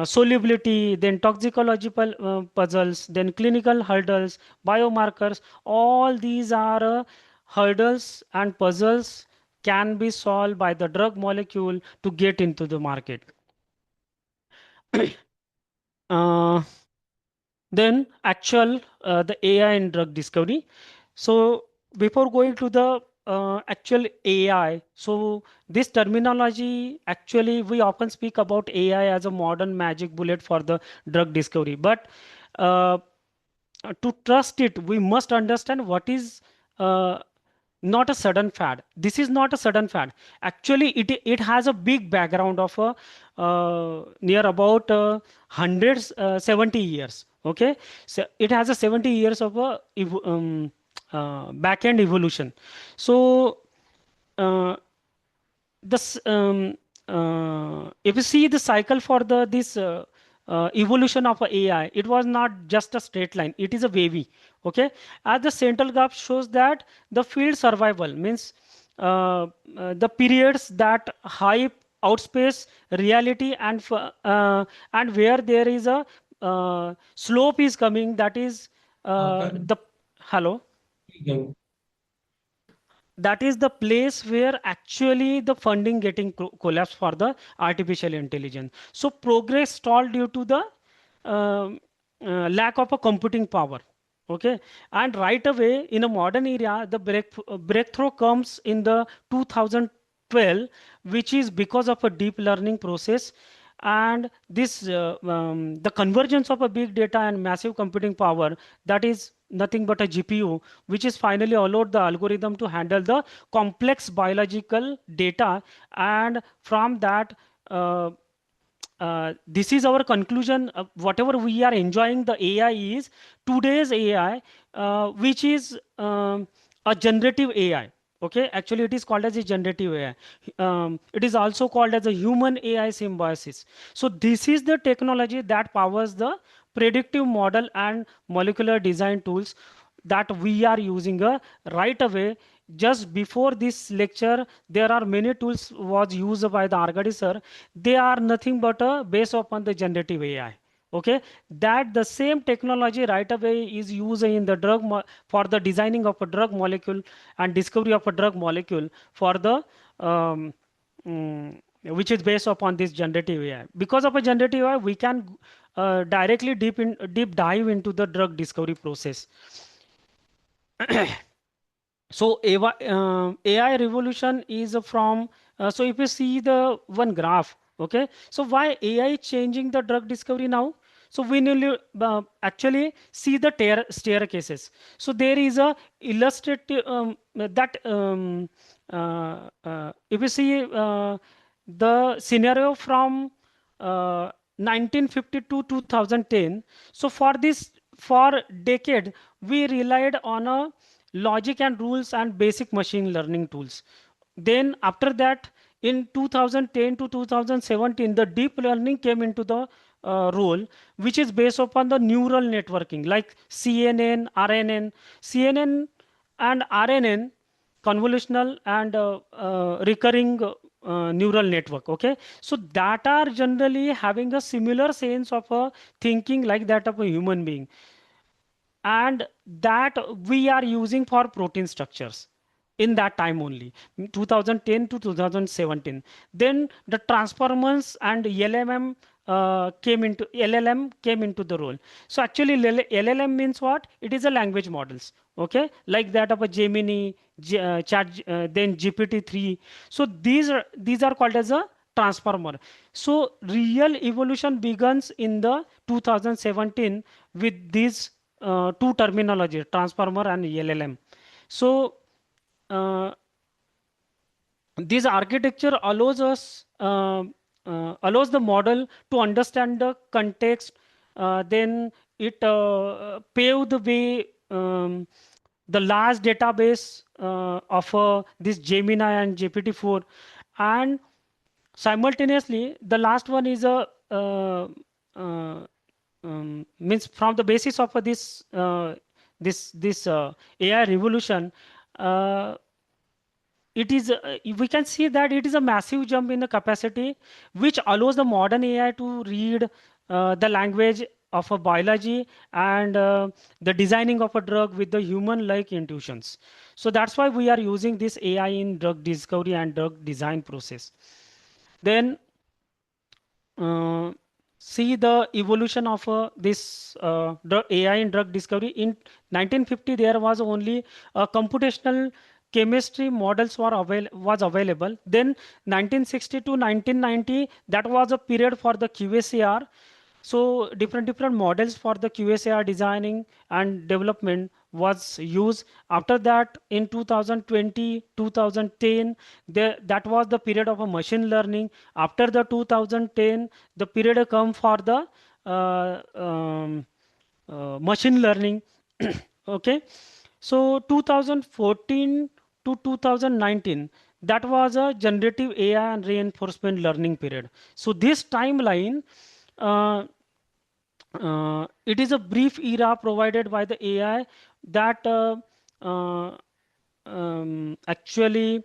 solubility, then toxicological puzzles, then clinical hurdles, biomarkers, all these are hurdles and puzzles can be solved by the drug molecule to get into the market. uh, Then actual the AI in drug discovery. So before going to the actual AI, so this terminology, actually we often speak about AI as a modern magic bullet for the drug discovery, but uh, to trust it, we must understand what is not a sudden fad. This is not a sudden fad. Actually, it has a big background of a near about hundreds 70 years. Okay, so it has a 70 years of a back end evolution. So this if you see the cycle for the this evolution of a AI. It was not just a straight line, it is a wavy. Okay, as the central graph shows that the field survival means the periods that hype outspace reality, and where there is a slope is coming, that is the hello that is the place where actually the funding getting collapsed for the artificial intelligence. So progress stalled due to the lack of a computing power. Okay, and right away in a modern era, the breakthrough comes in the 2012, which is because of a deep learning process, and this the convergence of a big data and massive computing power, that is nothing but a GPU, which is finally allowed the algorithm to handle the complex biological data. And from that, this is our conclusion. Whatever we are enjoying, the AI is today's AI, which is a generative AI. Okay, actually it is called as a generative AI. It is also called as a human AI symbiosis. So this is the technology that powers the predictive model and molecular design tools that we are using right away. Just before this lecture, there are many tools was used by the Argade sir. They are nothing but based upon the generative AI. Okay, that the same technology right away is used in the for the designing of a drug molecule and discovery of a drug molecule for the which is based upon this generative AI. Because of a generative AI, we can directly deep dive into the drug discovery process. So AI revolution is from, so if you see the one graph, okay, so why AI changing the drug discovery now? So we need actually see the staircases. So there is a illustrative that if you see the scenario from 1950 to 2010. So for decade we relied on a logic and rules and basic machine learning tools. Then after that, in 2010 to 2017, the deep learning came into the role, which is based upon the neural networking like CNN, RNN. CNN and RNN, convolutional and recurring neural network. Okay, so that are generally having a similar sense of a thinking like that of a human being, and that we are using for protein structures in that time only, 2010 to 2017. Then the transformers and LLM came into the role. So actually LLM means what? It is a language models, okay, like that of a Gemini, then GPT-3. So these are called as a transformer. So real evolution begins in the 2017 with these two terminology, transformer and LLM. So this architecture allows the model to understand the context. Then it paved the way, the large database of this Gemini and GPT-4, and simultaneously the last one is a means from the basis of this AI revolution. It is we can see that it is a massive jump in the capacity, which allows the modern AI to read the language of a biology and the designing of a drug with the human like intuitions. So that's why we are using this AI in drug discovery and drug design process. Then see the evolution of this AI in drug discovery. In 1950, there was only computational chemistry models was available. Then 1960 to 1990, that was a period for the QSAR. So different models for the QSAR designing and development was used. After that, in 2020, 2010, that was the period of a machine learning. After the 2010, the period come for the machine learning. Okay, so 2014 to 2019, that was a generative AI and reinforcement learning period. So this timeline, it is a brief era provided by the AI that uh, actually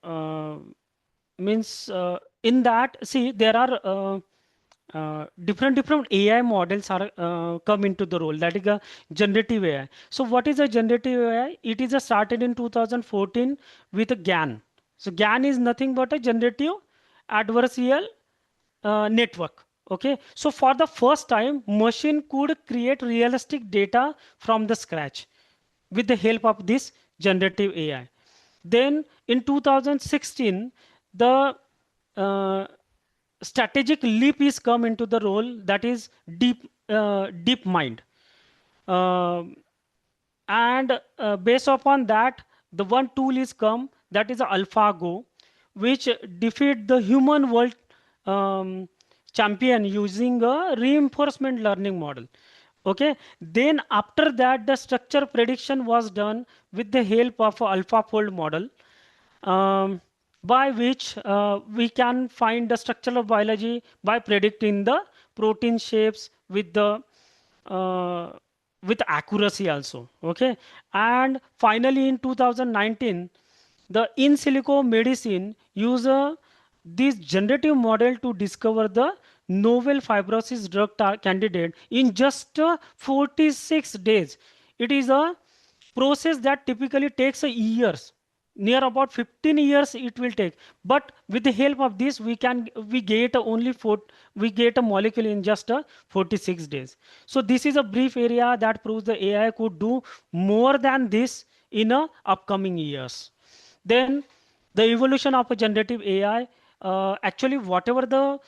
uh, means in that, see, there are different AI models are come into the role. That is a generative AI. So what is a generative AI? It is started in 2014 with a GAN. So GAN is nothing but a generative adversarial network. Okay, so for the first time, machine could create realistic data from the scratch with the help of this generative AI. Then in 2016, the uh, strategic leap is come into the role, that is deep mind. Um and based upon that, the one tool is come, that is AlphaGo, which defeat the human world um, champion using a reinforcement learning model. Okay, then after that, the structure prediction was done with the help of AlphaFold model, um, by which we can find the structural biology by predicting the protein shapes uh, with accuracy also. Okay, and finally in 2019, the in silico medicine use this generative model to discover the novel fibrosis drug candidate in just 46 days. It is a process that typically takes a years, near about 15 years it will take, but with the help of this we get only we get a molecule in just 46 days. So this is a brief area that proves the AI could do more than this in upcoming years. Then the evolution of a generative AI, actually whatever the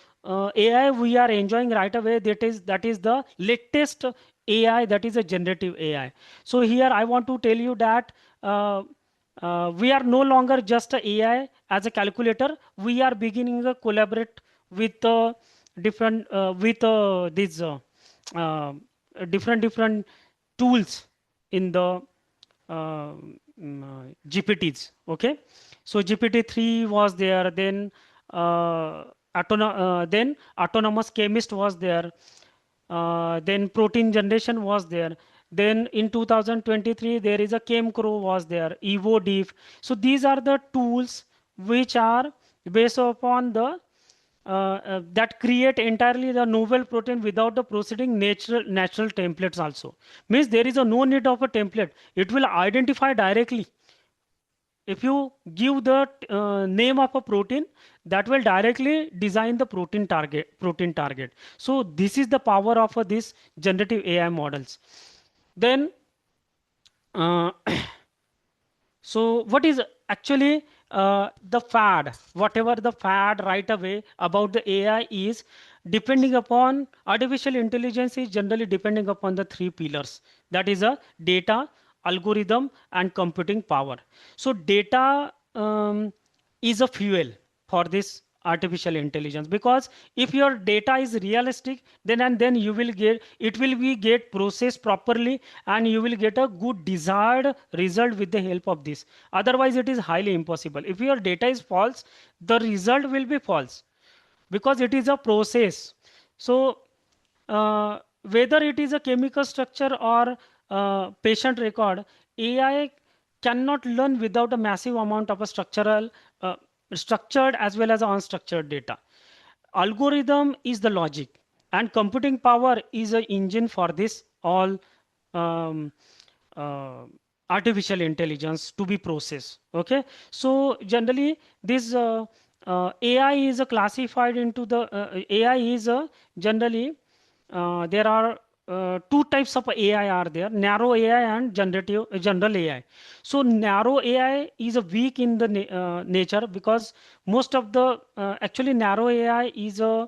AI we are enjoying right away, that is the latest AI, that is a generative AI. So here I want to tell you that we are no longer just a AI as a calculator. We are beginning to collaborate with different with these different tools in the GPTs. Okay, so GPT-3 was there, then then autonomous chemist was there, then protein generation was there. Then in 2023, there is a ChemCrow was there, EvoDeep. So these are the tools which are based upon the that create entirely the novel protein without the proceeding natural templates also. Means there is a no need of a template. It will identify directly. If you give the name of a protein, that will directly design the protein target. So this is the power of this generative AI models. Then uh, so what is actually the fad? Whatever the fad right away about the AI is depending upon artificial intelligence is generally depending upon the three pillars. That is a data, algorithm, and computing power. So data is a fuel for this artificial intelligence, because if your data is realistic, then you will get it will be get processed properly, and you will get a good desired result with the help of this. Otherwise it is highly impossible. If your data is false, the result will be false, because it is a process. So whether it is a chemical structure or patient record, AI cannot learn without a massive amount of a structured as well as unstructured data. Algorithm is the logic, and computing power is an engine for this all um, uh, artificial intelligence to be processed. Okay, so generally this AI is classified into the AI is generally there are two types of AI are there: narrow AI and general AI. So narrow AI is a weak in the nature, because most of the actually narrow AI is a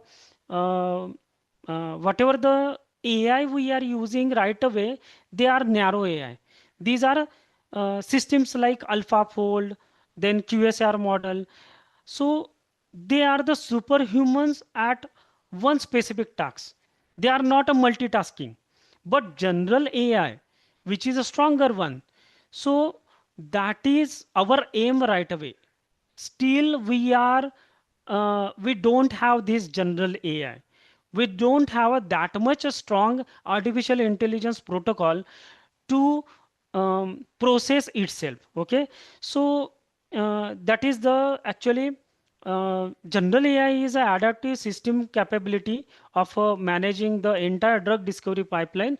whatever the AI we are using right away, they are narrow AI. These are systems like AlphaFold, then QSR model. So they are the superhumans at one specific task. They are not a multitasking. But general AI, which is a stronger one, so that is our aim right away. Still we don't have this general AI. We don't have that much a strong artificial intelligence protocol to process itself. Okay, so that is the actually general AI is an adaptive system capability of managing the entire drug discovery pipeline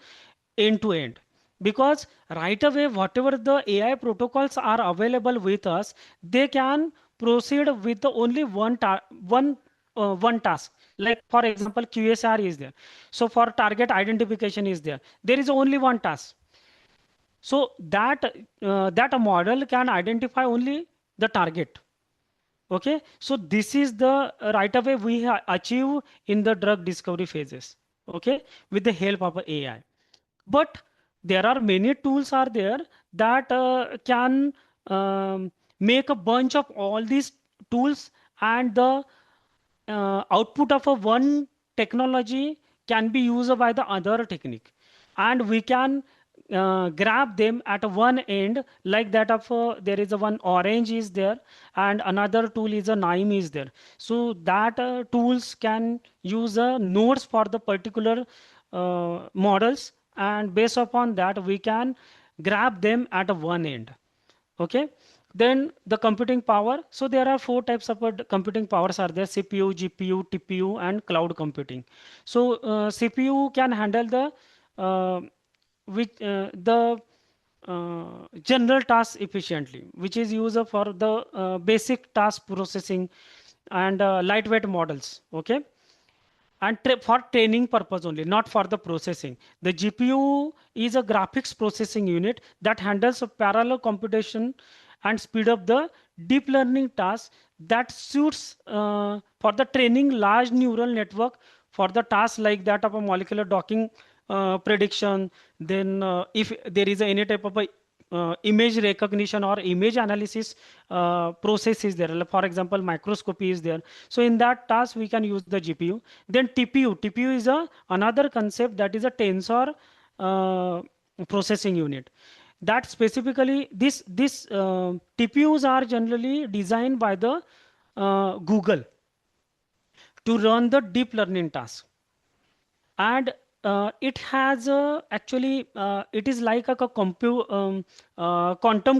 end to end. Because right away, whatever the AI protocols are available with us, they can proceed with the only one task. Like for example, QSR is there. So for target identification is there. There is only one task. So that a model can identify only the target. Okay, so this is the right away we achieve in the drug discovery phases. Okay, with the help of AI. But there are many tools are there that can make a bunch of all these tools, and the output of a one technology can be used by the other technique, and we can grab them at one end, like that of there is a one orange is there, and another tool is a Nime is there. So that tools can use nodes for the particular models, and based upon that we can grab them at one end. Okay, then the computing power. So there are four types of computing powers are there: CPU, GPU, TPU, and cloud computing. So CPU can handle the uh, general tasks efficiently, which is used for the basic task processing and lightweight models. Okay, and for training purpose only, not for the processing. The GPU is a graphics processing unit that handles a parallel computation and speed up the deep learning tasks that suits for the training large neural network for the tasks like that of a molecular docking prediction. Then if there is any type of a image recognition or image analysis process is there. Like for example, microscopy is there. So in that task, we can use the GPU. Then TPU. TPU is another concept that is a tensor processing unit. That specifically, this TPUs are generally designed by the Google to run the deep learning task. And it has actually it is like a quantum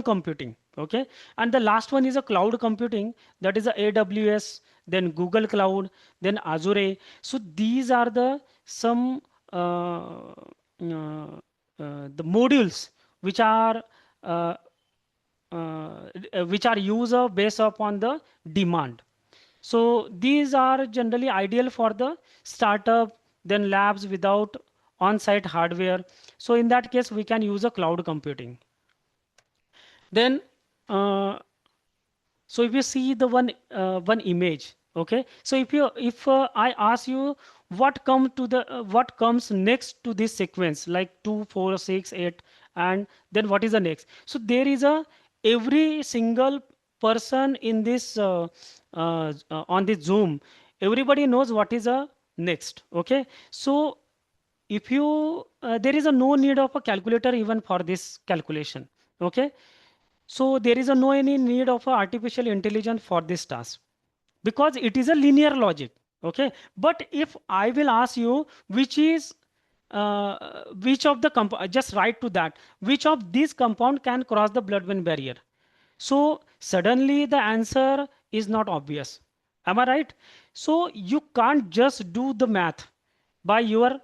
computing. Okay, and the last one is a cloud computing, that is a AWS, then Google Cloud, then Azure. So these are the some the modules which are uh, which are used based upon the demand. So these are generally ideal for the startup, then labs without on-site hardware. So in that case, we can use a cloud computing. Then, so if you see the one image, okay. So if I ask you what comes next to this sequence, like 2, 4, 6, 8, and then what is the next? So there is a every single person in this on this Zoom, everybody knows what is a next. Okay, so if you there is a no need of a calculator even for this calculation. Okay, so there is a no any need of a artificial intelligence for this task, because it is a linear logic. Okay, but if I will ask you which of the just write to that, which of these compound can cross the blood-brain barrier, so suddenly the answer is not obvious. Am I right? So you can't just do the math by your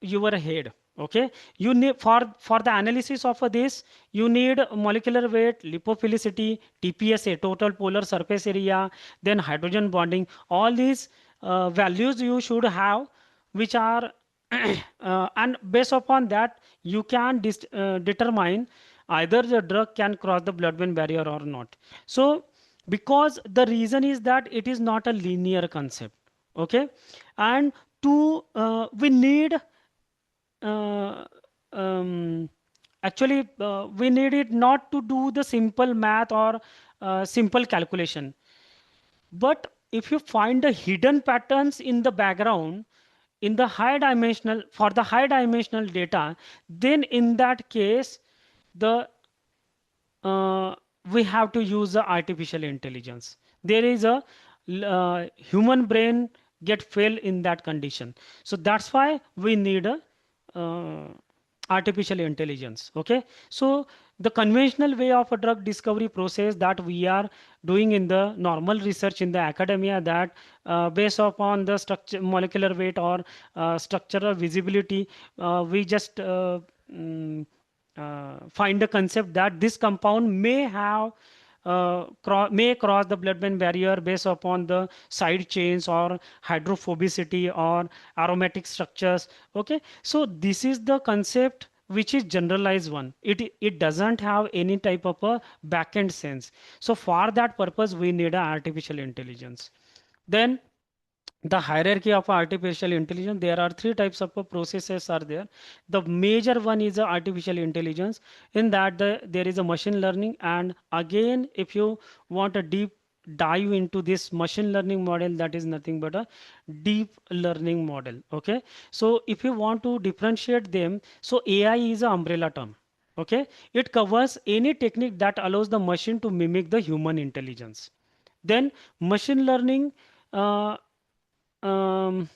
head. Okay, you need for the analysis of this, you need molecular weight, lipophilicity, TPSA, total polar surface area, then hydrogen bonding. All these values you should have, which are and based upon that you can determine either the drug can cross the blood-brain barrier or not. So because the reason is that it is not a linear concept. Okay, and we need uh, um, actually we need it not to do the simple math or simple calculation, but if you find the hidden patterns in the background in the high dimensional for the high dimensional data, then in that case the we have to use the artificial intelligence. There is a human brain get fail in that condition. So that's why we need a artificial intelligence. Okay, so the conventional way of a drug discovery process that we are doing in the normal research in the academia, that based upon the structure, molecular weight, or structural visibility, we just find a concept that this compound may have may cross the blood-brain barrier based upon the side chains or hydrophobicity or aromatic structures. Okay, so this is the concept which is generalized one. It doesn't have any type of a back-end sense. So for that purpose, we need a artificial intelligence. Then the hierarchy of artificial intelligence, there are three types of processes are there. The major one is artificial intelligence. In that there is a machine learning, and again, if you want a deep dive into this machine learning model, that is nothing but a deep learning model. Okay, so if you want to differentiate them, so AI is an umbrella term. Okay, it covers any technique that allows the machine to mimic the human intelligence. Then machine learning, uh, um,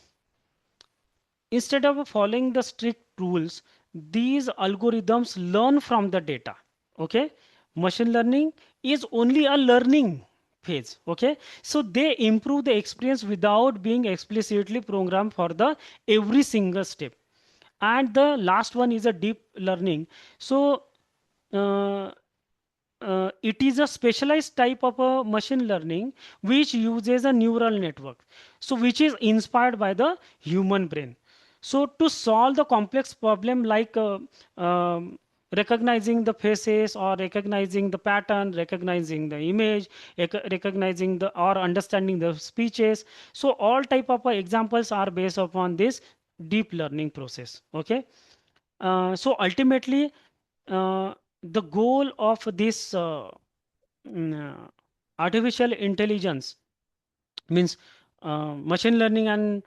instead of following the strict rules, these algorithms learn from the data. Okay, machine learning is only a learning phase. Okay, so they improve the experience without being explicitly programmed for the every single step. And the last one is a deep learning. So uh, it is a specialized type of a machine learning which uses a neural network, so which is inspired by the human brain. So to solve the complex problem like recognizing the faces, or recognizing the pattern, recognizing the image, recognizing the or understanding the speeches, so all type of examples are based upon this deep learning process. Okay, so ultimately, the goal of this artificial intelligence means machine learning and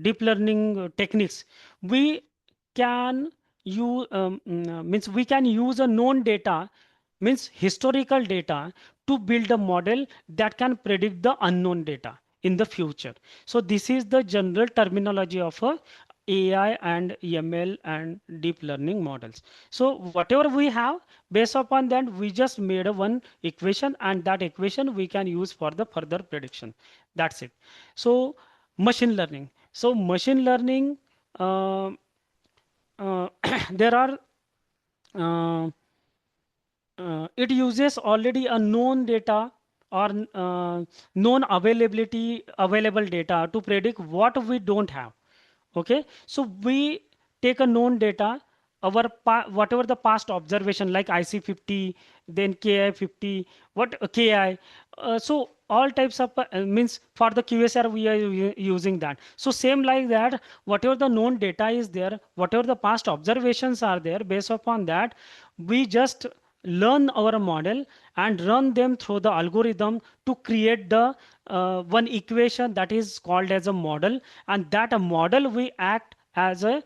deep learning techniques, we can use means we can use a known data, means historical data, to build a model that can predict the unknown data in the future. So this is the general terminology of a AI and ML and deep learning models. So whatever we have, based upon that, we just made a one equation, and that equation we can use for the further prediction. That's it. So machine learning. So machine learning, uh, there are it uses already a known data, or known available data to predict what we don't have. Okay, so we take a known data, our whatever the past observation like IC50, then KI50, what KI, so all types of means for the QSR we are using that. So same like that, whatever the known data is there, whatever the past observations are there, based upon that we just learn our model and run them through the algorithm to create the one equation that is called as a model, and that a model we act as a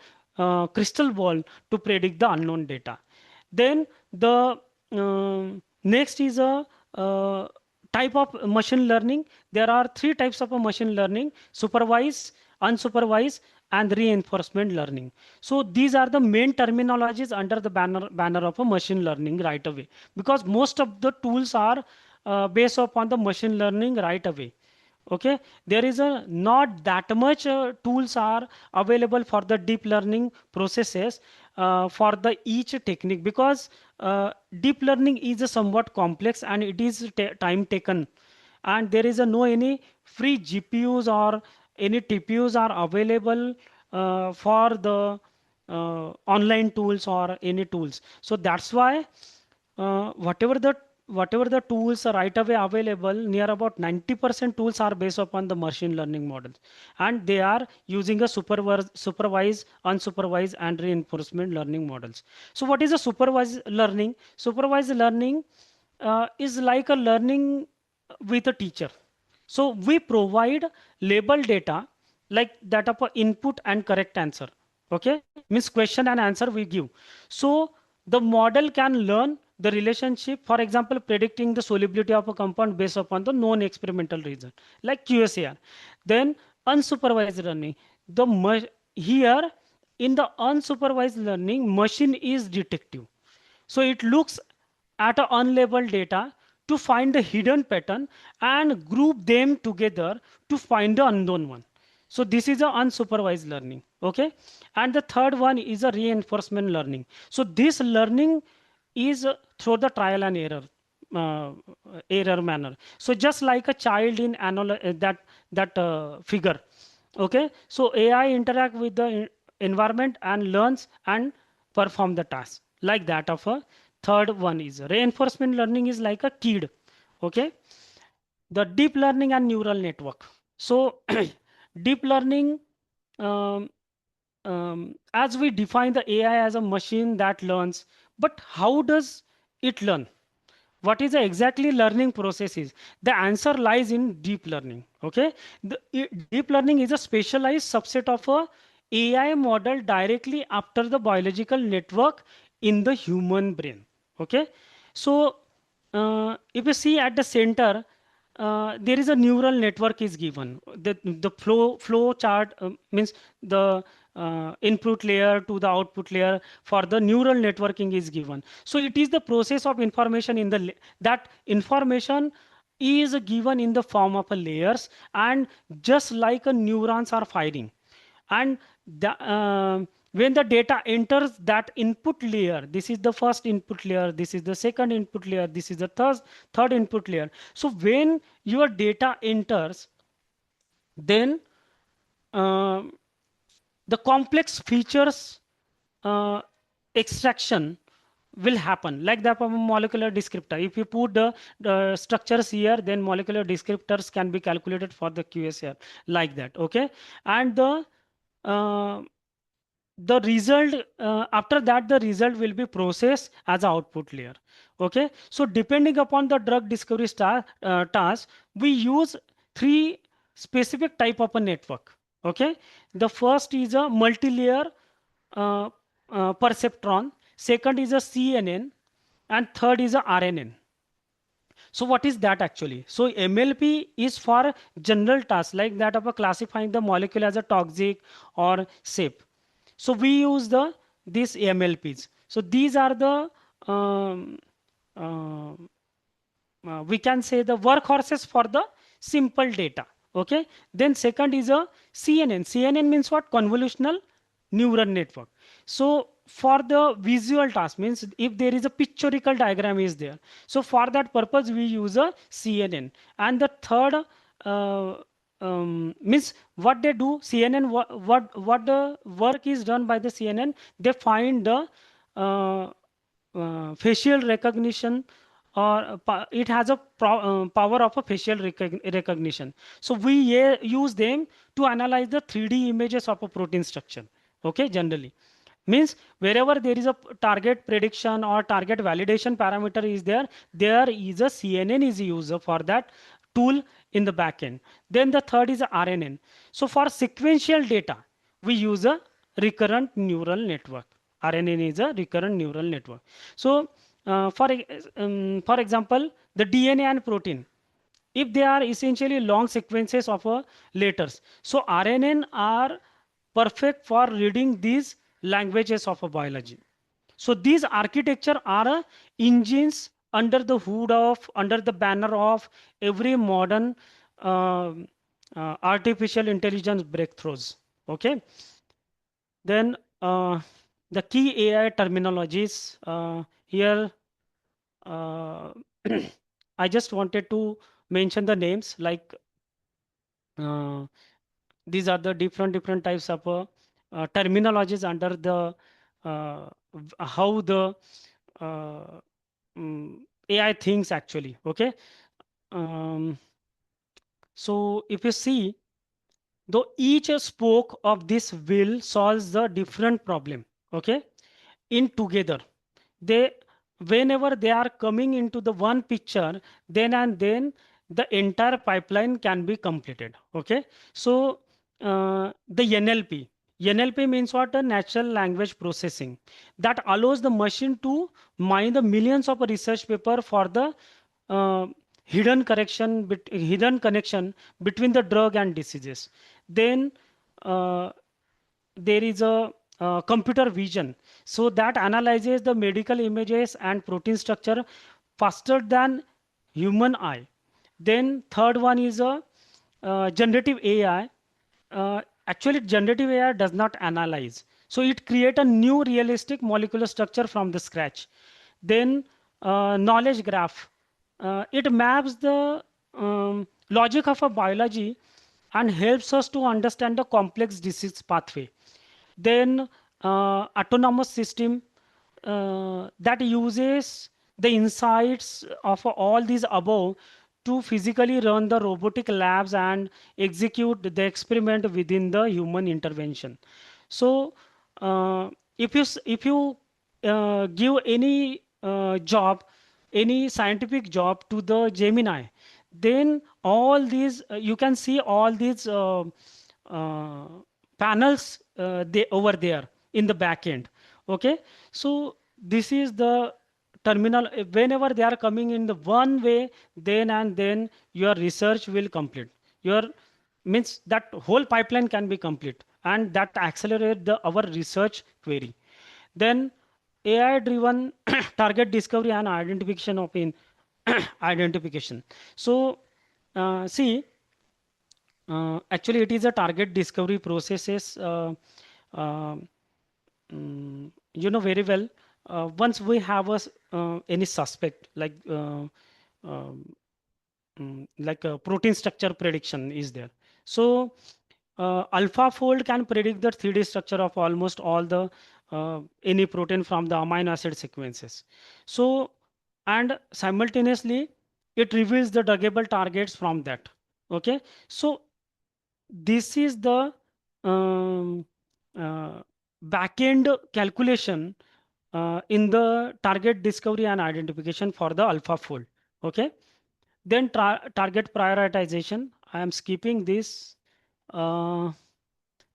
crystal ball to predict the unknown data. Then the next is a type of machine learning. There are three types of a machine learning: supervised, unsupervised, and reinforcement learning. So these are the main terminologies under the banner of a machine learning right away, because most of the tools are based upon the machine learning right away. Okay, there is a not that much tools are available for the deep learning processes for the each technique, because deep learning is a somewhat complex and it is time taken, and there is a no any free GPUs or any TPUs are available for the online tools or any tools. So that's why whatever the tools are right away available, near about 90% tools are based upon the machine learning models, and they are using a supervised, unsupervised, and reinforcement learning models. So what is a supervised learning? Supervised learning is like a learning with a teacher. So we provide label data like that of a input and correct answer. Okay, means question and answer we give. So the model can learn the relationship, for example, predicting the solubility of a compound based upon the known experimental result, like QSAR. Then unsupervised learning. Here in the unsupervised learning, machine is detective. So it looks at a unlabeled data to find the hidden pattern and group them together to find the unknown one. So this is a unsupervised learning, okay? And the third one is a reinforcement learning. So this learning is through the trial and uh, error manner. So just like a child in that figure, okay? So AI interact with the environment and learns and perform the task like that of a third one is reinforcement learning is like a kid, okay? The deep learning and neural network. So deep learning, um, as we define the AI as a machine that learns, but how does it learn? What is the exactly learning process is? The answer lies in deep learning, okay? Deep learning is a specialized subset of a AI model directly after the biological network in the human brain, okay? So if you see at the center, there is a neural network is given. The flow chart means the input layer to the output layer for the neural networking is given. So it is the process of information in the that information is given in the form of a layers, and just like a neurons are firing, and when the data enters that input layer, this is the first input layer, this is the second input layer, this is the third input layer. So when your data enters, then uh, the complex features uh, extraction will happen like that from a molecular descriptor. If you put the structures here, then molecular descriptors can be calculated for the QSR like that, okay? And uh, the result after that the result will be processed as an output layer, okay? So depending upon the drug discovery task, we use three specific type of a network, okay? The first is a multi-layer uh, perceptron, second is a CNN, and third is a RNN. So what is that actually? So MLP is for general tasks like that of a classifying the molecule as a toxic or safe. So we use these MLPs. So these are the uh, we can say the workhorses for the simple data, okay? Then second is a CNN means what? Convolutional neural network. So for the visual task, means if there is a pictorial diagram is there, so for that purpose we use a CNN. And the third uh, means what they do, CNN, what the work is done by the CNN, they find the facial recognition, or it has a power of a facial recognition. So we use them to analyze the 3D images of a protein structure, okay? Generally means wherever there is a target prediction or target validation parameter is there, there is a CNN is used for that tool in the backend. Then the third is a RNN. So for sequential data, we use a recurrent neural network. RNN is a recurrent neural network. So for example, the DNA and protein, if they are essentially long sequences of letters, so RNN are perfect for reading these languages of a biology. So these architecture are engines under the hood of, under the banner of every modern uh, artificial intelligence breakthroughs, okay? Then the key AI terminologies here, uh, I just wanted to mention the names, like uh, these are the different types of terminologies under the how the uh, AI thinks actually, okay? Um, so if you see, though each spoke of this wheel solves the different problem, okay, in together, they, whenever they are coming into the one picture, then and then the entire pipeline can be completed, okay? So the NLP, NLP means what? A natural language processing that allows the machine to mine the millions of research paper for the uh, hidden connection between the drug and diseases. Then uh, there is a computer vision, so that analyzes the medical images and protein structure faster than human eye. Then third one is a generative AI. Actually, generative AI does not analyze. So it create a new realistic molecular structure from the scratch. Then knowledge graph. It maps the logic of a biology and helps us to understand the complex disease pathway. Then autonomous system that uses the insights of all these above to physically run the robotic labs and execute the experiment within the human intervention. So if you give any job, any scientific job to the Gemini, then all these you can see all these uh, panels they over there in the back end. Okay, so this is the terminal. Whenever they are coming in the one way, then and then your research will complete. Your means that whole pipeline can be complete, and that accelerate the our research query. Then AI driven target discovery and identification of in identification. So see, actually it is a target discovery processes. Uh, you know very well. Once we have any suspect like a protein structure prediction is there. So AlphaFold can predict the 3D structure of almost all the any protein from the amino acid sequences. So and simultaneously it reveals the druggable targets from that. Okay, so this is the um, uh, back-end calculation in the target discovery and identification for the AlphaFold. Okay, then target prioritization. I am skipping this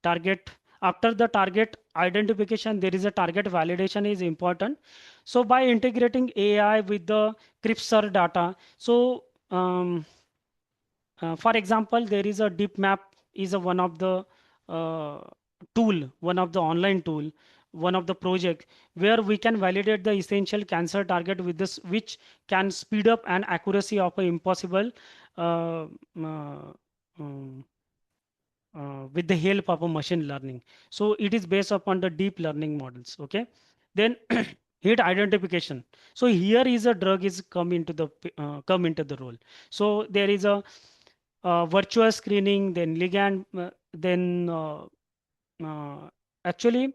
target. After the target identification, there is a target validation is important. So by integrating AI with the CRISPR data, so for example, there is a deep map is a one of the uh, tool, one of the online tool, one of the project where we can validate the essential cancer target with this, which can speed up and accuracy of a impossible uh, uh, um, with the help of a machine learning. So it is based upon the deep learning models. Okay, then hit identification. So here is a drug is come into the role. So there is a virtual screening, then ligand, then actually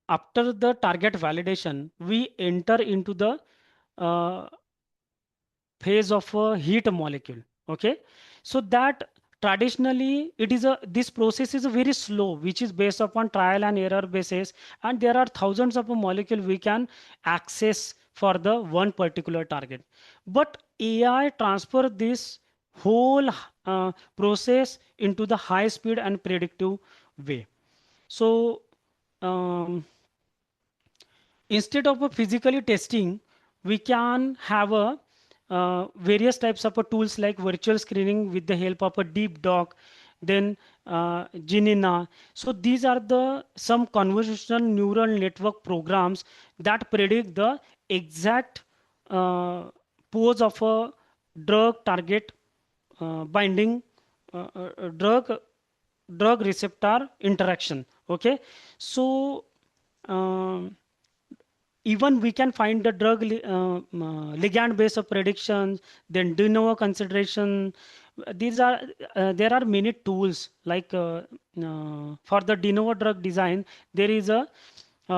after the target validation, we enter into the uh, phase of a heat molecule. Okay, so that traditionally it is a this process is a very slow, which is based upon trial and error basis, and there are thousands of a molecule we can access for the one particular target. But AI transfer this whole process into the high speed and predictive way. So um, instead of a physically testing, we can have a various types of tools like virtual screening with the help of a deep doc, then Genina. So these are the some convolutional neural network programs that predict the exact uh, pose of a drug target binding drug receptor interaction. Okay, so um, even we can find the ligand based of predictions, then de novo consideration. These are there are many tools like for the de novo drug design. There is a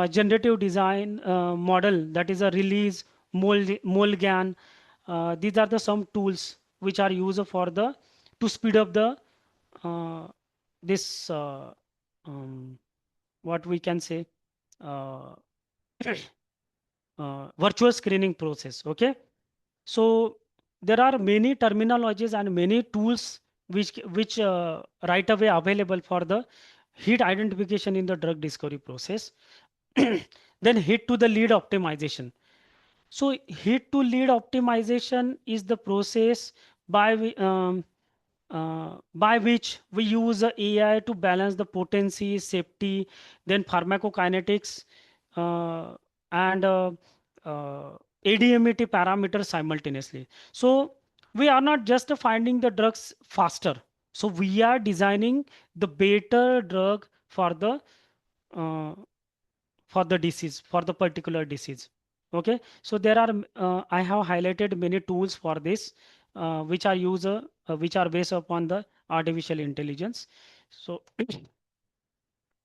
generative design model, that is a release molgan. These are the some tools which are used for the to speed up the uh, this what we can say uh, virtual screening process. Okay, so there are many terminologies and many tools which right away available for the hit identification in the drug discovery process. Then hit to the lead optimization. So hit to lead optimization is the process by which we use AI to balance the potency, safety, then pharmacokinetics, and ADMET parameters simultaneously. So we are not just finding the drugs faster. So we are designing the better drug uh, for the disease, for the particular disease. Okay, so there are I have highlighted many tools for this, which are based upon the artificial intelligence. So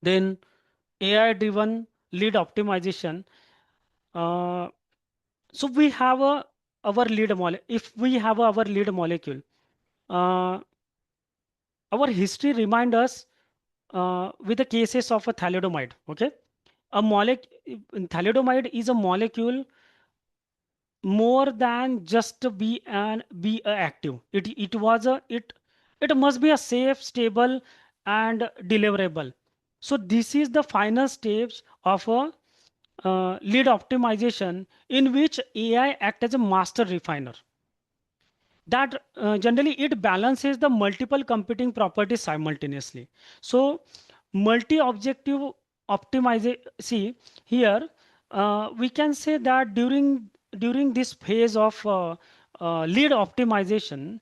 then AI driven lead optimization. uh, so we have our lead molecule. If we have our lead molecule, uh, our history remind us with the cases of a thalidomide. Okay, a molecule, thalidomide is a molecule more than just to be a active. It must be a safe, stable, and deliverable. So this is the final stage of a lead optimization in which AI act as a master refiner. That generally it balances the multiple competing properties simultaneously. So multi-objective optimization. See here, we can say that during this phase of lead optimization,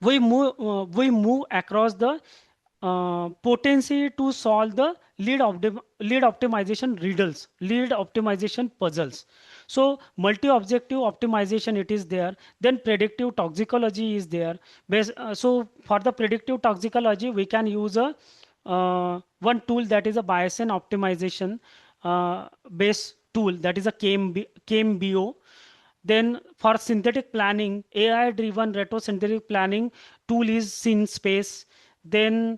we move across the potency to solve the lead optimization riddles, lead optimization puzzles. So multi-objective optimization, it is there. Then predictive toxicology is there. So for the predictive toxicology, we can use a one tool, that is a Bayesian optimization base tool, that is a KMBO. Then for synthetic planning, AI-driven retrosynthetic planning tool is SynSpace. Then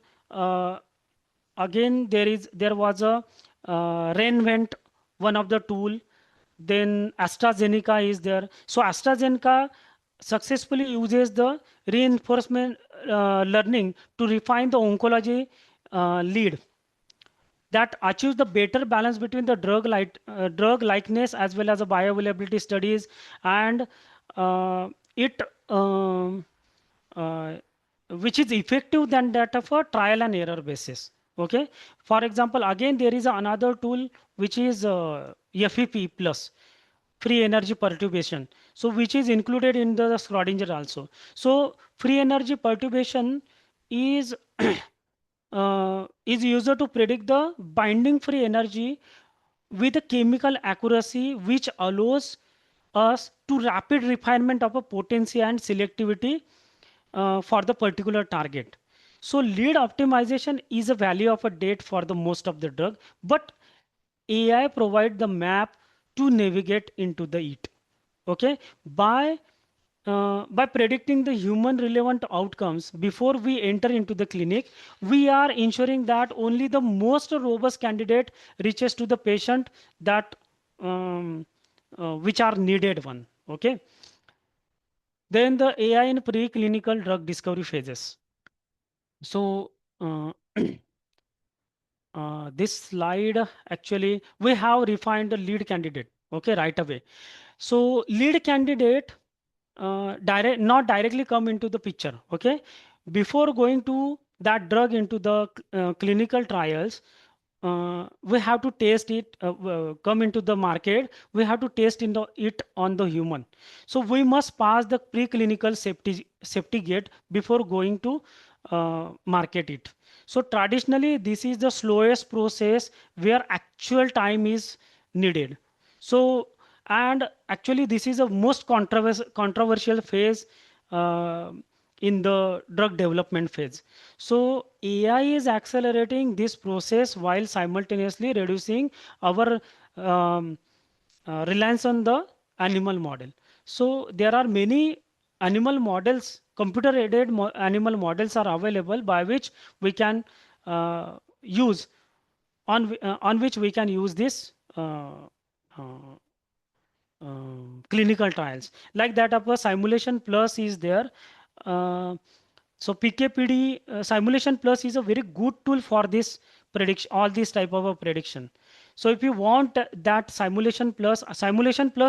again there was a Reinvent, one of the tool. Then AstraZeneca is there. So AstraZeneca successfully uses the reinforcement learning to refine the oncology lead, that achieves the better balance between the drug likeness as well as the bioavailability studies, and it uh, which is effective than that of a trial and error basis. Okay, for example, again there is another tool which is FEP plus, free energy perturbation, so which is included in the Schrodinger also. So free energy perturbation is is used to predict the binding free energy with a chemical accuracy, which allows us to rapid refinement of a potency and selectivity for the particular target. So lead optimization is a value of a date for the most of the drug, but AI provide the map to navigate into the it. Okay, by predicting the human relevant outcomes before we enter into the clinic, we are ensuring that only the most robust candidate reaches to the patient that which are needed one. Okay. Then the AI in preclinical drug discovery phases. So this slide, actually we have refined the lead candidate. Okay, right away. So lead candidate not directly come into the picture. Okay, before going to that drug into the clinical trials, we have to test it, come into the market, we have to test it on the human. So we must pass the preclinical safety gate before going to market it. So traditionally this is the slowest process where actual time is needed. So, and actually this is a most controversial phase uh, in the drug development phase. So AI is accelerating this process while simultaneously reducing our um, reliance on the animal model. So there are many animal models, computer aided animal models are available, by which we can use on which we can use this uh, clinical trials, like that of a simulation plus is there. uh, So PKPD Simulation Plus is a very good tool for this prediction, all these type of a prediction. So if you want that Simulation Plus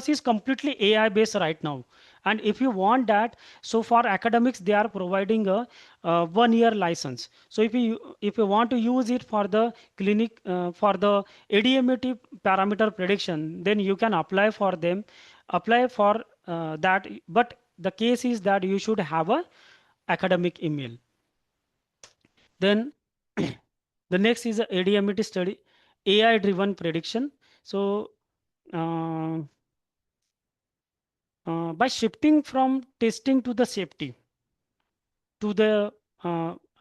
is completely AI based right now. And if you want that, so for academics, they are providing a 1 year license. So if you want to use it for the clinic, for the ADMAT parameter prediction, then you can apply for that. But the case is that you should have a academic email. Then the next is a ADMAT study, AI driven prediction. So by shifting from testing to the safety to the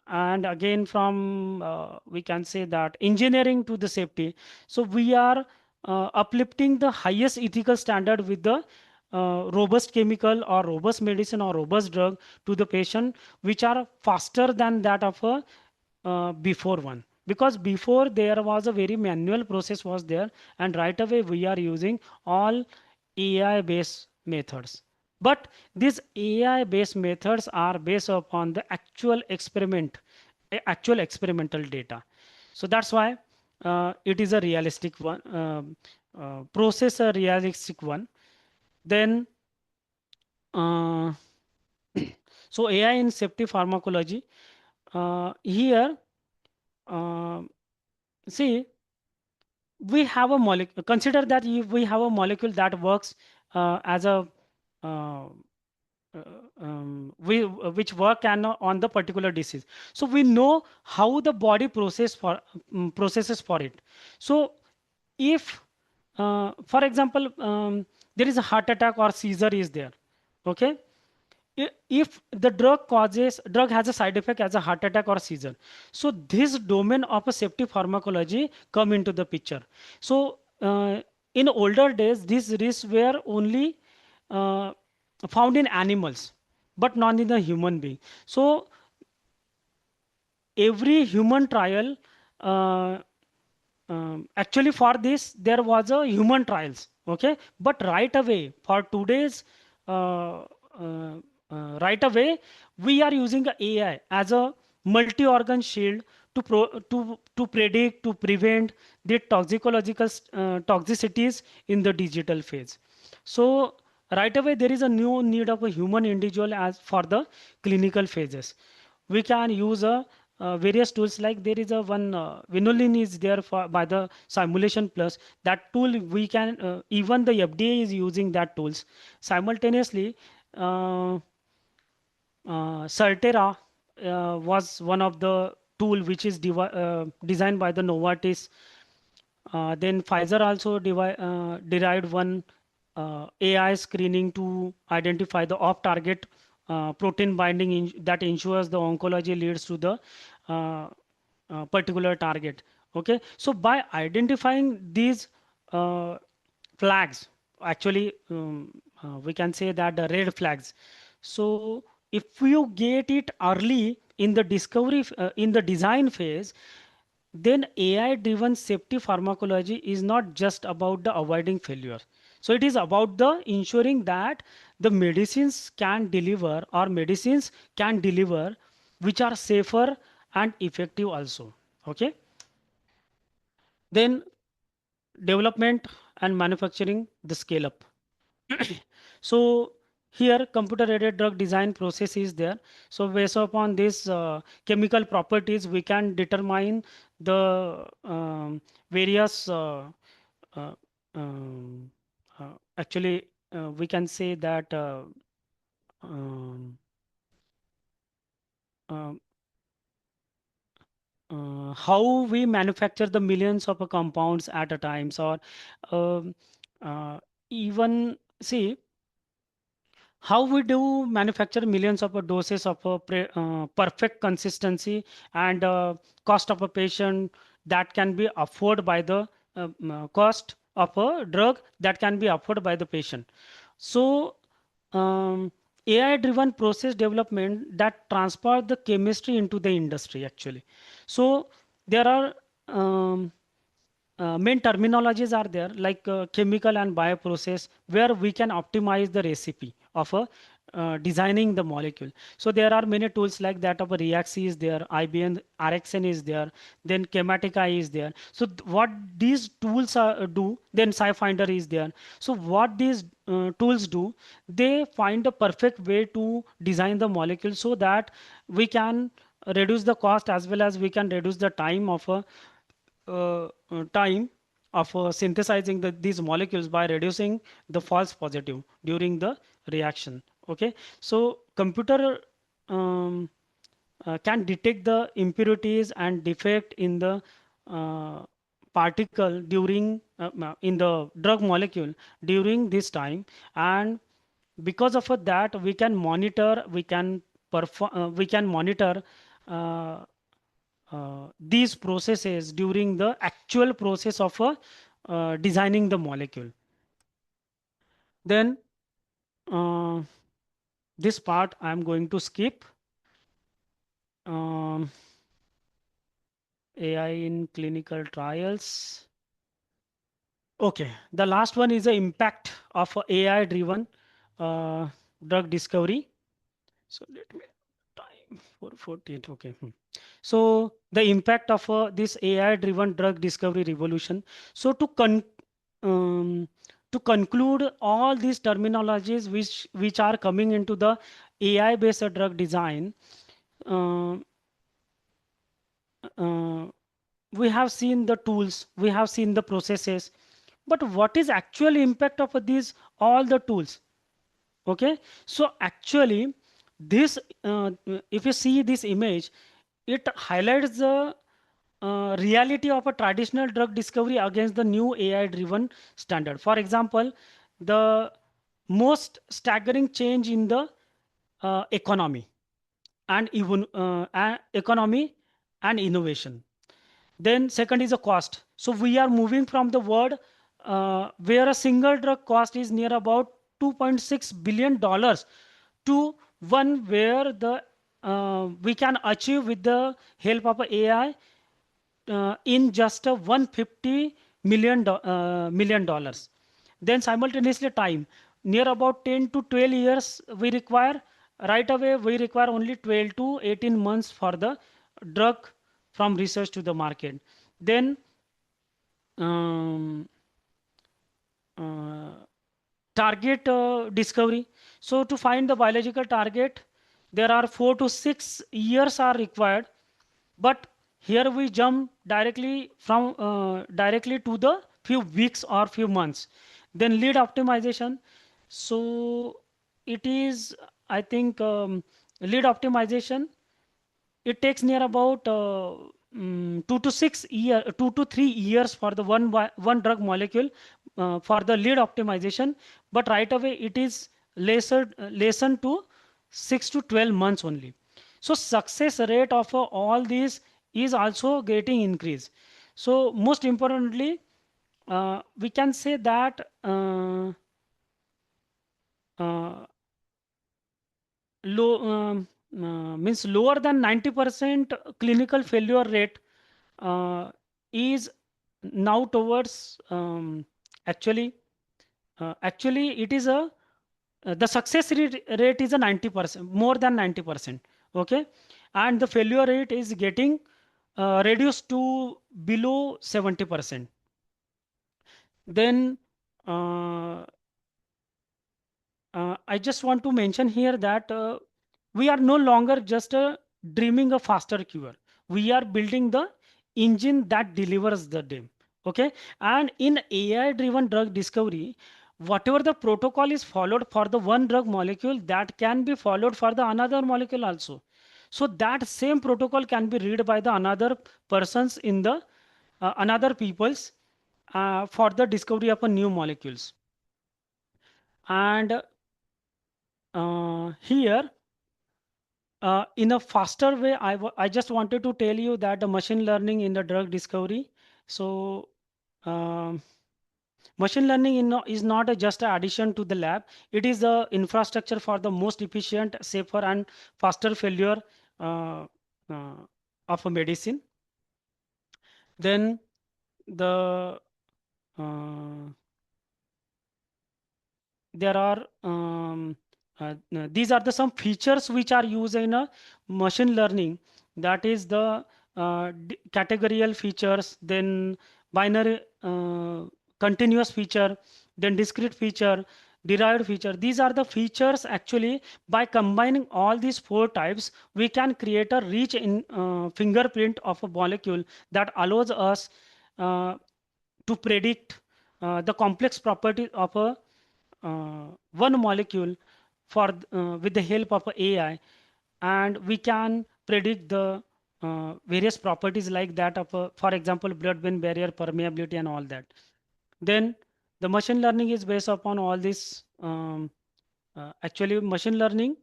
and again from we can say that engineering to the safety, so we are uplifting the highest ethical standard with the robust chemical or robust medicine or robust drug to the patient, which are faster than that of a before one, because before there was a very manual process was there, and right away we are using all AI based methods. But these AI based methods are based upon the actual experimental data. So that's why it is a realistic one, process a realistic one. Then uh, so AI in safety pharmacology, here see, we have a molecule, consider that if we have a molecule that works as a uh, which work on the particular disease, so we know how the body processes for it. So if for example there is a heart attack or seizure is there, okay, if the drug has a side effect as a heart attack or seizure, so this domain of a safety pharmacology come into the picture. So in older days these risks were only uh, found in animals but not in the human being. So every human trial, uh, actually for this there was a human trials, okay, but right away for today's uh, uh, right away we are using AI as a multi-organ shield to predict, to prevent the toxicological toxicities in the digital phase. So right away there is a new need of a human individual as for the clinical phases. We can use a various tools, like there is a one Vinolin is there for by the Simulation Plus. That tool we can even the FDA is using that tools simultaneously. uh, Certera was one of the tool which is designed by the Novartis. Then Pfizer also derived one AI screening to identify the off-target protein binding that ensures the oncology leads to the uh, particular target. Okay, so by identifying these uh, flags, actually we can say that the red flags. So if you get it early in the in the design phase, then AI driven safety pharmacology is not just about the avoiding failure. So it is about the ensuring that the medicines can deliver which are safer and effective also. Okay. Then development and manufacturing, the scale up. So here computer aided drug design process is there. So based upon this chemical properties, we can determine the various uh, um, actually we can say that um, uh, how we manufacture the millions of compounds at a time, or um, even see how we do manufacture millions of doses of a perfect consistency and cost of a patient that can be afforded by the cost of a drug that can be afforded by the patient. So AI driven process development that transfer the chemistry into the industry actually. So there are main terminologies are there, like chemical and bioprocess, where we can optimize the recipe of a designing the molecule. So there are many tools like that of Reaxi is there, IBM RxN is there, then Chematica is there. So what these tools do, then SciFinder is there. So what these tools do, they find a perfect way to design the molecule so that we can reduce the cost as well as we can reduce the time of a time of synthesizing these molecules by reducing the false positive during the reaction. Okay, so computer can detect the impurities and defect in the particle during in the drug molecule during this time, and because of that we can monitor, we can perform, we can monitor these processes during the actual process of designing the molecule. Then uh, this part I am going to skip. um, AI in clinical trials. Okay, the last one is the impact of AI driven drug discovery. So let me time 4:48. Okay. So the impact of this AI driven drug discovery revolution. So um, to conclude all these terminologies which are coming into the AI based drug design, uh, uh, we have seen the tools, we have seen the processes, but what is actual impact of these all the tools? Okay, so actually this if you see this image, it highlights the reality of a traditional drug discovery against the new AI driven standard. For example, the most staggering change in the economy and even economy and innovation. Then second is a cost. So we are moving from the world where a single drug cost is near about $2.6 billion to one where the we can achieve with the help of AI in just a 150 million dollars. Then simultaneously time, near about 10 to 12 years we require. Right away we require only 12 to 18 months for the drug from research to the market. Then um, uh, target discovery. So to find the biological target, there are 4 to 6 years are required, but here we jump directly to the few weeks or few months. Then lead optimization. So it is, I think, lead optimization, it takes near about 2 to 3 years for the one drug molecule for the lead optimization, but right away it is lessened to 6 to 12 months only. So success rate of all these is also getting increased. So most importantly, we can say that uh, low means lower than 90% clinical failure rate is now towards actually it is a the success rate is a 90%, more than 90%. Okay, and the failure rate is getting reduced to below 70%. Then I just want to mention here that we are no longer just dreaming a faster cure. We are building the engine that delivers the dream. Okay, and in AI-driven drug discovery, whatever the protocol is followed for the one drug molecule, that can be followed for the another molecule also. So that same protocol can be read by the another persons in the another people's for the discovery of a new molecules. And here in a faster way, I just wanted to tell you that the machine learning in the drug discovery. So um, machine learning is not just an addition to the lab. It is the infrastructure for the most efficient, safer, and faster failure uh, uh, of a medicine. Then the there are these are the some features which are used in a machine learning. That is the categorical features, then binary continuous feature, then discrete feature, derived feature. These are the features. Actually, by combining all these 4 types, we can create a rich fingerprint of a molecule that allows us to predict the complex properties of a one molecule with the help of AI, and we can predict the various properties like that of, for example, blood-brain barrier permeability and all that. Then the machine learning is based upon all this. Actually, machine learning.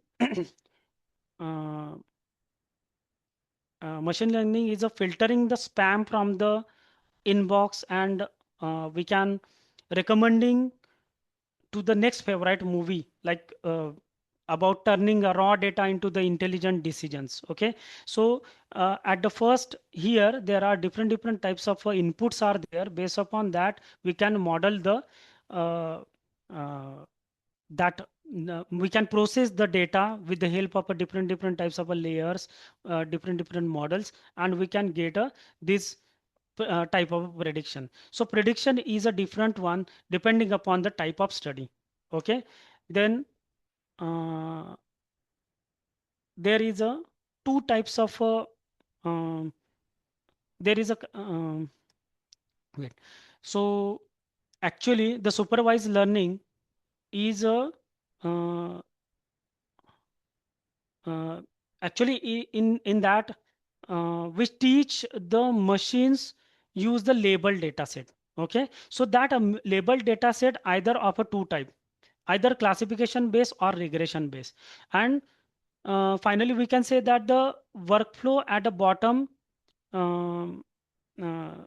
uh, Machine learning is a filtering the spam from the inbox, and we can recommending to the next favorite movie, like about turning a raw data into the intelligent decisions. Okay, so at the first here there are different types of inputs are there. Based upon that, we can model the uh, uh, that we can process the data with the help of a different types of layers, different models, and we can get a this type of prediction. So prediction is a different one depending upon the type of study. Okay, then uh, there is a 2 types of um, there is a wait. So actually the supervised learning is a uh, uh, actually in that which teach the machines use the label data set. Okay, so that label data set either of a 2 type, either classification based or regression based. And finally we can say that the workflow at the bottom, um, uh,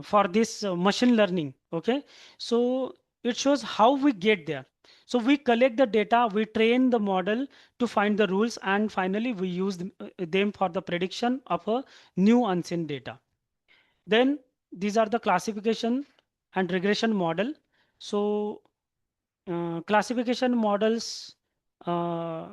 for this machine learning. Okay, so it shows how we get there. So we collect the data, we train the model to find the rules, and finally we use them for the prediction of a new unseen data. Then these are the classification and regression model. So classification models uh,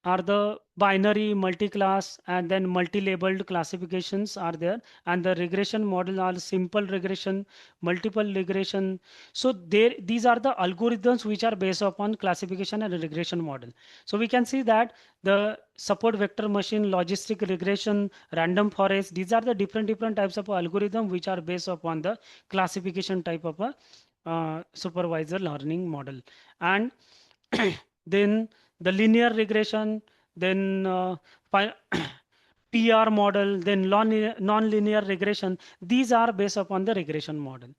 are the binary, multi-class, and then multi-labeled classifications are there. And the regression model are simple regression, multiple regression. So these are the algorithms which are based upon classification and regression model. So we can see that the support vector machine, logistic regression, random forest, these are the different types of algorithm which are based upon the classification type of a supervisor learning model. And then the linear regression, then PR model, then non-linear regression. These are based upon the regression model.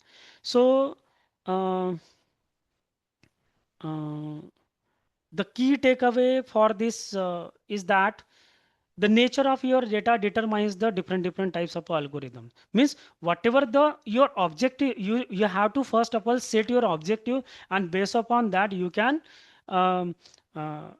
So uh, uh, the key takeaway for this is that the nature of your data determines the different types of algorithm. Means whatever the your objective, you have to first of all set your objective, and based upon that you can um, uh,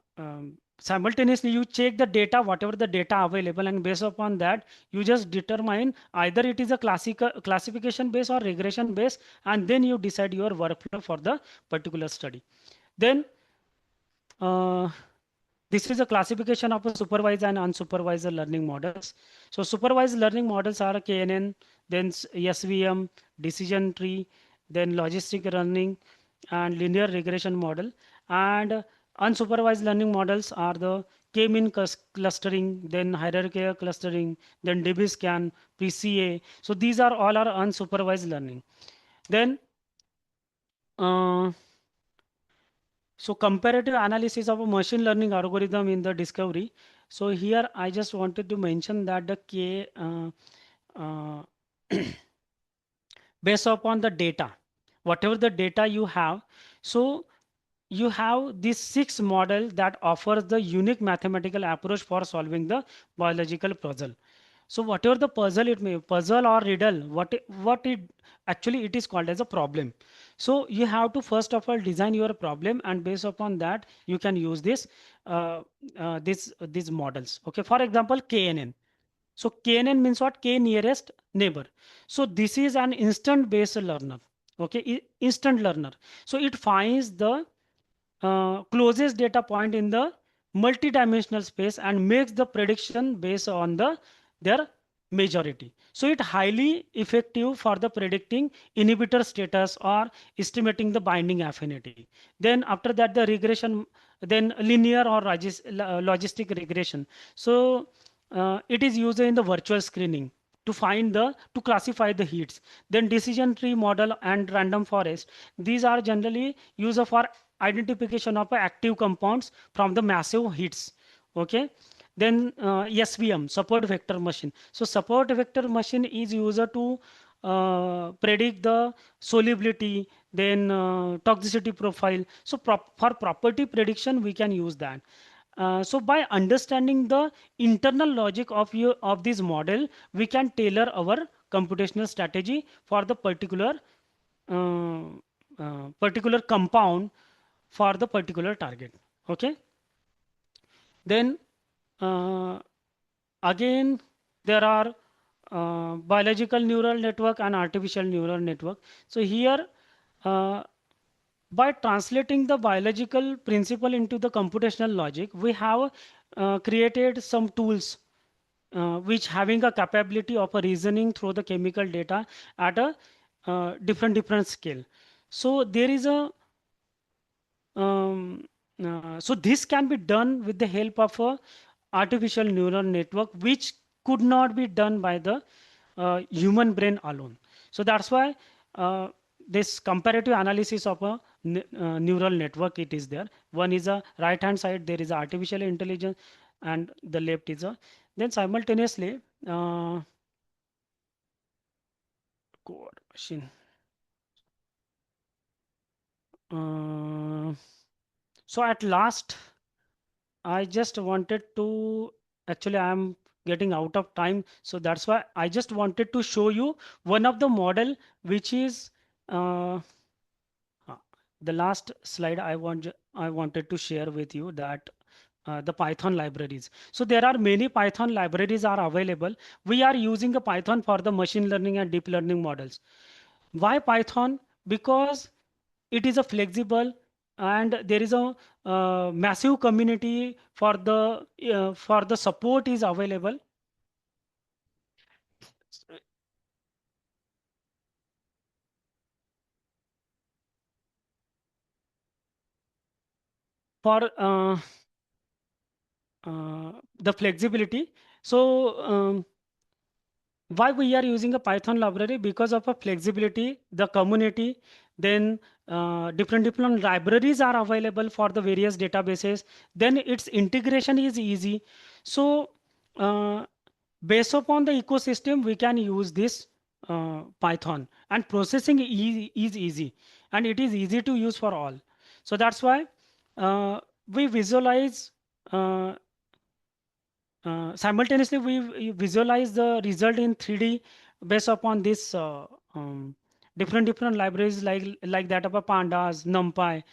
simultaneously you check the data, whatever the data available, and based upon that you just determine either it is a classification based or regression based, and then you decide your workflow for the particular study. Then uh, this is a classification of a supervised and unsupervised learning models. So supervised learning models are KNN, then SVM, decision tree, then logistic learning, and linear regression model. And unsupervised learning models are the k-mean clustering, then hierarchical clustering, then DB scan, PCA. So these are all are unsupervised learning. Then so comparative analysis of a machine learning algorithm in the discovery. So here I just wanted to mention that the uh, based upon the data, whatever the data you have, so you have these 6 models that offers the unique mathematical approach for solving the biological puzzle. So whatever the puzzle it may, puzzle or riddle, what it actually it is called as a problem. So you have to first of all design your problem, and based upon that you can use these models. Okay, for example, KNN. So KNN means what? K nearest neighbor. So this is an instant based learner. Okay, instant learner. So it finds the closest data point in the multi-dimensional space and makes the prediction based on their majority. So it highly effective for the predicting inhibitor status or estimating the binding affinity. Then after that the regression, then linear or logistic regression. So it is used in the virtual screening to find the to classify the heats. Then decision tree model and random forest, these are generally used for identification of active compounds from the massive heats. Okay. Then SVM, support vector machine. So support vector machine is used to predict the solubility, then toxicity profile. So for property prediction we can use that. So by understanding the internal logic of this model, we can tailor our computational strategy for the uh, particular compound for the particular target. Okay. Then again there are biological neural network and artificial neural network. So here uh, by translating the biological principle into the computational logic, we have created some tools which having a capability of a reasoning through the chemical data at a different scale. So there is a so this can be done with the help of a artificial neural network, which could not be done by the human brain alone. So that's why this comparative analysis of a neural network, it is there. One is a right hand side, there is artificial intelligence, and the left is a then simultaneously code machine. So at last I just wanted to, actually I am getting out of time. So that's why I just wanted to show you one of the model, which is uh, the last slide I wanted to share with you that the Python libraries. So there are many Python libraries are available. We are using a Python for the machine learning and deep learning models. Why Python? Because it is a flexible and there is a massive community for the support is available. For the flexibility. So why we are using a Python library? Because of a flexibility, the community, then different libraries are available for the various databases. Then its integration is easy. So based upon the ecosystem, we can use this Python, and processing is easy, and it is easy to use for all. So that's why we visualize simultaneously we visualize the result in 3D based upon this different libraries like that of a pandas, numpy.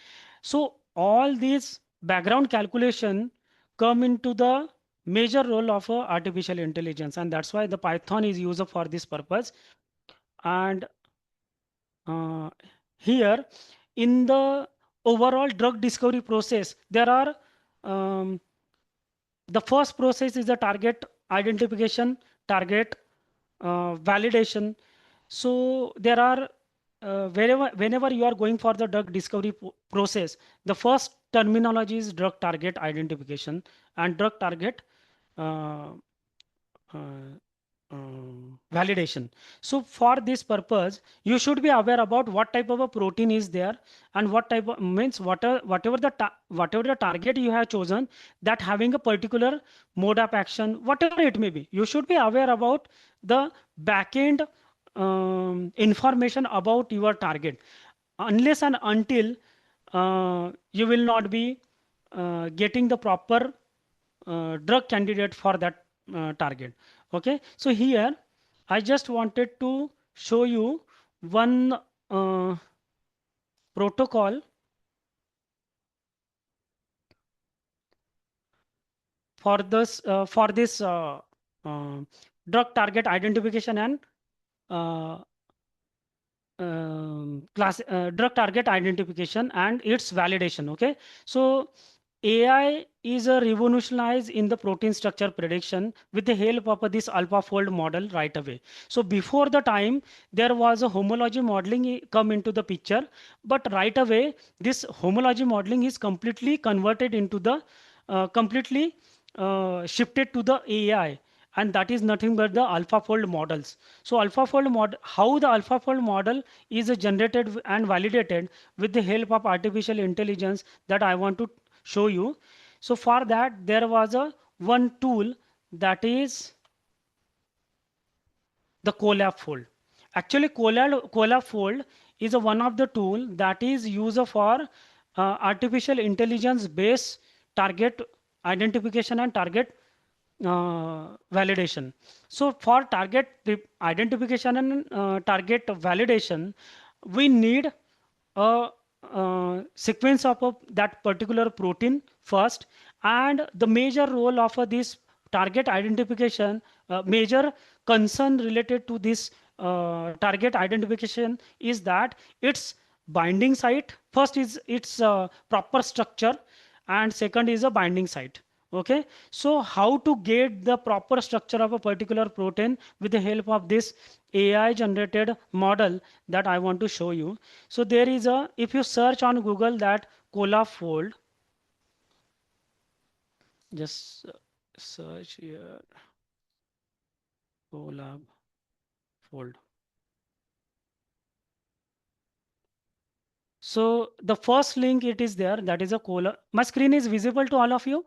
So all these background calculation come into the major role of artificial intelligence, and that's why the Python is used for this purpose. And uh, here in the overall drug discovery process, there are the first process is the target identification, target validation. So there are whenever you are going for the drug discovery process, the first terminology is drug target identification and drug target uh, uh, validation. So for this purpose, you should be aware about what type of a protein is there, and what type of means whatever the target you have chosen, that having a particular mode of action, whatever it may be, you should be aware about the backend information about your target. Unless and until you will not be getting the proper drug candidate for that target. Okay, so here I just wanted to show you one protocol for this uh, drug target identification and uh, drug target identification and its validation. Okay, so AI is a revolutionized in the protein structure prediction with the help of this AlphaFold model right away. So before the time, there was a homology modeling come into the picture, but right away, this homology modeling is completely converted into the completely shifted to the AI, and that is nothing but the AlphaFold models. So AlphaFold model, how the AlphaFold model is generated and validated with the help of artificial intelligence, that I want to show you. So for that, there was a one tool, that is the collab fold. Actually, collab fold is a one of the tool that is used for artificial intelligence based target identification and target validation. So for target identification and target validation, we need a sequence of that particular protein first, and the major role of this target identification, major concern related to this target identification is that its binding site, first is its proper structure, and second is a binding site. Okay, so how to get the proper structure of a particular protein with the help of this AI generated model that I want to show you. So there is a, if you search on Google that collab fold, just search here collab fold. So the first link it is there, that is a collab. My screen is visible to all of you?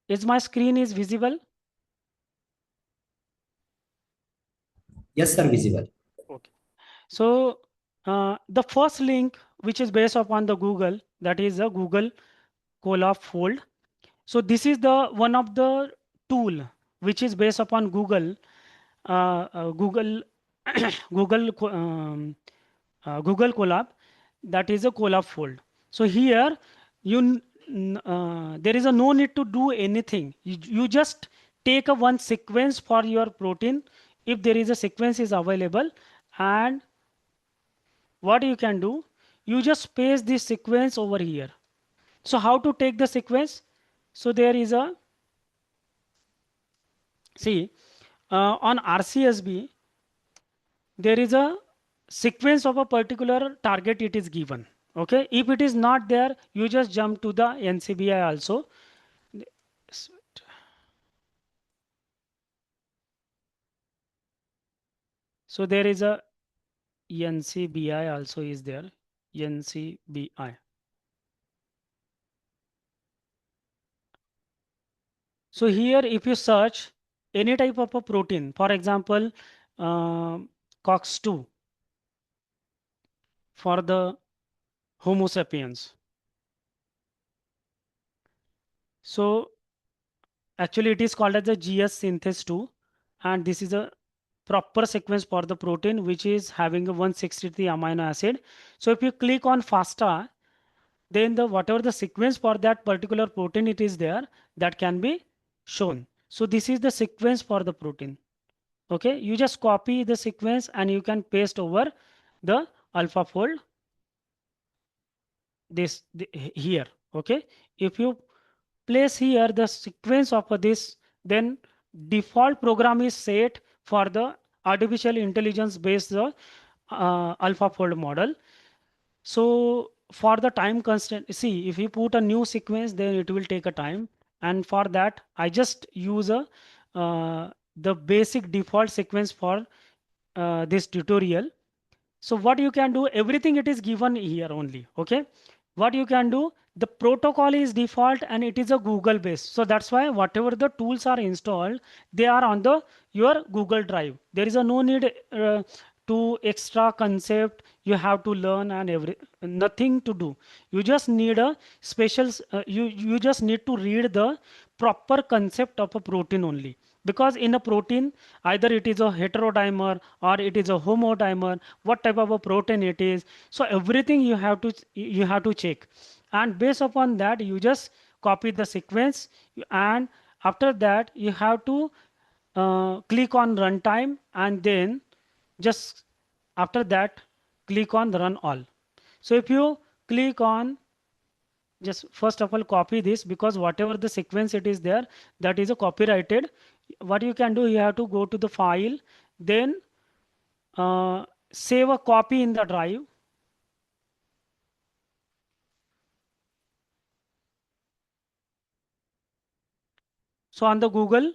Is my screen is visible? Yes, sir, visible. Okay. So the first link, which is based upon the Google, that is a Google collab fold. So this is the one of the tool which is based upon Google, Google, Google Colab, that is a Colab fold. So here there is a no need to do anything. You just take a one sequence for your protein if there is a sequence is available, and what you can do, you just paste this sequence over here. So how to take the sequence? So there is a, see, on RCSB, there is a sequence of a particular target it is given. Okay, if it is not there, you just jump to the NCBI also. So there is a NCBI also is there, NCBI. So here if you search any type of a protein, for example, COX-2 for the Homo sapiens. So actually it is called as the GS synthase 2, and this is a proper sequence for the protein which is having a 163 amino acid. So if you click on FASTA, then the whatever the sequence for that particular protein it is there, that can be shown. So this is the sequence for the protein. Okay, you just copy the sequence and you can paste over the alpha fold here. Okay, if you place here the sequence of this, then default program is set for the artificial intelligence based alpha fold model. So for the time constant, see, if you put a new sequence, then it will take a time, and for that I just use a the basic default sequence for this tutorial. So what you can do, everything it is given here only. Okay, what you can do, the protocol is default and it is a Google based. So that's why whatever the tools are installed, they are on the your Google Drive. There is a no need to extra concept you have to learn and nothing to do. You just need a special you just need to read the proper concept of a protein only, because in a protein either it is a heterodimer or it is a homodimer, what type of a protein it is, so everything you have to check, and based upon that you just copy the sequence and After that, you have to click on runtime, and then just after that, click on run all. So if you click on, just first of all copy this, because whatever the sequence it is there, that is a copyrighted. What you can do, you have to go to the file, then save a copy in the drive. So on the Google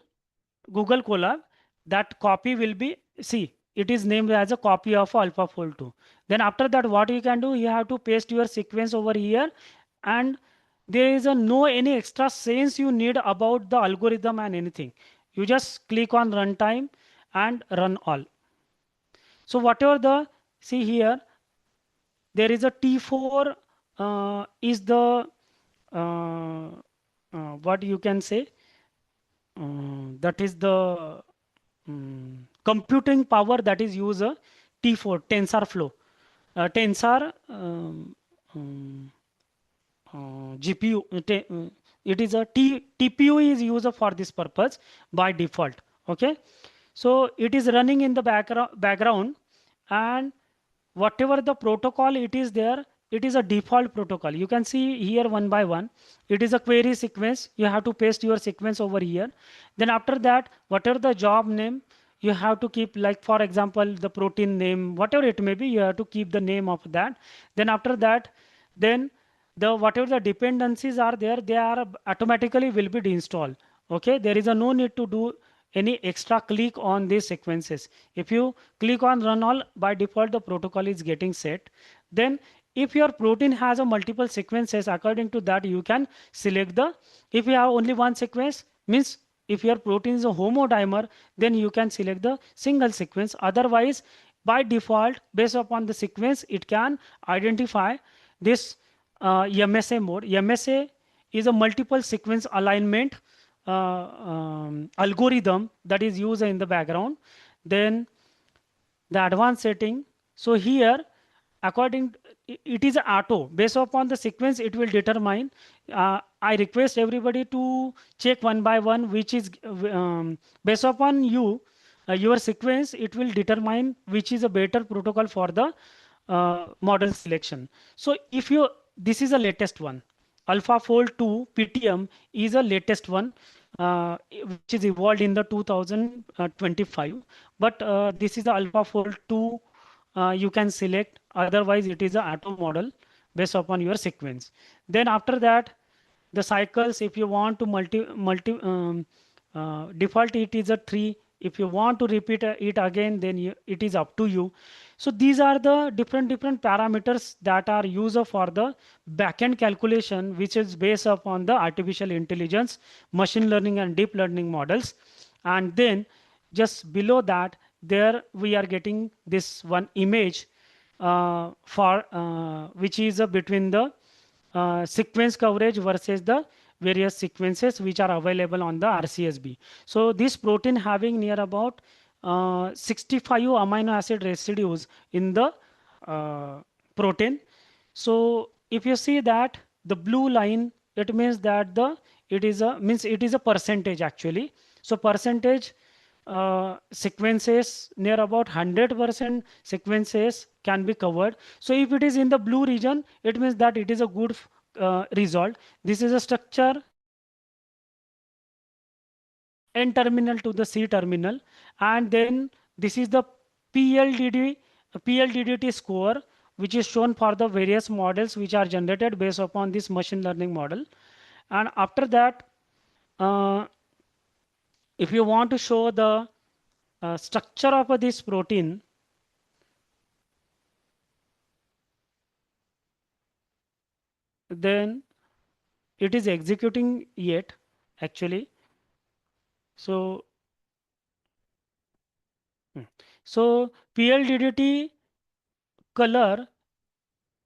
Colab, that copy will be, see, it is named as a copy of AlphaFold 2. Then after that, what you can do, you have to paste your sequence over here, and there is no any extra sense you need about the algorithm and anything. You just click on runtime and run all. So whatever the, see here, there is a T4 is the what you can say, that is the computing power that is used, T4 tensor flow, tensor GPU. It is a TPU is used for this purpose by default. Okay, so it is running in the background, and whatever the protocol it is there, it is a default protocol. You can see here one by one. It is a query sequence. You have to paste your sequence over here. Then after that, whatever the job name, you have to keep, like for example, the protein name, whatever it may be, you have to keep the name of that. Then after that, then the whatever the dependencies are there, they are automatically will be deinstalled. Okay, there is a no need to do any extra click on these sequences. If you click on run all, by default the protocol is getting set. Then if your protein has a multiple sequences, according to that you can select the, if you have only one sequence, means if your protein is a homodimer, then you can select the single sequence. Otherwise, by default, based upon the sequence, it can identify this MSA mode. MSA is a multiple sequence alignment algorithm that is used in the background. Then the advanced setting. So here, according, it is auto. Based upon the sequence, it will determine. I request everybody to check one by one, which is based upon you, your sequence, it will determine which is a better protocol for the model selection. So if you, this is the latest one. AlphaFold 2 PTM is a latest one, which is evolved in the 2025. But this is the AlphaFold 2. You can select. Otherwise, it is a auto model based upon your sequence. Then after that, the cycles. If you want to default, it is a 3. If you want to repeat it again, then it is up to you. So these are the different parameters that are used for the backend calculation, which is based upon the artificial intelligence, machine learning and deep learning models. And then just below that, there we are getting this one image which is between the sequence coverage versus the various sequences which are available on the RCSB. So this protein having near about 65 amino acid residues in the protein. So if you see that the blue line, it means that it is a percentage actually. So percentage sequences, near about 100% sequences can be covered. So if it is in the blue region, it means that it is a good result. This is a structure N terminal to the C terminal, and then this is the PLDT score, which is shown for the various models which are generated based upon this machine learning model. And after that, if you want to show the structure of this protein, then it is executing yet actually. So PLDT color,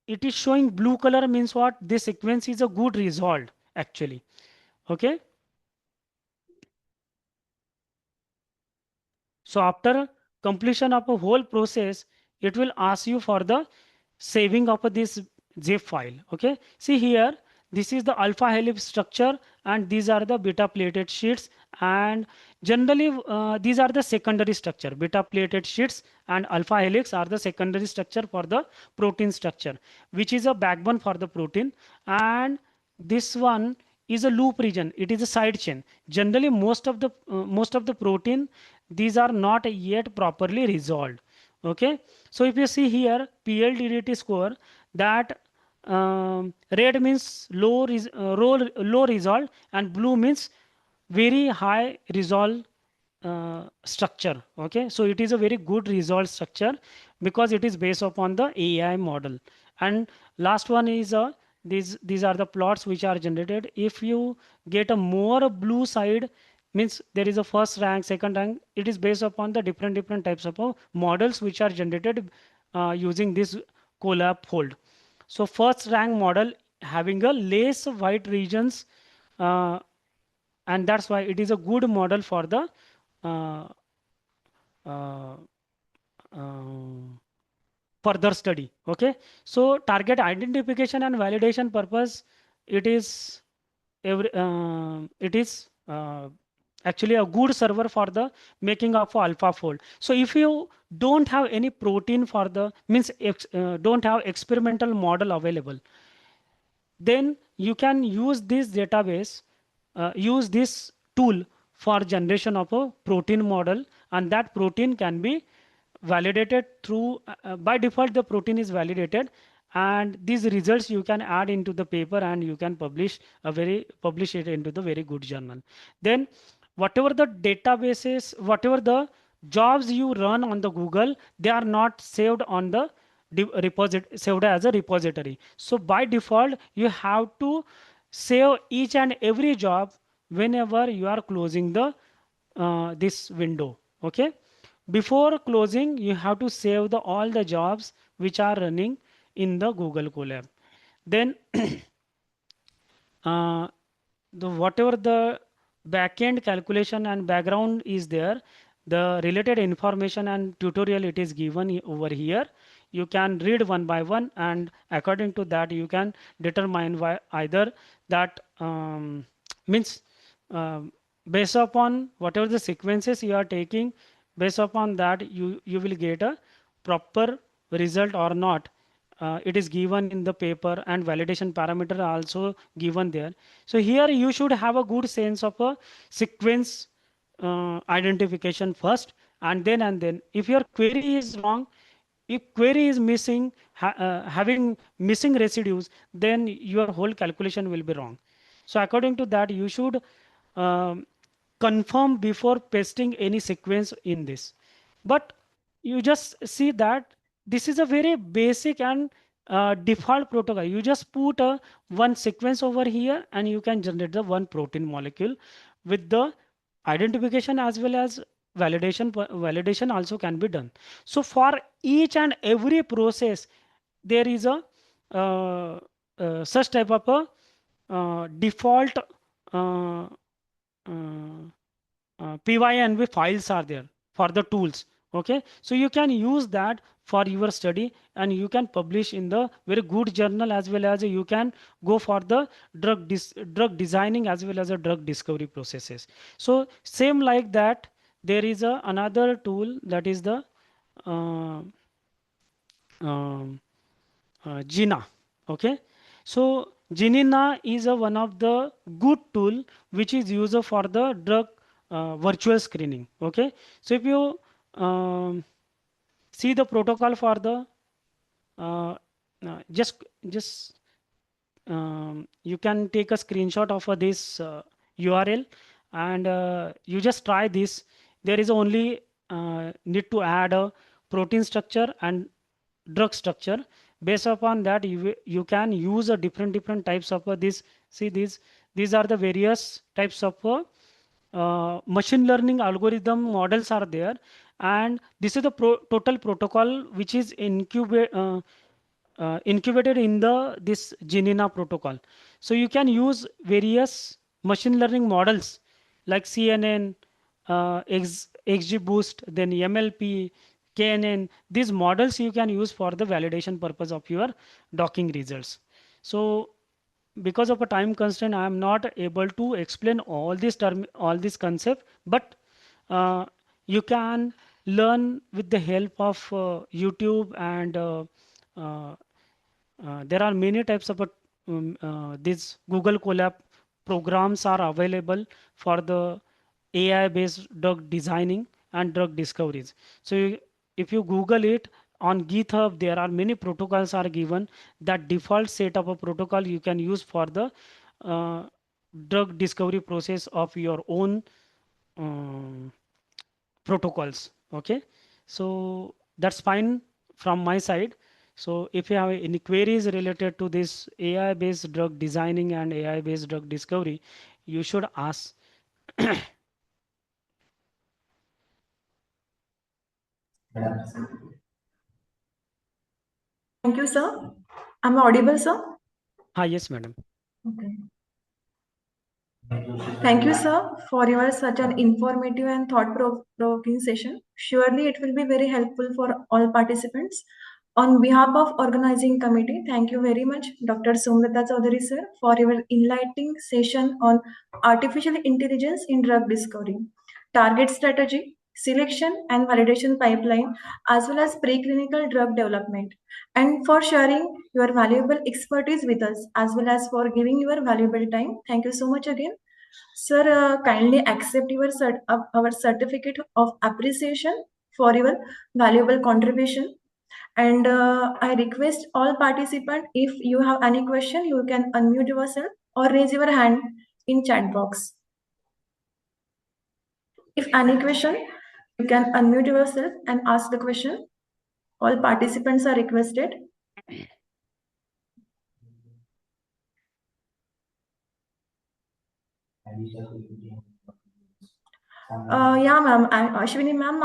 it is showing blue color, means what? This sequence is a good result actually. Okay. So after completion of a whole process, it will ask you for the saving of this zip file. Okay. See here, this is the alpha helix structure, and these are the beta plated sheets. And generally, these are the secondary structure. Beta plated sheets and alpha helix are the secondary structure for the protein structure, which is a backbone for the protein. And this one is a loop region. It is a side chain. Generally, most of the protein, these are not yet properly resolved. Okay, so if you see here PLDDT score, that red means low resolve, and blue means very high resolve structure. Okay, so it is a very good resolve structure because it is based upon the AI model. And last one is these are the plots which are generated. If you get a more blue side, means there is a first rank, second rank. It is based upon the different types of models which are generated using this collab fold. So first rank model having a less white regions, uh, and that's why it is a good model for the uh, uh, uh, further study. Okay, so target identification and validation purpose, it is actually a good server for the making of alpha fold. So if you don't have any protein for the means don't have experimental model available, then you can use this database, use this tool for generation of a protein model, and that protein can be validated through by default the protein is validated, and these results you can add into the paper and you can publish it into the very good journal. Then whatever the databases, whatever the jobs you run on the Google, they are not saved on the saved as a repository. So by default you have to save each and every job whenever you are closing the this window. Okay, before closing you have to save all the jobs which are running in the Google Colab. Then whatever the backend calculation and background is there, the related information and tutorial it is given over here. You can read one by one, and according to that you can determine why either that means based upon whatever the sequences you are taking, based upon that you will get a proper result or not. It is given in the paper, and validation parameter are also given there. So here you should have a good sense of a sequence identification first, and then if your query is wrong, if query is missing, having missing residues, then your whole calculation will be wrong. So according to that, you should um, confirm before pasting any sequence in this. But you just see that this is a very basic and default protocol. You just put one sequence over here and you can generate the one protein molecule with the identification as well as validation. Validation also can be done. So for each and every process, there is a such type of a default uh, PYNB files are there for the tools. Okay, so you can use that for your study, and you can publish in the very good journal, as well as you can go for the drug designing as well as a drug discovery processes. So same like that, there is another tool, that is the uh, um, Gina. Okay, so Genina is one of the good tool which is used for the drug virtual screening. Okay, so if you see the protocol for the uh, just you can take a screenshot of this URL, and you just try this. There is only need to add a protein structure and drug structure. Based upon that, you can use a different types of this. See, these are the various types of machine learning algorithm models are there, and this is the total protocol which is incubated in the this Genina protocol. So you can use various machine learning models like CNN, XGBoost, then MLP, KNN. These models you can use for the validation purpose of your docking results. So because of a time constraint, I am not able to explain all this concept, but you can learn with the help of YouTube, and there are many types of these Google Colab programs are available for the AI-based drug designing and drug discoveries. So if you Google it on GitHub, there are many protocols are given. That default set of a protocol you can use for the uh, drug discovery process of your own um, protocols. Okay, so that's fine from my side. So if you have any queries related to this AI based drug designing and AI based drug discovery, you should ask. Thank you, sir. Am I audible, sir? Yes, madam. Okay. Thank you, sir, for your such an informative and thought-provoking session. Surely it will be very helpful for all participants. On behalf of organizing committee, thank you very much, Dr. Somdatta Choudhary, sir, for your enlightening session on artificial intelligence in drug discovery, target strategy, selection and validation pipeline, as well as preclinical drug development, and for sharing your valuable expertise with us, as well as for giving your valuable time. Thank you so much again. Sir, kindly accept our certificate of appreciation for your valuable contribution. And I request all participants, if you have any question, you can unmute yourself or raise your hand in chat box. If any question, you can unmute yourself and ask the question. All participants are requested. Yeah, ma'am. Ashwini, ma'am,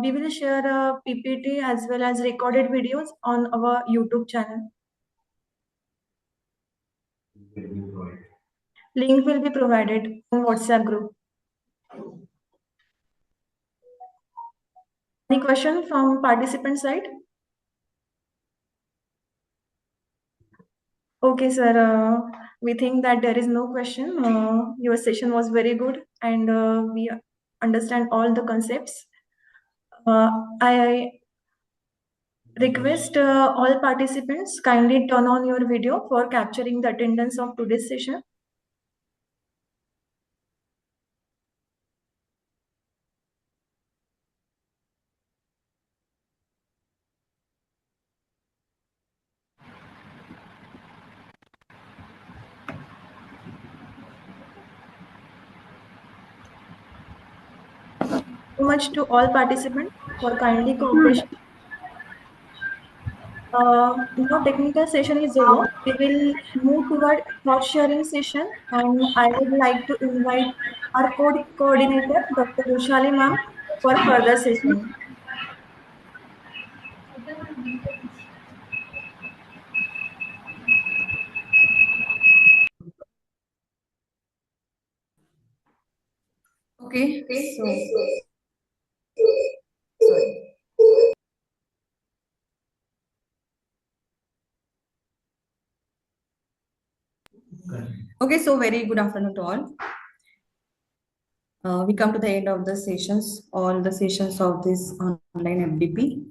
we will share a PPT as well as recorded videos on our YouTube channel. Link will be provided on WhatsApp group. Any question from participant side? Okay, sir. We think that there is no question. Your session was very good, and we understand all the concepts. I request all participants kindly turn on your video for capturing the attendance of today's session. So much to all participants for kindly cooperation. Now technical session is over. We will move toward thought sharing session, and I would like to invite our coordinator, Dr. Rushali ma'am, for further session. Okay, so sorry. Okay, so very good afternoon to all. We come to the end of the sessions, all the sessions of this online FDP.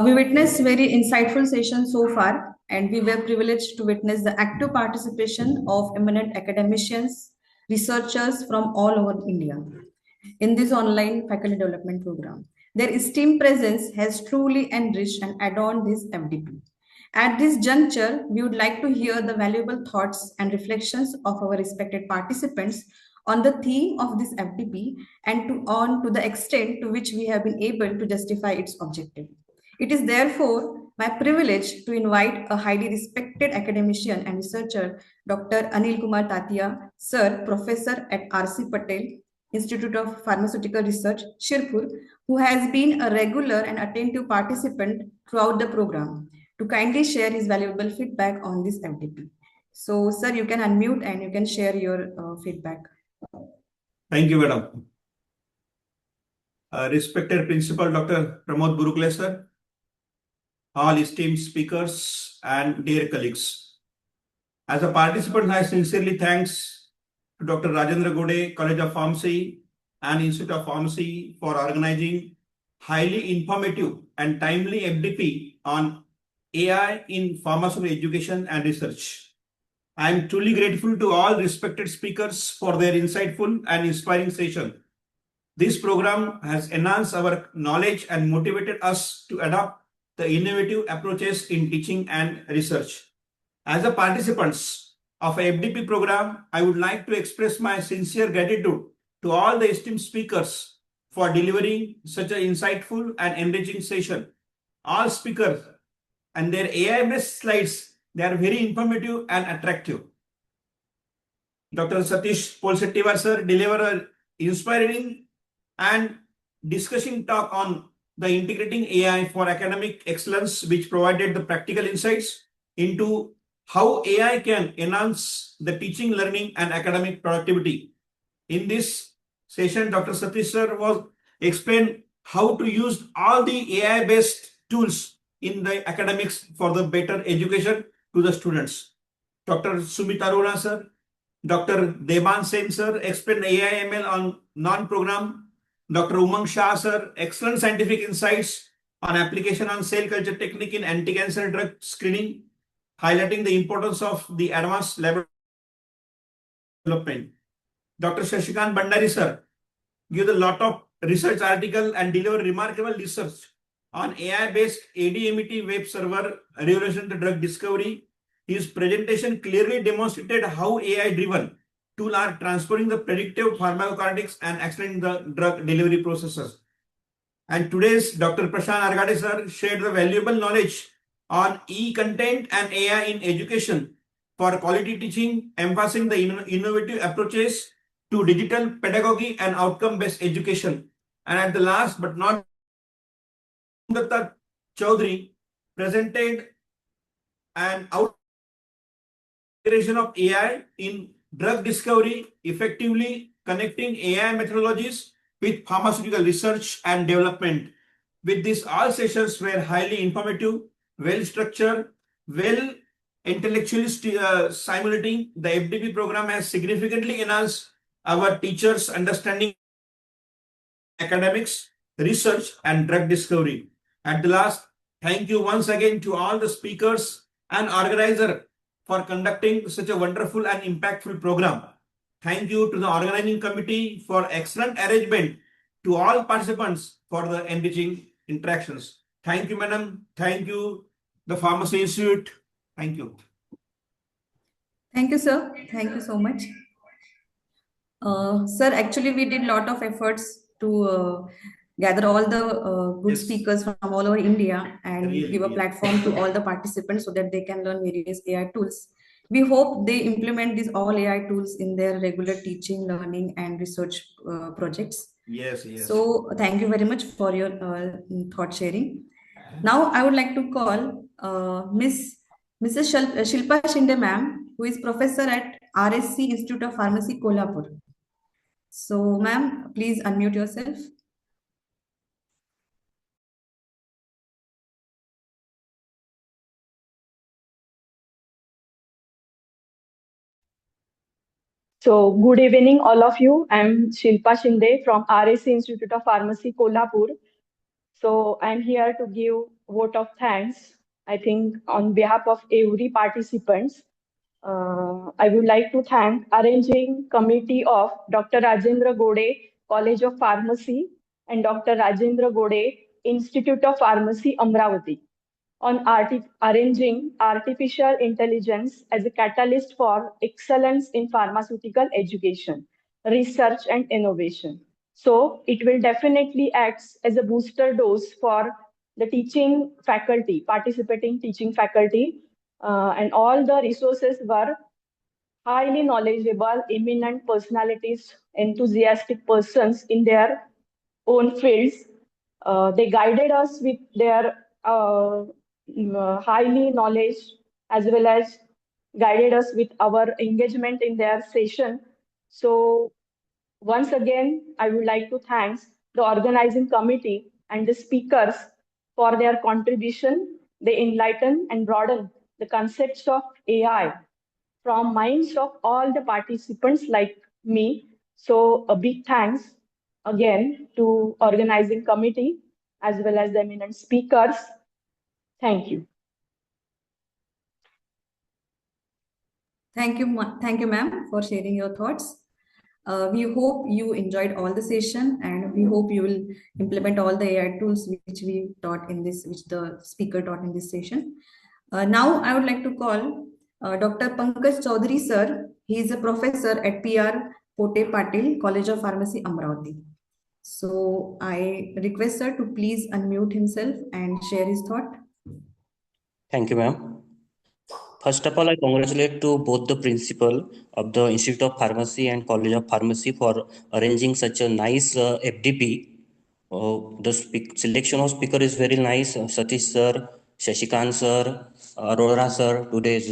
We witnessed very insightful sessions so far, and we were privileged to witness the active participation of eminent academicians, researchers from all over India in this online faculty development program. Their esteemed presence has truly enriched and adorned this FDP. At this juncture, we would like to hear the valuable thoughts and reflections of our respected participants on the theme of this FDP and to the extent to which we have been able to justify its objective. It is therefore my privilege to invite a highly respected academician and researcher, Dr. Anil Kumar Tatia, Sir, Professor at R.C. Patel Institute of Pharmaceutical Research, Shirpur, who has been a regular and attentive participant throughout the program, to kindly share his valuable feedback on this FDP. So, sir, you can unmute and you can share your feedback. Thank you, madam. Respected Principal Dr. Pramod Gurukle, sir, all esteemed speakers and dear colleagues. As a participant, I sincerely thanks to Dr. Rajendra Gode, College of Pharmacy and Institute of Pharmacy for organizing highly informative and timely FDP on AI in pharmaceutical education and research. I am truly grateful to all respected speakers for their insightful and inspiring session. This program has enhanced our knowledge and motivated us to adopt the innovative approaches in teaching and research. As a participants of a FDP program, I would like to express my sincere gratitude to all the esteemed speakers for delivering such an insightful and enriching session. All speakers and their AI-based slides, they are very informative and attractive. Dr. Satish Polsettivar sir delivered an inspiring and discussion talk on the integrating AI for academic excellence, which provided the practical insights into how AI can enhance the teaching, learning, and academic productivity. In this session, Dr. Satish sir was explained how to use all the AI-based tools in the academics for the better education to the students. Dr. Sumit Arora sir, Dr. Deban Sen sir explained AI/ML on non-program. Dr. Umang Shah sir, excellent scientific insights on application on cell culture technique in anti-cancer drug screening, highlighting the importance of the advanced laboratory development. Dr. Shashikant Bandari sir gave a lot of research article and delivered remarkable research on AI-based ADMET web server revolution to drug discovery. His presentation clearly demonstrated how AI-driven tools are transferring the predictive pharmacokinetics and accelerating the drug delivery processes. And today's Dr. Prashant Argade sir shared the valuable knowledge on e-content and AI in education for quality teaching, emphasizing the innovative approaches to digital pedagogy and outcome-based education. And at the last but not Somdatta Choudhary presented an integration of AI in drug discovery, effectively connecting AI methodologies with pharmaceutical research and development. With this, all sessions were highly informative, well structured, well intellectually stimulating. The FDP program has significantly enhanced our teachers' understanding academics, research, and drug discovery. At the last, thank you once again to all the speakers and organizer for conducting such a wonderful and impactful program. Thank you to the organizing committee for excellent arrangement, to all participants for the enriching interactions. Thank you, madam. Thank you, the Pharmacy Institute. Thank you. Thank you, sir. Thank you so much. Sir, actually, we did a lot of efforts to gather all the good Yes. speakers from all over India and Really, give a really. platform to all the participants so that they can learn various AI tools. We hope they implement these all AI tools in their regular teaching, learning, and research projects. Yes, yes. So, thank you very much for your thought sharing. Now, I would like to call Mrs. Shilpa Shinde, ma'am, who is professor at RSC Institute of Pharmacy, Kolhapur. So, ma'am, please unmute yourself. So, good evening, all of you. I'm Shilpa Shinde from RSC Institute of Pharmacy, Kolhapur. So, I'm here to give vote of thanks, I think, on behalf of every participants. I would like to thank arranging committee of Dr. Rajendra Gode, College of Pharmacy, and Dr. Rajendra Gode, Institute of Pharmacy, Amravati, on arranging artificial intelligence as a catalyst for excellence in pharmaceutical education, research, and innovation. So it will definitely act as a booster dose for the teaching faculty, participating teaching faculty, and all the resources were highly knowledgeable, eminent personalities, enthusiastic persons in their own fields. They guided us with their highly knowledge as well as guided us with our engagement in their session. So once again, I would like to thank the organizing committee and the speakers for their contribution. They enlighten and broaden the concepts of AI from minds of all the participants like me. So a big thanks again to organizing committee as well as the eminent speakers. Thank you. Thank you, ma'am, for sharing your thoughts. We hope you enjoyed all the session, and we hope you will implement all the AI tools which we taught in this, which the speaker taught in this session. Now, I would like to call Dr. Pankaj Choudhary, sir. He is a professor at PR Pote Patil, College of Pharmacy, Amravati. So I request sir to please unmute himself and share his thought. Thank you, ma'am. First of all, I congratulate to both the principal of the Institute of Pharmacy and College of Pharmacy for arranging such a nice FDP. The selection of speaker is very nice. Satish sir, Shashikant sir, Arora sir, today's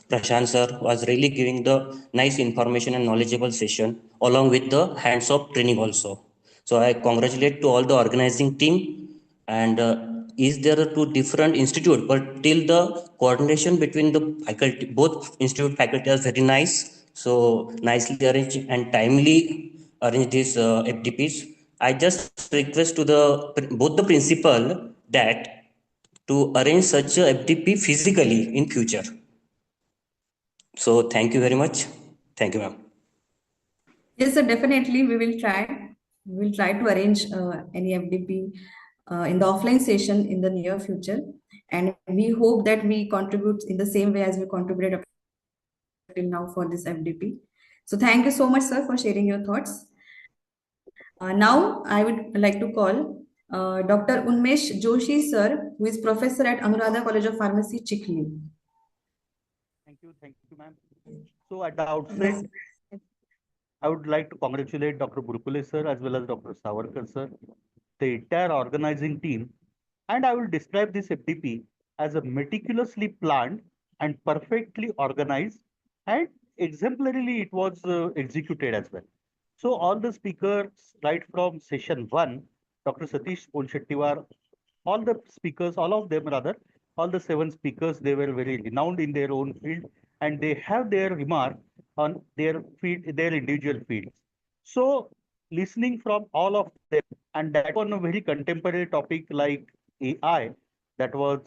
Prashant sir was really giving the nice information and knowledgeable session along with the hands-on training also. So I congratulate to all the organizing team. And is there two different institute, but till the coordination between the faculty, both institute faculty are very nice. So nicely arranged and timely arrange these FDPs. I just request to the both the principal that to arrange such a FDP physically in future. So thank you very much. Thank you, ma'am. Yes, sir, definitely we will try. We will try to arrange any FDP in the offline session in the near future. And we hope that we contribute in the same way as we contributed up till now for this FDP. So thank you so much, sir, for sharing your thoughts. Now I would like to call Dr. Unmesh Joshi, sir, who is professor at Anuradha College of Pharmacy, Chikhli. Thank you, ma'am. So at the outset, I would like to congratulate Dr. Burkule sir as well as Dr. Savarkar sir, the entire organizing team, and I will describe this FDP as a meticulously planned and perfectly organized, and exemplarily it was executed as well. So all the speakers, right from session 1, Dr. Satish Polshettiwar, all the speakers, all of them rather, all the 7 speakers, they were very renowned in their own field, and they have their remark on their field, their individual fields. So listening from all of them, and that on a very contemporary topic like AI, that was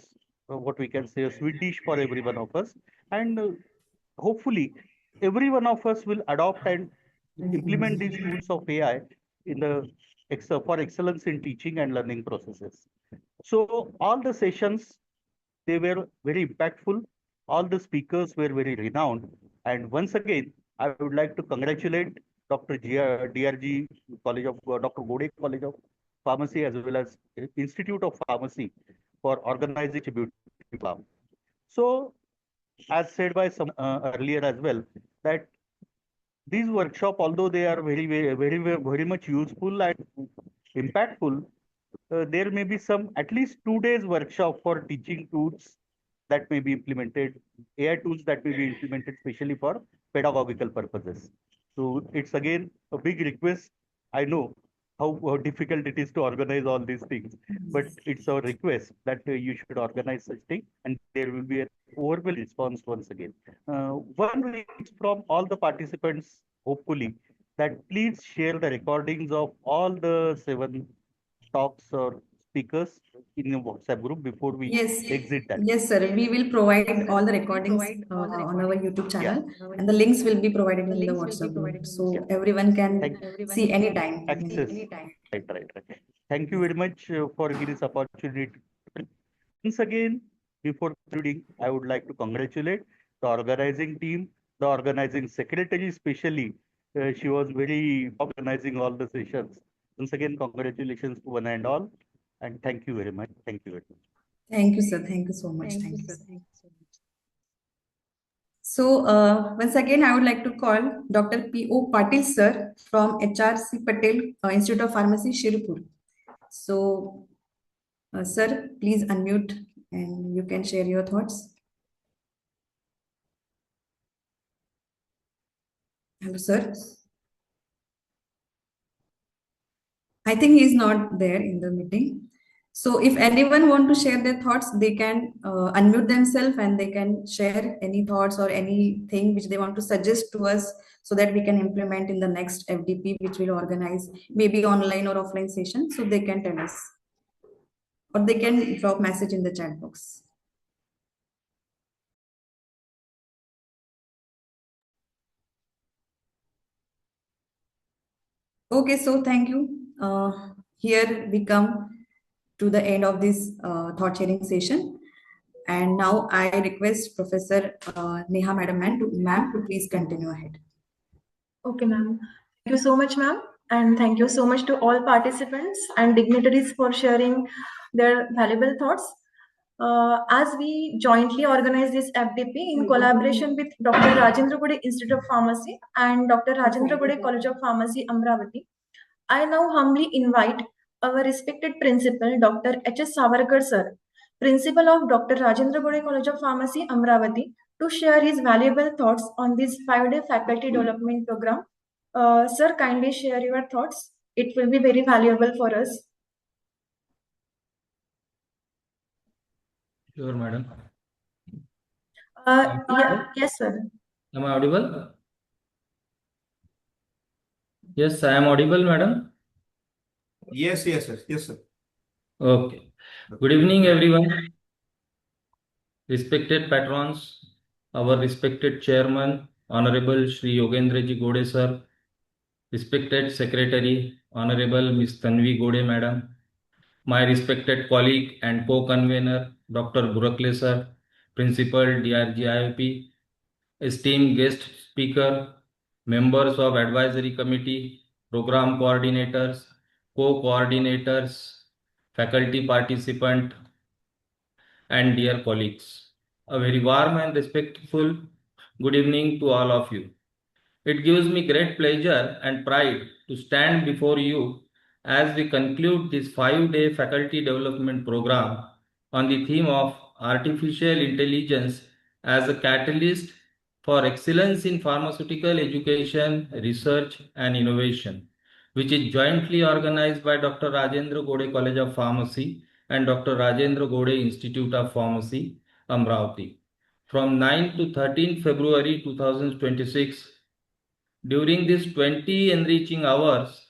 what we can say a sweet dish for every one of us, and hopefully every one of us will adopt and implement these tools of AI in the for excellence in teaching and learning processes. So all the sessions, they were very impactful. All the speakers were very renowned. And once again, I would like to congratulate Dr. DRG College of Dr. Gode College of Pharmacy as well as Institute of Pharmacy for organizing a beautiful program. So, as said by some earlier as well, that these workshops, although they are very much useful and impactful, there may be some at least 2 days workshop for teaching tools that may be implemented, AI tools that may be implemented specially for pedagogical purposes. So it's again a big request. I know how difficult it is to organize all these things, but it's our request that you should organize such thing, and there will be an overwhelming response once again. One request from all the participants, hopefully, that please share the recordings of all the 7 talks or speakers in the WhatsApp group before we exit that. Yes, sir. We will provide all the recordings on our YouTube channel, and the links will be provided in the WhatsApp group, so everyone can see anytime. Access. Right. Thank you very much for giving this opportunity. Once again, before concluding, I would like to congratulate the organizing team, the organizing secretary, especially. She was very organizing all the sessions. Once again, congratulations to one and all, and thank you very much. Thank you very much. Thank you, sir. Thank you so much. Thank you, sir. So once again, I would like to call Dr. P.O. Patil, sir, from HRC Patel Institute of Pharmacy, Shirpur. So, sir, please unmute and you can share your thoughts. Hello, sir. I think he is not there in the meeting. So if anyone want to share their thoughts, they can unmute themselves and they can share any thoughts or anything which they want to suggest to us so that we can implement in the next FDP, which will organize maybe online or offline session. So they can tell us, or they can drop message in the chat box. Okay, so thank you. Here we come to the end of this thought sharing session. And now I request Professor Neha ma'am to please continue ahead. Okay, ma'am. Thank you so much, ma'am. And thank you so much to all participants and dignitaries for sharing their valuable thoughts. As we jointly organize this FDP in collaboration with Dr. Rajendra Gode Institute of Pharmacy and Dr. Rajendra Gode College of Pharmacy, Amravati, I now humbly invite our respected principal, Dr. H.S. Savarkar sir, principal of Dr. Rajendra Gode College of Pharmacy, Amravati, to share his valuable thoughts on this 5-day faculty development program. Sir, kindly share your thoughts. It will be very valuable for us. Sure, madam. Yes, sir. Am I audible? Yes, I am audible, madam. Yes, sir. Okay. Good evening, everyone. Respected patrons, our respected chairman, Honorable Shri Yogendra Ji Gode sir, respected secretary, Honorable Miss Tanvi Gode madam, my respected colleague and co-convener, Dr. Burakle sir, principal DRGIP, esteemed guest speaker, members of advisory committee, program coordinators, co-coordinators, faculty participant, and dear colleagues. A very warm and respectful good evening to all of you. It gives me great pleasure and pride to stand before you as we conclude this 5-day faculty development program on the theme of artificial intelligence as a catalyst for excellence in pharmaceutical education, research, and innovation, which is jointly organized by Dr. Rajendra Gode College of Pharmacy and Dr. Rajendra Gode Institute of Pharmacy, Amravati. From 9 to 13 February 2026, during these 20 enriching hours,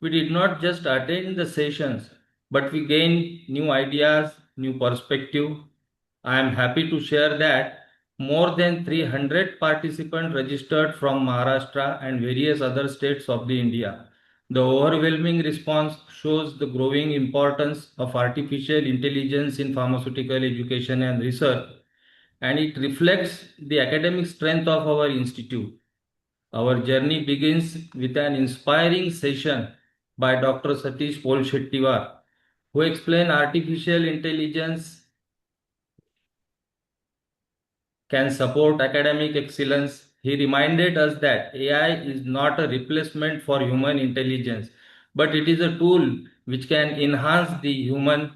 we did not just attend the sessions, but we gained new ideas, new perspective. I am happy to share that more than 300 participants registered from Maharashtra and various other states of the India. The overwhelming response shows the growing importance of artificial intelligence in pharmaceutical education and research, and it reflects the academic strength of our institute. Our journey begins with an inspiring session by Dr. Satish Polshettiwar, who explained artificial intelligence can support academic excellence. He reminded us that AI is not a replacement for human intelligence, but it is a tool which can enhance the human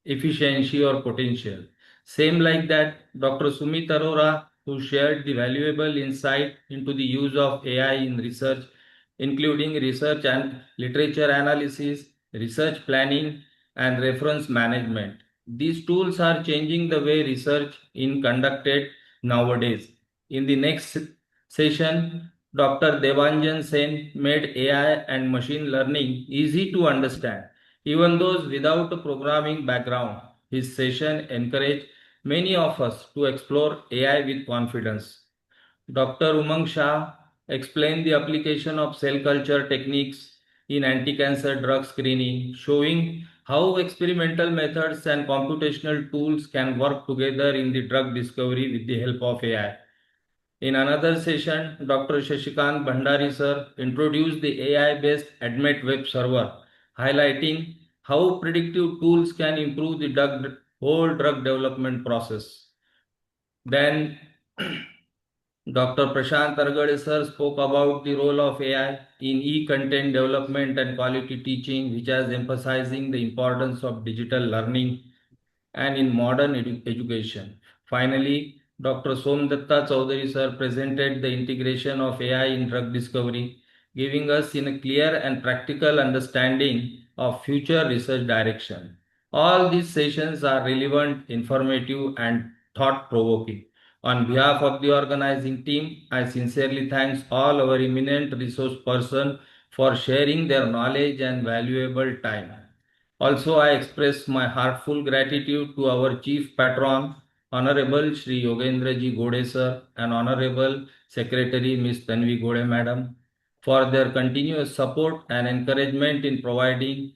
efficiency or potential. Same like that, Dr. Sumit Arora, who shared the valuable insight into the use of AI in research, including research and literature analysis, research planning, and reference management. These tools are changing the way research is conducted nowadays. In the next session, Dr. Devanjan Sen made AI and machine learning easy to understand, even those without a programming background. His session encouraged many of us to explore AI with confidence. Dr. Umang Shah explained the application of cell culture techniques in anti-cancer drug screening, showing how experimental methods and computational tools can work together in the drug discovery with the help of AI. In another session, Dr. Shashikant Bhandari sir introduced the AI-based ADMET web server, highlighting how predictive tools can improve the whole drug development process. Then Dr. Prashant Argade sir spoke about the role of AI in e-content development and quality teaching, which is emphasizing the importance of digital learning and in modern education. Finally, Dr. Somdatta Choudhary sir presented the integration of AI in drug discovery, giving us in a clear and practical understanding of future research direction. All these sessions are relevant, informative, and thought-provoking. On behalf of the organizing team, I sincerely thank all our eminent resource persons for sharing their knowledge and valuable time. Also, I express my heartfelt gratitude to our Chief Patron, Honorable Shri Yogendra Ji Gode Sir and Honorable Secretary Ms. Tanvi Gode Madam for their continuous support and encouragement in providing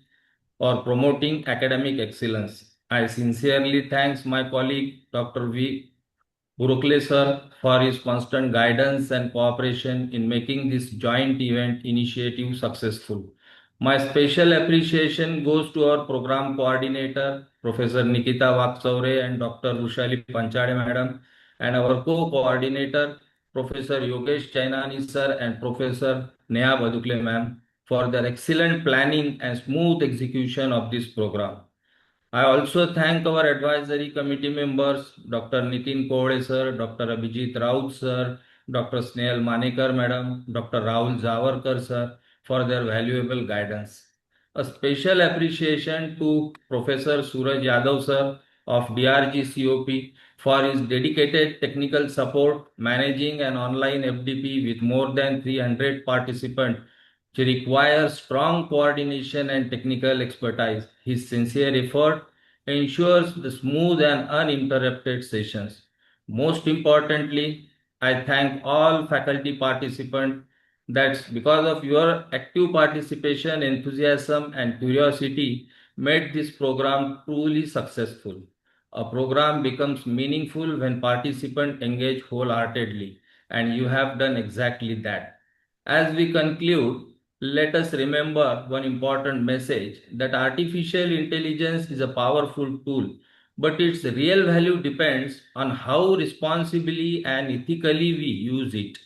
or promoting academic excellence. I sincerely thank my colleague Dr. V. Burukle sir for his constant guidance and cooperation in making this joint event initiative successful. My special appreciation goes to our program coordinator, Professor Nikita Vaksaure and Dr. Rushali Panchade Madam, and our co-coordinator, Professor Yogesh Chainani sir and Professor Neha Badukle ma'am for their excellent planning and smooth execution of this program. I also thank our advisory committee members, Dr. Nitin Kode sir, Dr. Abhijit Raut sir, Dr. Snehal Manekar madam, Dr. Rahul Zavarkar sir for their valuable guidance. A special appreciation to Professor Suraj Yadav sir of DRG COP for his dedicated technical support managing an online FDP with more than 300 participants which requires strong coordination and technical expertise. His sincere effort ensures the smooth and uninterrupted sessions. Most importantly, I thank all faculty participants. That's because of your active participation, enthusiasm, and curiosity made this program truly successful. A program becomes meaningful when participants engage wholeheartedly, and you have done exactly that. As we conclude, let us remember one important message that artificial intelligence is a powerful tool, but its real value depends on how responsibly and ethically we use it.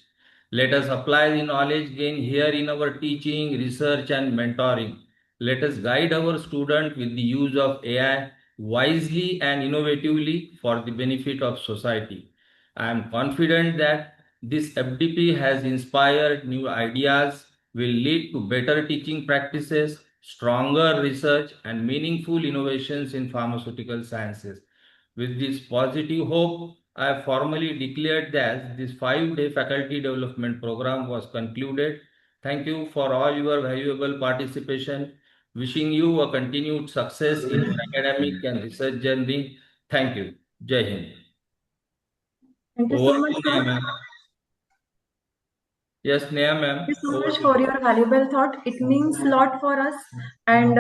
Let us apply the knowledge gained here in our teaching, research, and mentoring. Let us guide our students with the use of AI wisely and innovatively for the benefit of society. I am confident that this FDP has inspired new ideas, will lead to better teaching practices, stronger research, and meaningful innovations in pharmaceutical sciences. With this positive hope, I formally declared that this 5-day faculty development program was concluded. Thank you for all your valuable participation. Wishing you a continued success in your academic and research journey. Thank you. Jai Hind. Thank you Over so much, to sir. Neha ma'am. Yes, Neha ma'am. Thank you so Over much to for you. your valuable thought. It means a lot for us, and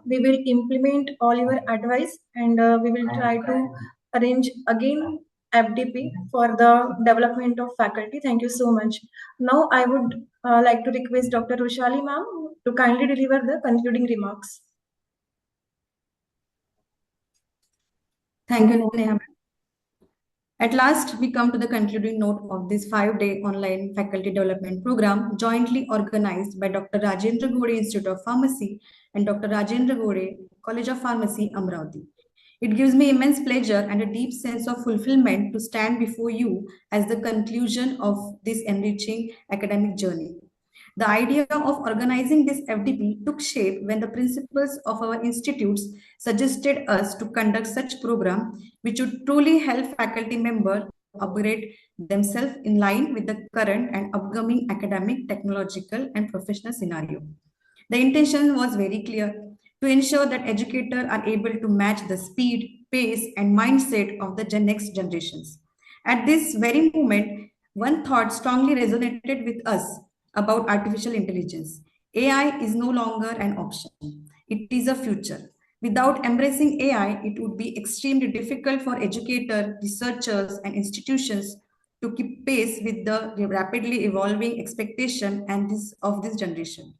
we will implement all your advice, and we will try to arrange again FDP for the development of faculty. Thank you so much. Now, I would like to request Dr. Rushali ma'am to kindly deliver the concluding remarks. Thank you, Neha. At last, we come to the concluding note of this 5-day online faculty development program jointly organized by Dr. Rajendra Gode Institute of Pharmacy and Dr. Rajendra Gode College of Pharmacy, Amravati. It gives me immense pleasure and a deep sense of fulfillment to stand before you as the conclusion of this enriching academic journey. The idea of organizing this FDP took shape when the principals of our institutes suggested us to conduct such program which would truly help faculty members upgrade themselves in line with the current and upcoming academic, technological, and professional scenario. The intention was very clear to ensure that educators are able to match the speed, pace, and mindset of the next generations. At this very moment, one thought strongly resonated with us about artificial intelligence. AI is no longer an option, it is a future. Without embracing AI, it would be extremely difficult for educators, researchers, and institutions to keep pace with the rapidly evolving expectation of this generation.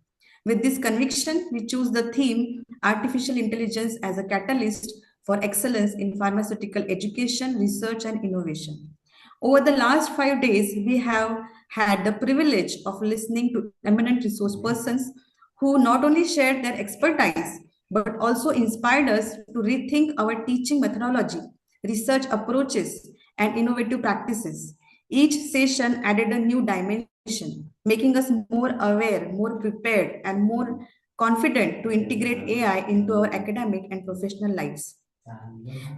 With this conviction, we choose the theme Artificial Intelligence as a Catalyst for Excellence in Pharmaceutical Education, Research, and Innovation. Over the last 5 days, we have had the privilege of listening to eminent resource persons who not only shared their expertise, but also inspired us to rethink our teaching methodology, research approaches, and innovative practices. Each session added a new dimension, making us more aware, more prepared, and more confident to integrate AI into our academic and professional lives.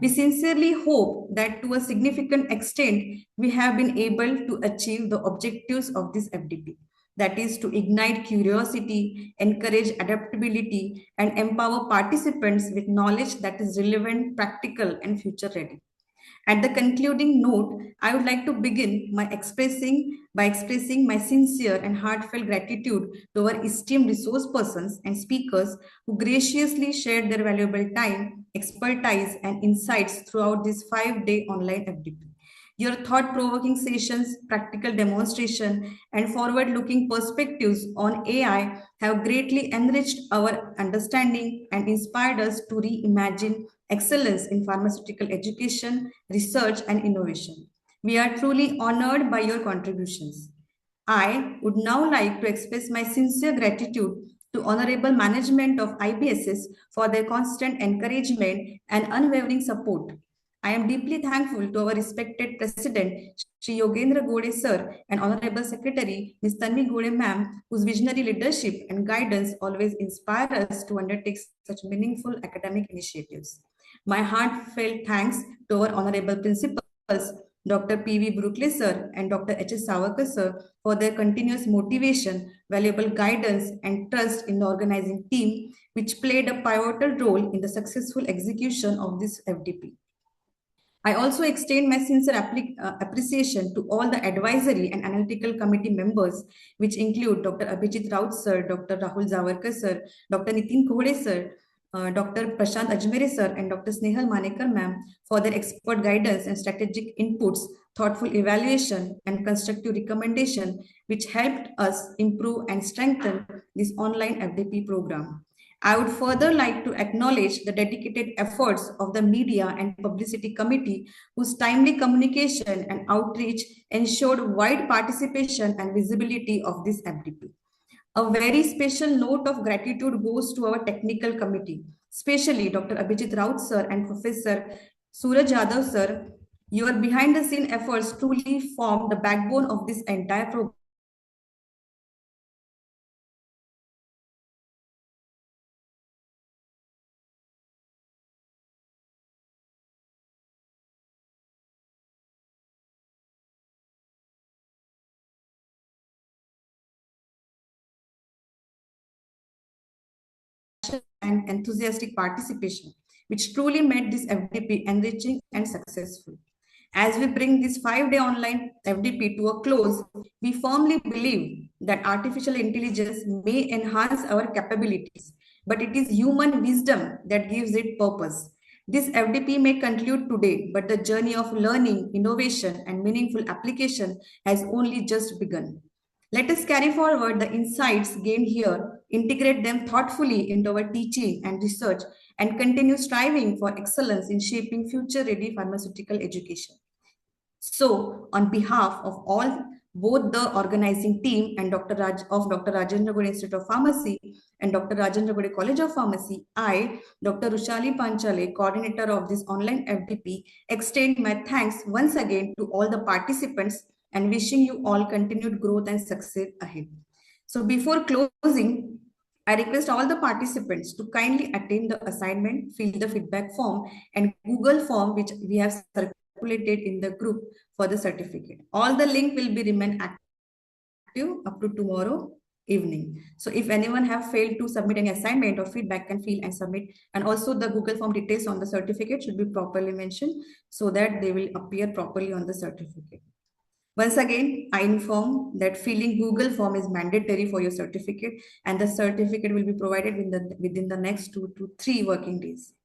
We sincerely hope that to a significant extent, we have been able to achieve the objectives of this FDP. That is to ignite curiosity, encourage adaptability, and empower participants with knowledge that is relevant, practical, and future ready. At the concluding note, I would like to begin by expressing my sincere and heartfelt gratitude to our esteemed resource persons and speakers who graciously shared their valuable time, expertise, and insights throughout this 5-day online FDP. Your thought-provoking sessions, practical demonstration, and forward-looking perspectives on AI have greatly enriched our understanding and inspired us to reimagine excellence in pharmaceutical education, research, and innovation. We are truly honored by your contributions. I would now like to express my sincere gratitude to honorable management of IBSS for their constant encouragement and unwavering support. I am deeply thankful to our respected President, Sri Yogendra Gode Sir, and Honorable Secretary, Ms. Tanvi Gode Ma'am, whose visionary leadership and guidance always inspire us to undertake such meaningful academic initiatives. My heartfelt thanks to our Honorable Principals, Dr. P.V. Brookley Sir and Dr. H.S. Savarkar Sir for their continuous motivation, valuable guidance, and trust in the organizing team, which played a pivotal role in the successful execution of this FDP. I also extend my sincere appreciation to all the advisory and analytical committee members, which include Dr. Abhijit Raut Sir, Dr. Rahul Zavarkar Sir, Dr. Nitin Gode Sir, Dr. Prashant Ajmere Sir, and Dr. Snehal Manekar Ma'am for their expert guidance and strategic inputs, thoughtful evaluation, and constructive recommendation, which helped us improve and strengthen this online FDP program. I would further like to acknowledge the dedicated efforts of the Media and Publicity Committee, whose timely communication and outreach ensured wide participation and visibility of this FDP. A very special note of gratitude goes to our technical committee, especially Dr. Abhijit Raut Sir and Professor Suraj Yadav Sir. Your behind-the-scene efforts truly form the backbone of this entire program. And enthusiastic participation, which truly made this FDP enriching and successful. As we bring this 5-day online FDP to a close, we firmly believe that artificial intelligence may enhance our capabilities, but it is human wisdom that gives it purpose. This FDP may conclude today, but the journey of learning, innovation, and meaningful application has only just begun. Let us carry forward the insights gained here, integrate them thoughtfully into our teaching and research, and continue striving for excellence in shaping future-ready pharmaceutical education. So, on behalf of both the organizing team and Dr. Rajendra Gode Institute of Pharmacy and Dr. Rajendra Gode College of Pharmacy, I, Dr. Rushali Panchale, coordinator of this online FDP, extend my thanks once again to all the participants and wishing you all continued growth and success ahead. So before closing, I request all the participants to kindly attend the assignment, fill the feedback form and Google form which we have circulated in the group for the certificate. All the link will be remain active up to tomorrow evening. So if anyone have failed to submit any assignment or feedback, can fill and submit. And also the Google form details on the certificate should be properly mentioned so that they will appear properly on the certificate. Once again, I inform that filling Google form is mandatory for your certificate and the certificate will be provided within the next 2 to 3 working days.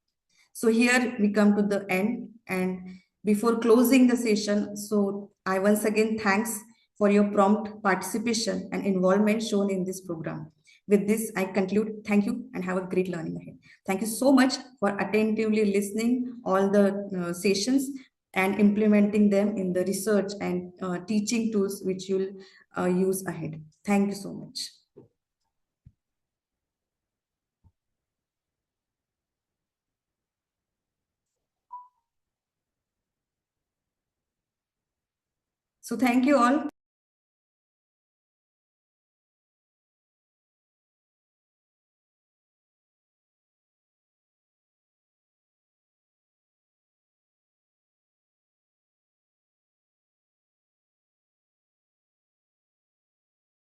So here we come to the end, and before closing the session, so I once again thanks for your prompt participation and involvement shown in this program. With this, I conclude. Thank you and have a great learning ahead. Thank you so much for attentively listening all the sessions and implementing them in the research and teaching tools which you'll use ahead. Thank you so much. So thank you all.